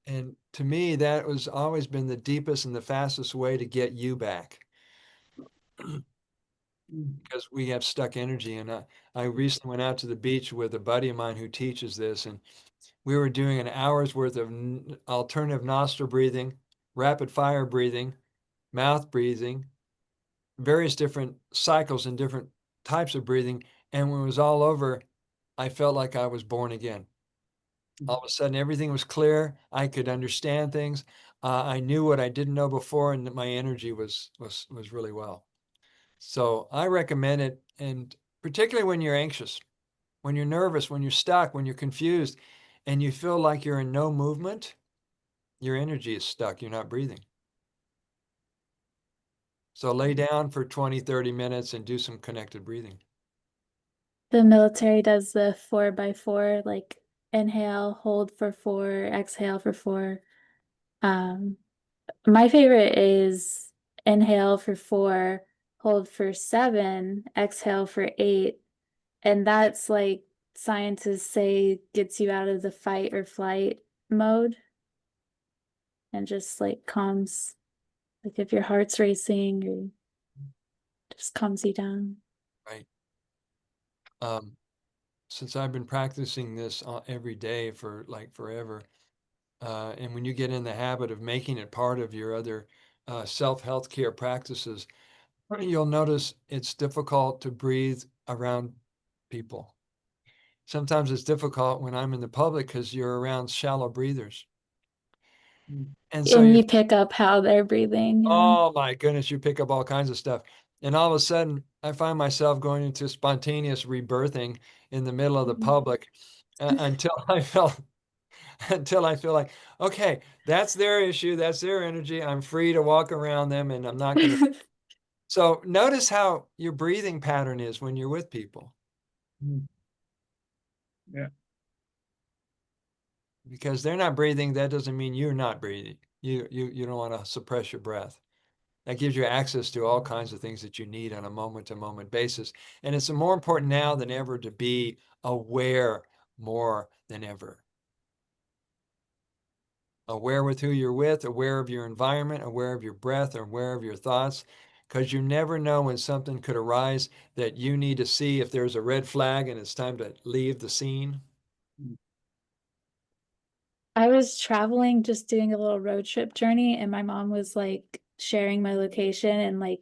And to me, that was always been the deepest and the fastest way to get you back. Because we have stuck energy. And I recently went out to the beach with a buddy of mine who teaches this, and we were doing an hour's worth of alternative nostril breathing, rapid fire breathing, mouth breathing, various different cycles and different types of breathing. And when it was all over, I felt like I was born again. All of a sudden, everything was clear. I could understand things. I knew what I didn't know before, and my energy was really well. So I recommend it, and particularly when you're anxious, when you're nervous, when you're stuck, when you're confused, and you feel like you're in no movement, your energy is stuck. You're not breathing. So lay down for 20, 30 minutes and do some connected breathing. The military does the 4x4, like inhale, hold for 4, exhale for 4. Um, my favorite is inhale for 4, hold for 7, exhale for 8. And that's like scientists say gets you out of the fight or flight mode and just like calms, like if your heart's racing or just calms you down. Right. Since I've been practicing this every day for like forever, and when you get in the habit of making it part of your other self-health care practices, you'll notice it's difficult to breathe around people. Sometimes it's difficult when I'm in the public because you're around shallow breathers. And so And you, you pick up how they're breathing. Yeah. oh my goodness, you pick up all kinds of stuff. And all of a sudden, I find myself going into spontaneous rebirthing in the middle of the public until I felt until I feel like, okay, that's their issue, that's their energy. I'm free to walk around them and I'm not going to. So notice how your breathing pattern is when you're with people. Yeah. Because they're not breathing, that doesn't mean you're not breathing. You don't want to suppress your breath. That gives you access to all kinds of things that you need on a moment-to-moment basis. And it's more important now than ever to be aware more than ever. Aware with who you're with, aware of your environment, aware of your breath, aware of your thoughts, because you never know when something could arise that you need to see if there's a red flag and it's time to leave the scene. I was traveling, just doing a little road trip journey, and my mom was like sharing my location and like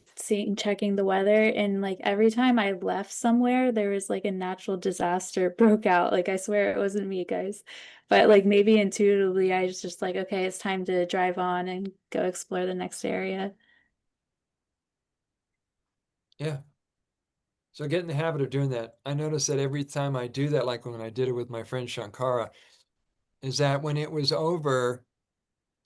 checking the weather. And like every time I left somewhere, there was like a natural disaster broke out. Like I swear it wasn't me, guys. But like maybe intuitively, I was just like, okay, it's time to drive on and go explore the next area. Yeah. So get in the habit of doing that. I notice that every time I do that, like when I did it with my friend Shankara, is that when it was over,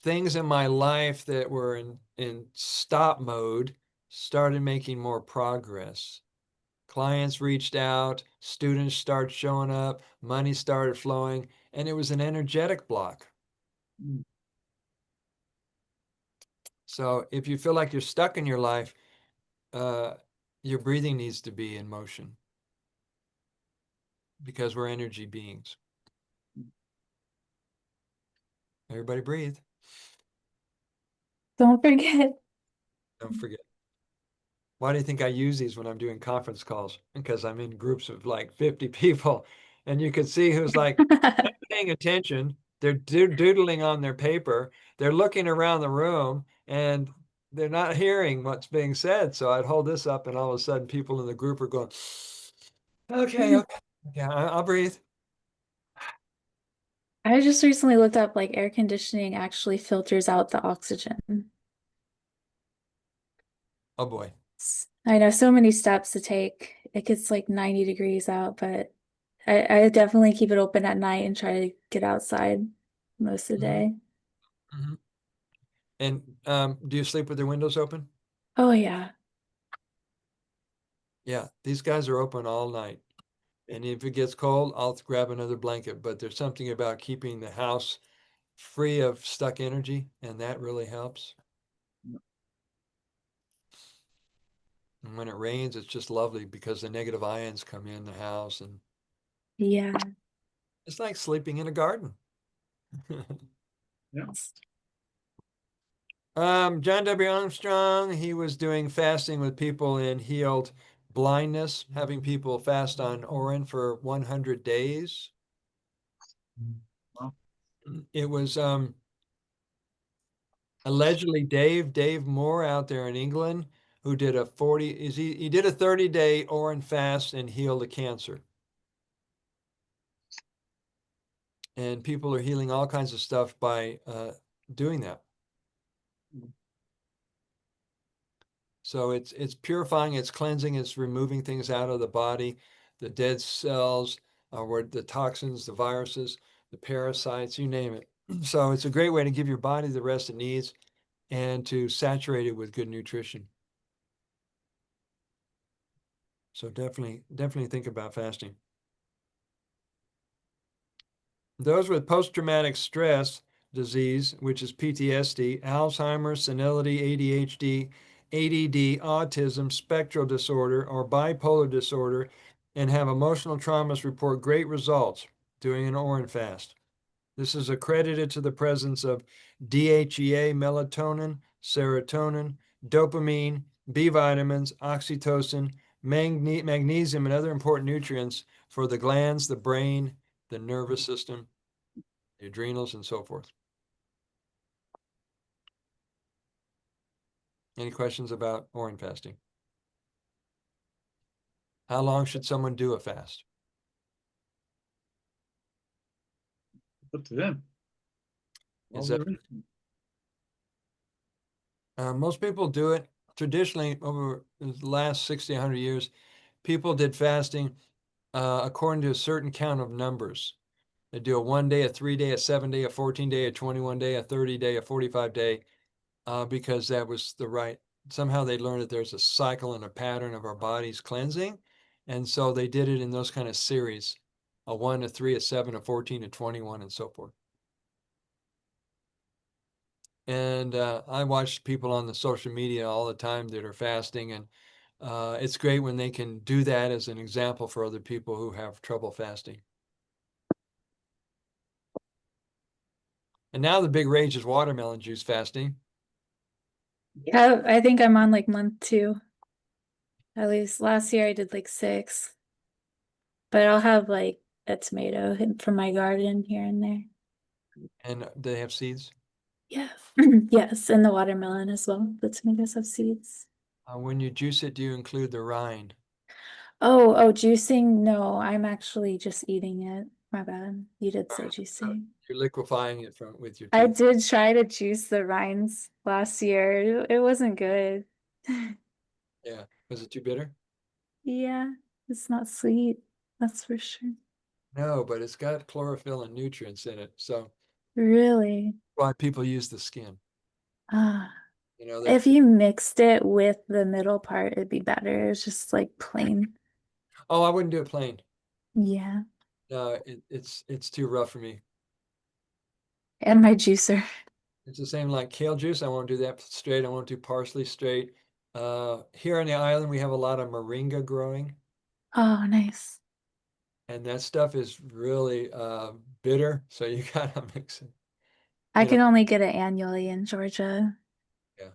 things in my life that were in stop mode started making more progress. Clients reached out, students started showing up, money started flowing, and it was an energetic block. So if you feel like you're stuck in your life, your breathing needs to be in motion because we're energy beings. Everybody breathe. Don't forget. Don't forget. Why do you think I use these when I'm doing conference calls? Because I'm in groups of like 50 people, and you can see who's like paying attention. They're doodling on their paper. They're looking around the room, and they're not hearing what's being said. So I'd hold this up, and all of a sudden, people in the group are going, "Okay, okay, yeah, I'll breathe." I just recently looked up like air conditioning actually filters out the oxygen. Oh boy. I know so many steps to take. It gets like 90 degrees out, but I definitely keep it open at night and try to get outside most of the Mhm, day. mhm. And do you sleep with the windows open? Oh yeah. Yeah, these guys are open all night. And if it gets cold, I'll grab another blanket. But there's something about keeping the house free of stuck energy, and that really helps. And when it rains, it's just lovely because the negative ions come in the house, and Yeah. it's like sleeping in a garden. Yeah. John W. Armstrong, he was doing fasting with people in healed blindness, having people fast on Orin for 100 days. Wow. It was allegedly Dave Moore out there in England who did a 40 he did a 30-day Orin fast and healed the cancer. And people are healing all kinds of stuff by doing that. So it's purifying, it's cleansing, it's removing things out of the body, the dead cells, or the toxins, the viruses, the parasites, you name it. So it's a great way to give your body the rest it needs and to saturate it with good nutrition. So definitely think about fasting. Those with post-traumatic stress disease, which is PTSD, Alzheimer's, senility, ADHD, ADD, autism, spectral disorder, or bipolar disorder, and have emotional traumas report great results doing an Orin fast. This is accredited to the presence of DHEA, melatonin, serotonin, dopamine, B vitamins, oxytocin, magnesium, and other important nutrients for the glands, the brain, the nervous system, the adrenals, and so forth. Any questions about Orin fasting? How long should someone do a fast? Up to them. Is that most people do it traditionally over the last 60, 100 years. People did fasting according to a certain count of numbers. They do a 1 day, a 3 day, a 7 day, a 14 day, a 21 day, a 30 day, a 45 day, because that was the right. Somehow they learned that there's a cycle and a pattern of our bodies cleansing. And so they did it in those kind of series, a 1, a 3, a 7, a 14, a 21, and so forth. And I watch people on the social media all the time that are fasting, and it's great when they can do that as an example for other people who have trouble fasting. And now the big rage is watermelon juice fasting. Yeah, I think I'm on like month 2. At least last year I did like 6. But I'll have like a tomato from my garden here and there. And they have seeds. Yeah. Yes, and the watermelon as well. The tomatoes have seeds. When you juice it, do you include the rind? Oh, juicing? No, I'm actually just eating it. My bad. You did say juicing. You're liquefying it with your I teeth. did try to juice the rinds last year. It wasn't good. Yeah. Was it too bitter? Yeah, it's not sweet. That's for sure. No, but it's got chlorophyll and nutrients in it. So Really? why people use the skin. Ah. You know, If you mixed it with the middle part, it'd be better. It's just like plain. oh, I wouldn't do it plain. Yeah. No, it's too rough for me. And my juicer. It's the same like kale juice. I won't do that straight. I won't do parsley straight. Here on the island, we have a lot of moringa growing, Oh, nice. and that stuff is really bitter. So you gotta mix it. I You know, can only get it annually in Georgia. yeah.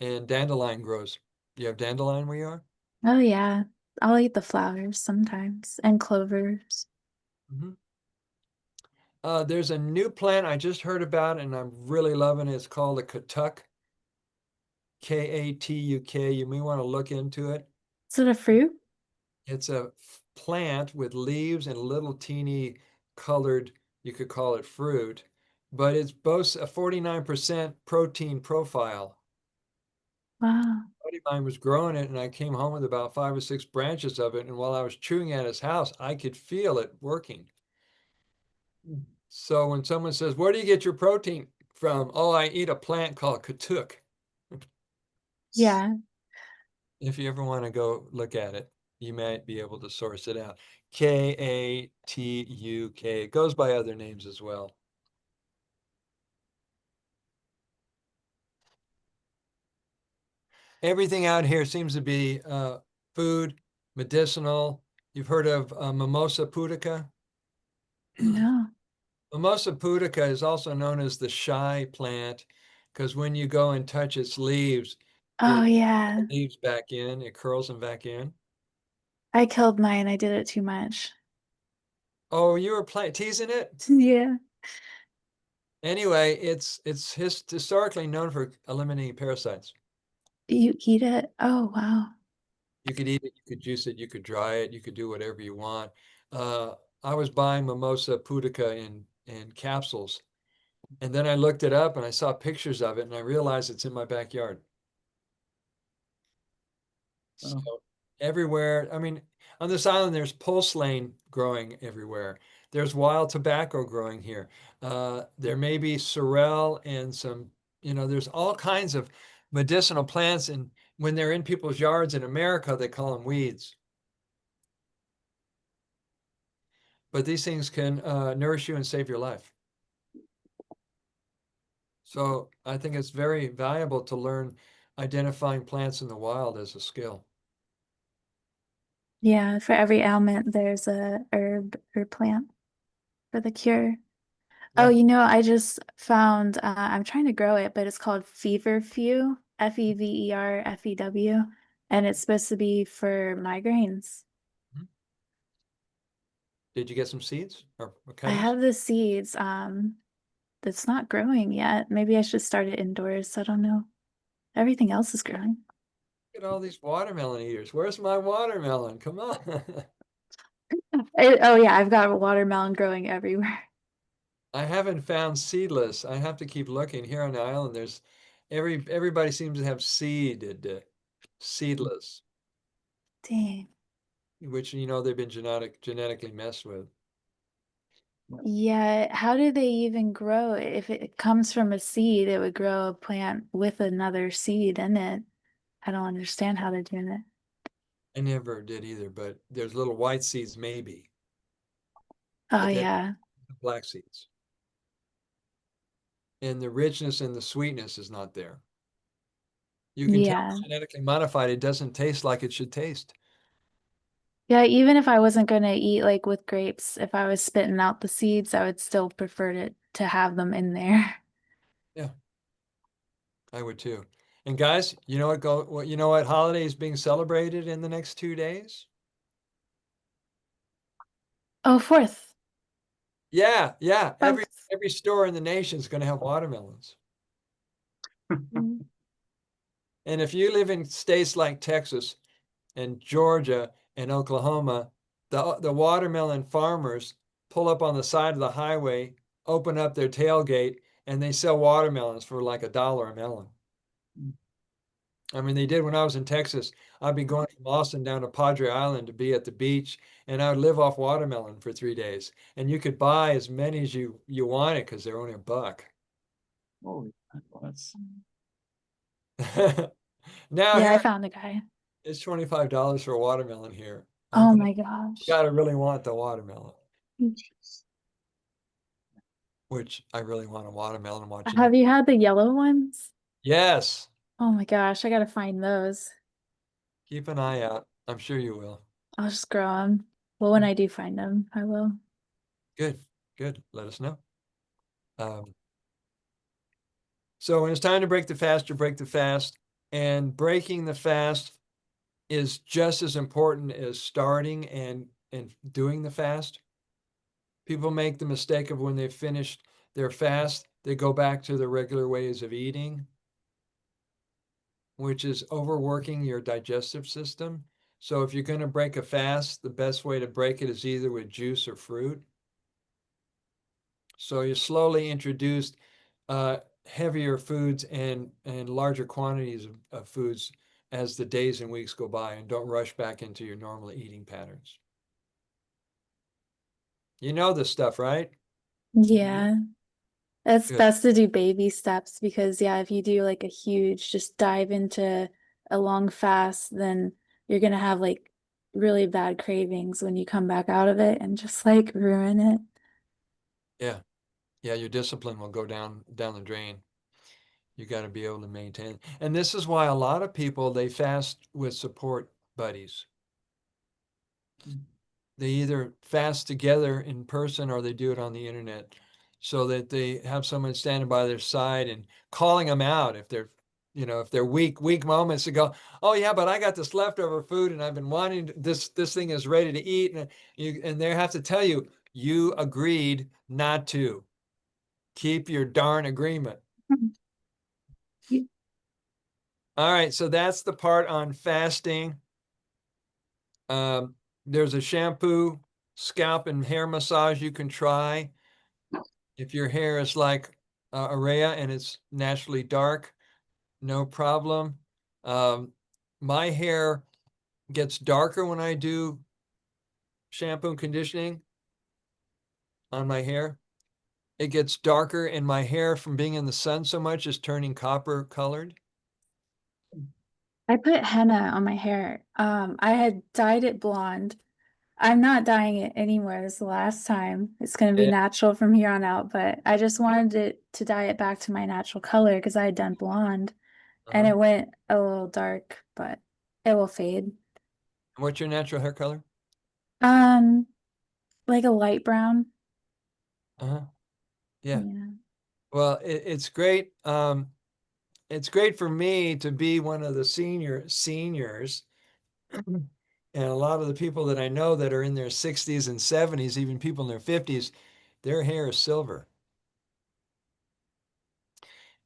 And dandelion grows. You have dandelion where you are? Oh, yeah. I'll eat the flowers sometimes and clovers. Mm-hmm. There's a new plant I just heard about, and I'm really loving it. It's called a katuk, K-A-T-U-K. You may want to look into it. Is it a fruit? It's a plant with leaves and little teeny colored, you could call it fruit, but it boasts a 49% protein profile. Wow. A buddy of mine was growing it, and I came home with about 5 or 6 branches of it. And while I was chewing at his house, I could feel it working. So when someone says, "Where do you get your protein from?" Oh, I eat a plant called katuk. Yeah. If you ever want to go look at it, you might be able to source it out. K-A-T-U-K. It goes by other names as well. Everything out here seems to be food, medicinal. You've heard of Mimosa pudica? No. Mimosa pudica is also known as the shy plant because when you go and touch its leaves, Oh it yeah. leaves back in, it curls them back in. I killed mine. I did it too much. Oh, you were teasing it? Yeah. Anyway, it's historically known for eliminating parasites. You eat it? Oh wow. You could eat it, you could juice it, you could dry it, you could do whatever you want. I was buying Mimosa pudica in capsules, and then I looked it up and I saw pictures of it, and I realized it's in my backyard. So Oh. everywhere, I mean, on this island, there's pulselane growing everywhere. There's wild tobacco growing here. There may be sorrel and some, there's all kinds of medicinal plants, and when they're in people's yards in America, they call them weeds. But these things can nourish you and save your life. So I think it's very valuable to learn identifying plants in the wild as a skill. Yeah, for every ailment, there's a herb or plant for the cure. Oh, Yeah. I just found, I'm trying to grow it, but it's called feverfew, Feverfew, and it's supposed to be for migraines. Mhm. Did you get some seeds or I cuttings? have the seeds, that's not growing yet. Maybe I should start it indoors. I don't know. Everything else is growing. Look at all these watermelon eaters. Where's my watermelon? Come on. Oh yeah, I've got watermelon growing everywhere. I haven't found seedless. I have to keep looking here on the island. There's everybody seems to have seedless, Dang. which they've been genetically messed with. Yeah, how do they even grow it? If it comes from a seed, it would grow a plant with another seed in it. I don't understand how they're doing it. I never did either, but there's little white seeds maybe, Oh but then yeah. black seeds. And the richness and the sweetness is not there. You can tell Yeah. it's genetically modified. It doesn't taste like it should taste. Yeah, even if I wasn't gonna eat like with grapes, if I was spitting out the seeds, I would still prefer to have them in there. Yeah, I would too. And guys, what holiday is being celebrated in the next 2 days? Oh, fourth. Yeah, yeah. Every Fourth. every store in the nation is going to have watermelons. Mm. And if you live in states like Texas and Georgia and Oklahoma, the watermelon farmers pull up on the side of the highway, open up their tailgate, and they sell watermelons for like $1 a melon. I mean, they did when I was in Texas. I'd be going from Austin down to Padre Island to be at the beach, and I would live off watermelon for 3 days. And you could buy as many as you wanted because they're only $1. Holy, well, that's Now Yeah, I here found a guy. it's $25 for a watermelon here. Oh Okay, my you gosh. gotta really want the watermelon, jeez. which I really want a watermelon watching it. Have you had the yellow ones? Yes, Oh my gosh, I gotta find those. keep an eye out. I'm sure you will. I'll just grow them. Well, when I do find them, I will. Good, good. Let us know. Um, so when it's time to break the fast, you break the fast, and breaking the fast is just as important as starting and doing the fast. People make the mistake of when they've finished their fast, they go back to their regular ways of eating, which is overworking your digestive system. So if you're going to break a fast, the best way to break it is either with juice or fruit. So you slowly introduce heavier foods and larger quantities of foods as the days and weeks go by, and don't rush back into your normal eating patterns. You know this stuff, right? Yeah, it's Good. best to do baby steps because, yeah, if you do like a huge, just dive into a long fast, then you're gonna have like really bad cravings when you come back out of it and just like ruin it. Yeah. Yeah, your discipline will go down the drain. You got to be able to maintain. And this is why a lot of people, they fast with support buddies. They either fast together in person or they do it on the internet, so that they have someone standing by their side and calling them out if they're, if they're weak moments, to go, oh yeah, but I got this leftover food and I've been wanting this thing is ready to eat, and they have to tell you, you agreed not to. Keep your darn agreement. Yeah. All right, so that's the part on fasting. There's a shampoo, scalp and hair massage you can try. If your hair is like Araya and it's naturally dark, no problem. My hair gets darker when I do shampoo and conditioning on my hair. It gets darker, and my hair from being in the sun so much is turning copper colored. I put henna on my hair. I had dyed it blonde. I'm not dyeing it anymore. This is the last time. It's going to be Yeah. natural from here on out, but I just wanted it to dye it back to my natural color because I had done blonde and Uh-huh. it went a little dark, but it will fade. What's your natural hair color? Um, like a light brown. Uh-huh. Yeah. Yeah. Well, it's great. It's great for me to be one of the seniors. And a lot of the people that I know that are in their 60s and 70s, even people in their 50s, their hair is silver.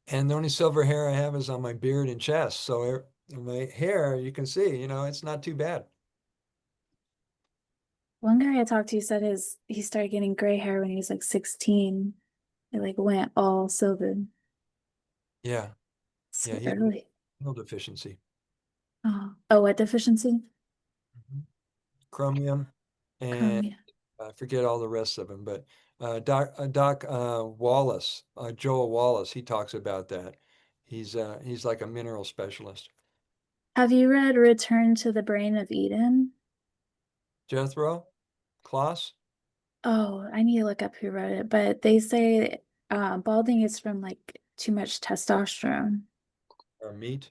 And the only silver hair I have is on my beard and chest. So my hair, you can see, it's not too bad. One guy I talked to said he started getting gray hair when he was like 16. It like went all silver. Yeah. So Yeah. He had early. no deficiency. Oh, what deficiency? Chromium, and Chromium. I forget all the rest of them, but Doc Wallace, Joel Wallace, he talks about that. He's like a mineral specialist. Have you read Return to the Brain of Eden? Jethro Kloss? Oh, I need to look up who wrote it, but they say balding is from like too much testosterone. Or meat?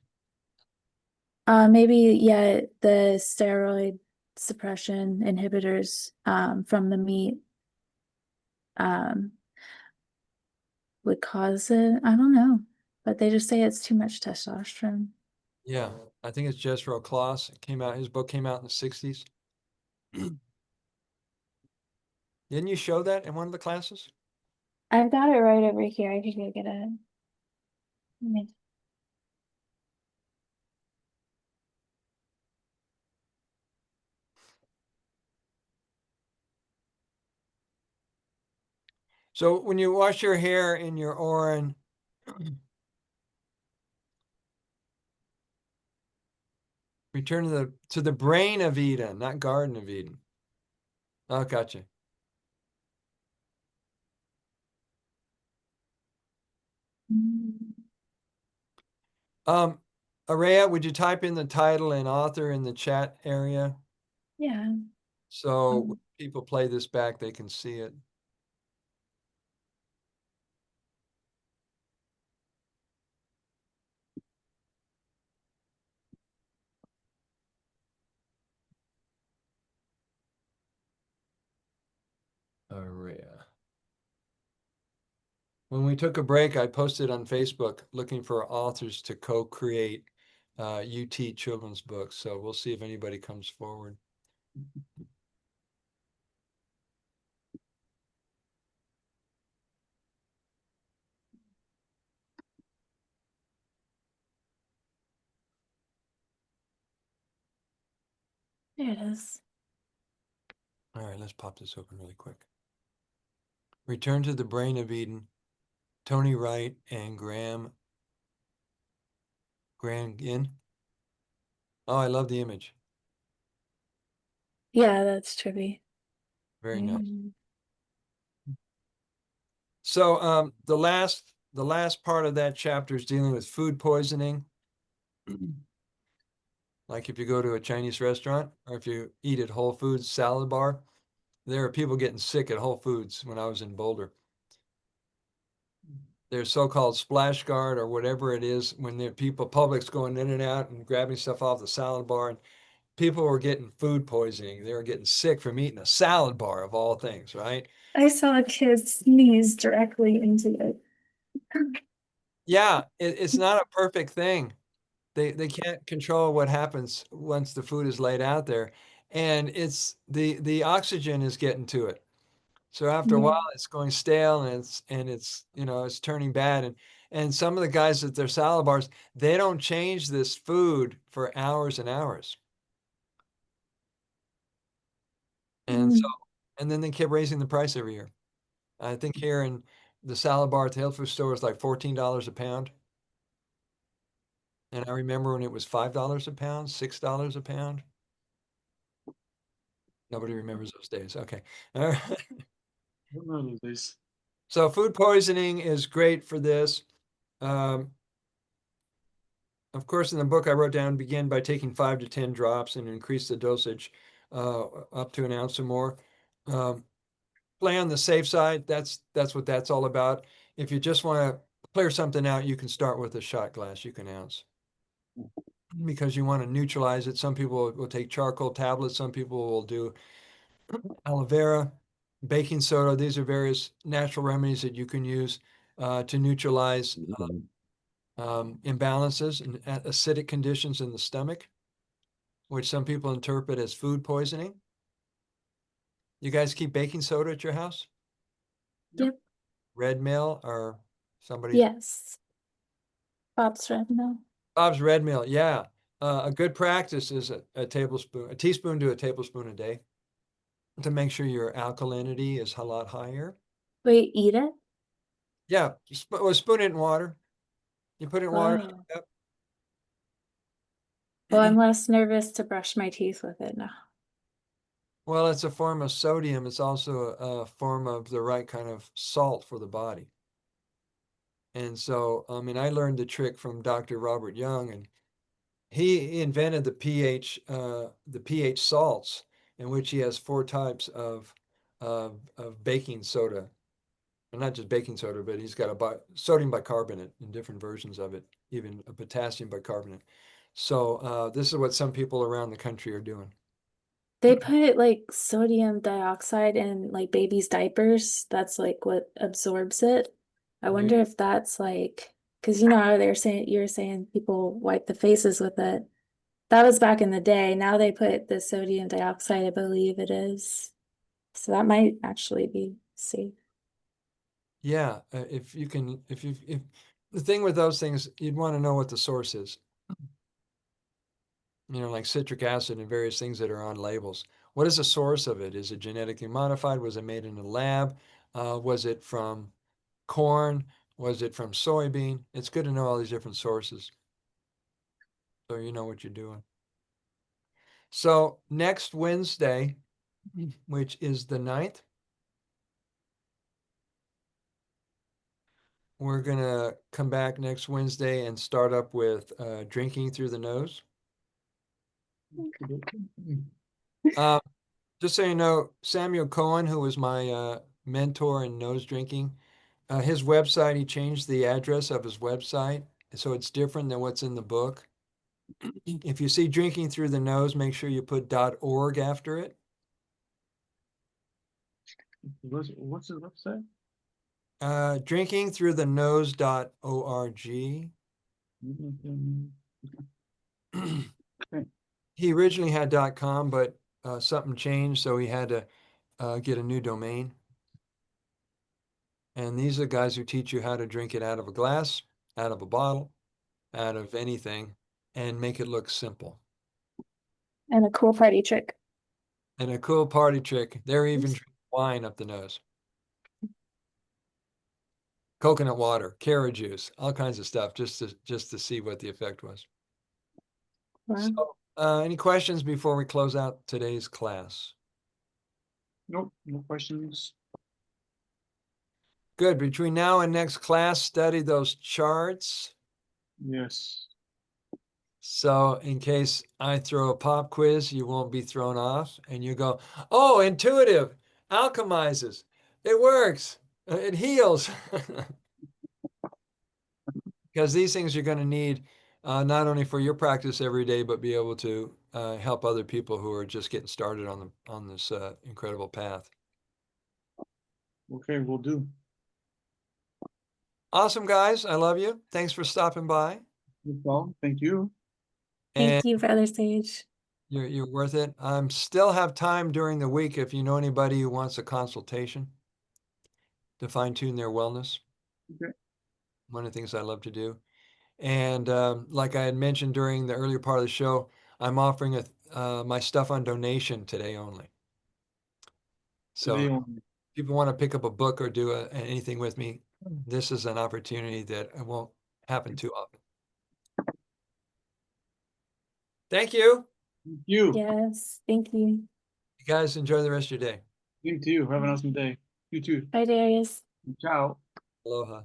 Maybe, yeah, the steroid suppression inhibitors from the meat um, would cause it. I don't know, but they just say it's too much testosterone. Yeah, I think it's Jethro Kloss. His book came out in the 60s. Didn't you show that in one of the classes? I've got it right over here. I could go get it. So when you wash your hair in your Orin, return to the brain of Eden, not Garden of Eden. Oh, gotcha. Araya, would you type in the title and author in the chat area? Yeah. So when people play this back, they can see it. Araya. When we took a break, I posted on Facebook looking for authors to co-create UT children's books. So we'll see if anybody comes forward. There it is. All right, let's pop this open really quick. Return to the Brain of Eden, Tony Wright and Graham Ginn. Oh, I love the image. Yeah, that's trippy. Very nice. So the last part of that chapter is dealing with food poisoning. Like if you go to a Chinese restaurant or if you eat at Whole Foods salad bar, there are people getting sick at Whole Foods when I was in Boulder. There's so-called splash guard or whatever it is when the people, public's going in and out and grabbing stuff off the salad bar, and people were getting food poisoning. They were getting sick from eating a salad bar of all things, right? I saw a kid sneeze directly into it. Yeah, it's not a perfect thing. They can't control what happens once the food is laid out there, and it's the oxygen is getting to it. So after a Yeah. while, it's going stale and it's it's turning bad. And some of the guys at their salad bars, they don't change this food for hours and hours. And so Mm. and then they kept raising the price every year. I think here in the salad bar at the health food store is like $14 a pound. And I remember when it was $5 a pound, $6 a pound. Nobody remembers those days. Okay. All right. I don't know this. So food poisoning is great for this. Um, of course, in the book I wrote down, begin by taking 5 to 10 drops and increase the dosage up to an ounce or more. Play on the safe side. That's what that's all about. If you just want to clear something out, you can start with a shot glass. You can ounce because you want to neutralize it. Some people will take charcoal tablets. Some people will do aloe vera, baking soda. These are various natural remedies that you can use to neutralize imbalances and acidic conditions in the stomach, which some people interpret as food poisoning. You guys keep baking soda at your house? Yep. Red Mill or somebody's? Yes. Bob's Red Mill. Bob's Red Mill, yeah. A good practice is a teaspoon to a tablespoon a day to make sure your alkalinity is a lot higher. Wait, eat it? Yeah, spoon it in water. You put it in water. Oh. Well, I'm less nervous to brush my teeth with it now. Well, it's a form of sodium. It's also a form of the right kind of salt for the body. And so, I mean, I learned the trick from Dr. Robert Young, and he invented the pH salts, in which he has 4 types of baking soda. And not just baking soda, but he's got sodium bicarbonate in different versions of it, even a potassium bicarbonate. So this is what some people around the country are doing. They put like sodium dioxide in like babies' diapers. That's like what absorbs it. I wonder if that's like, because you know how they're saying, you were saying people wipe the faces with it. That was back in the day. Now they put the sodium dioxide, I believe it is. So that might actually be safe. Yeah, if the thing with those things, you'd want to know what the source is. Like citric acid and various things that are on labels. What is the source of it? Is it genetically modified? Was it made in a lab? Was it from corn? Was it from soybean? It's good to know all these different sources so you know what you're doing. So next Wednesday, which is the 9th, we're going to come back next Wednesday and start up with drinking through the nose. Just so you know, Samuel Cohen, who was my mentor in nose drinking, his website, he changed the address of his website, so it's different than what's in the book. If you see drinking through the nose, make sure you put .org after it. What's the website? Drinkingthroughthenose.org. Okay. He originally had .com, but something changed, so he had to get a new domain. And these are the guys who teach you how to drink it out of a glass, out of a bottle, out of anything, and make it look simple. And a cool party trick. And a cool party trick, they're even drinking wine up the nose. Coconut water, carrot juice, all kinds of stuff, just to see what the effect was. Wow. So, any questions before we close out today's class? Nope, no questions. Good. Between now and next class, study those charts. Yes. So in case I throw a pop quiz, you won't be thrown off and you go, oh, intuitive, alchemizes, it works, it heals. Because these things you're going to need not only for your practice every day, but be able to help other people who are just getting started on this incredible path. Okay, we'll do. Awesome, guys. I love you. Thanks for stopping by. No problem. Thank you. And Thank you, Brother Sage. you're worth it. Still have time during the week if you know anybody who wants a consultation to fine tune their wellness. Okay. One of the things I love to do. And like I had mentioned during the earlier part of the show, I'm offering my stuff on donation today only. So Today if only. people want to pick up a book or do anything with me, this is an opportunity that won't happen too often. Thank you. Thank you. Yes, thank you. You guys enjoy the rest of your day. Same to you. Have an awesome day. You too. Bye, Darius. Ciao. Aloha.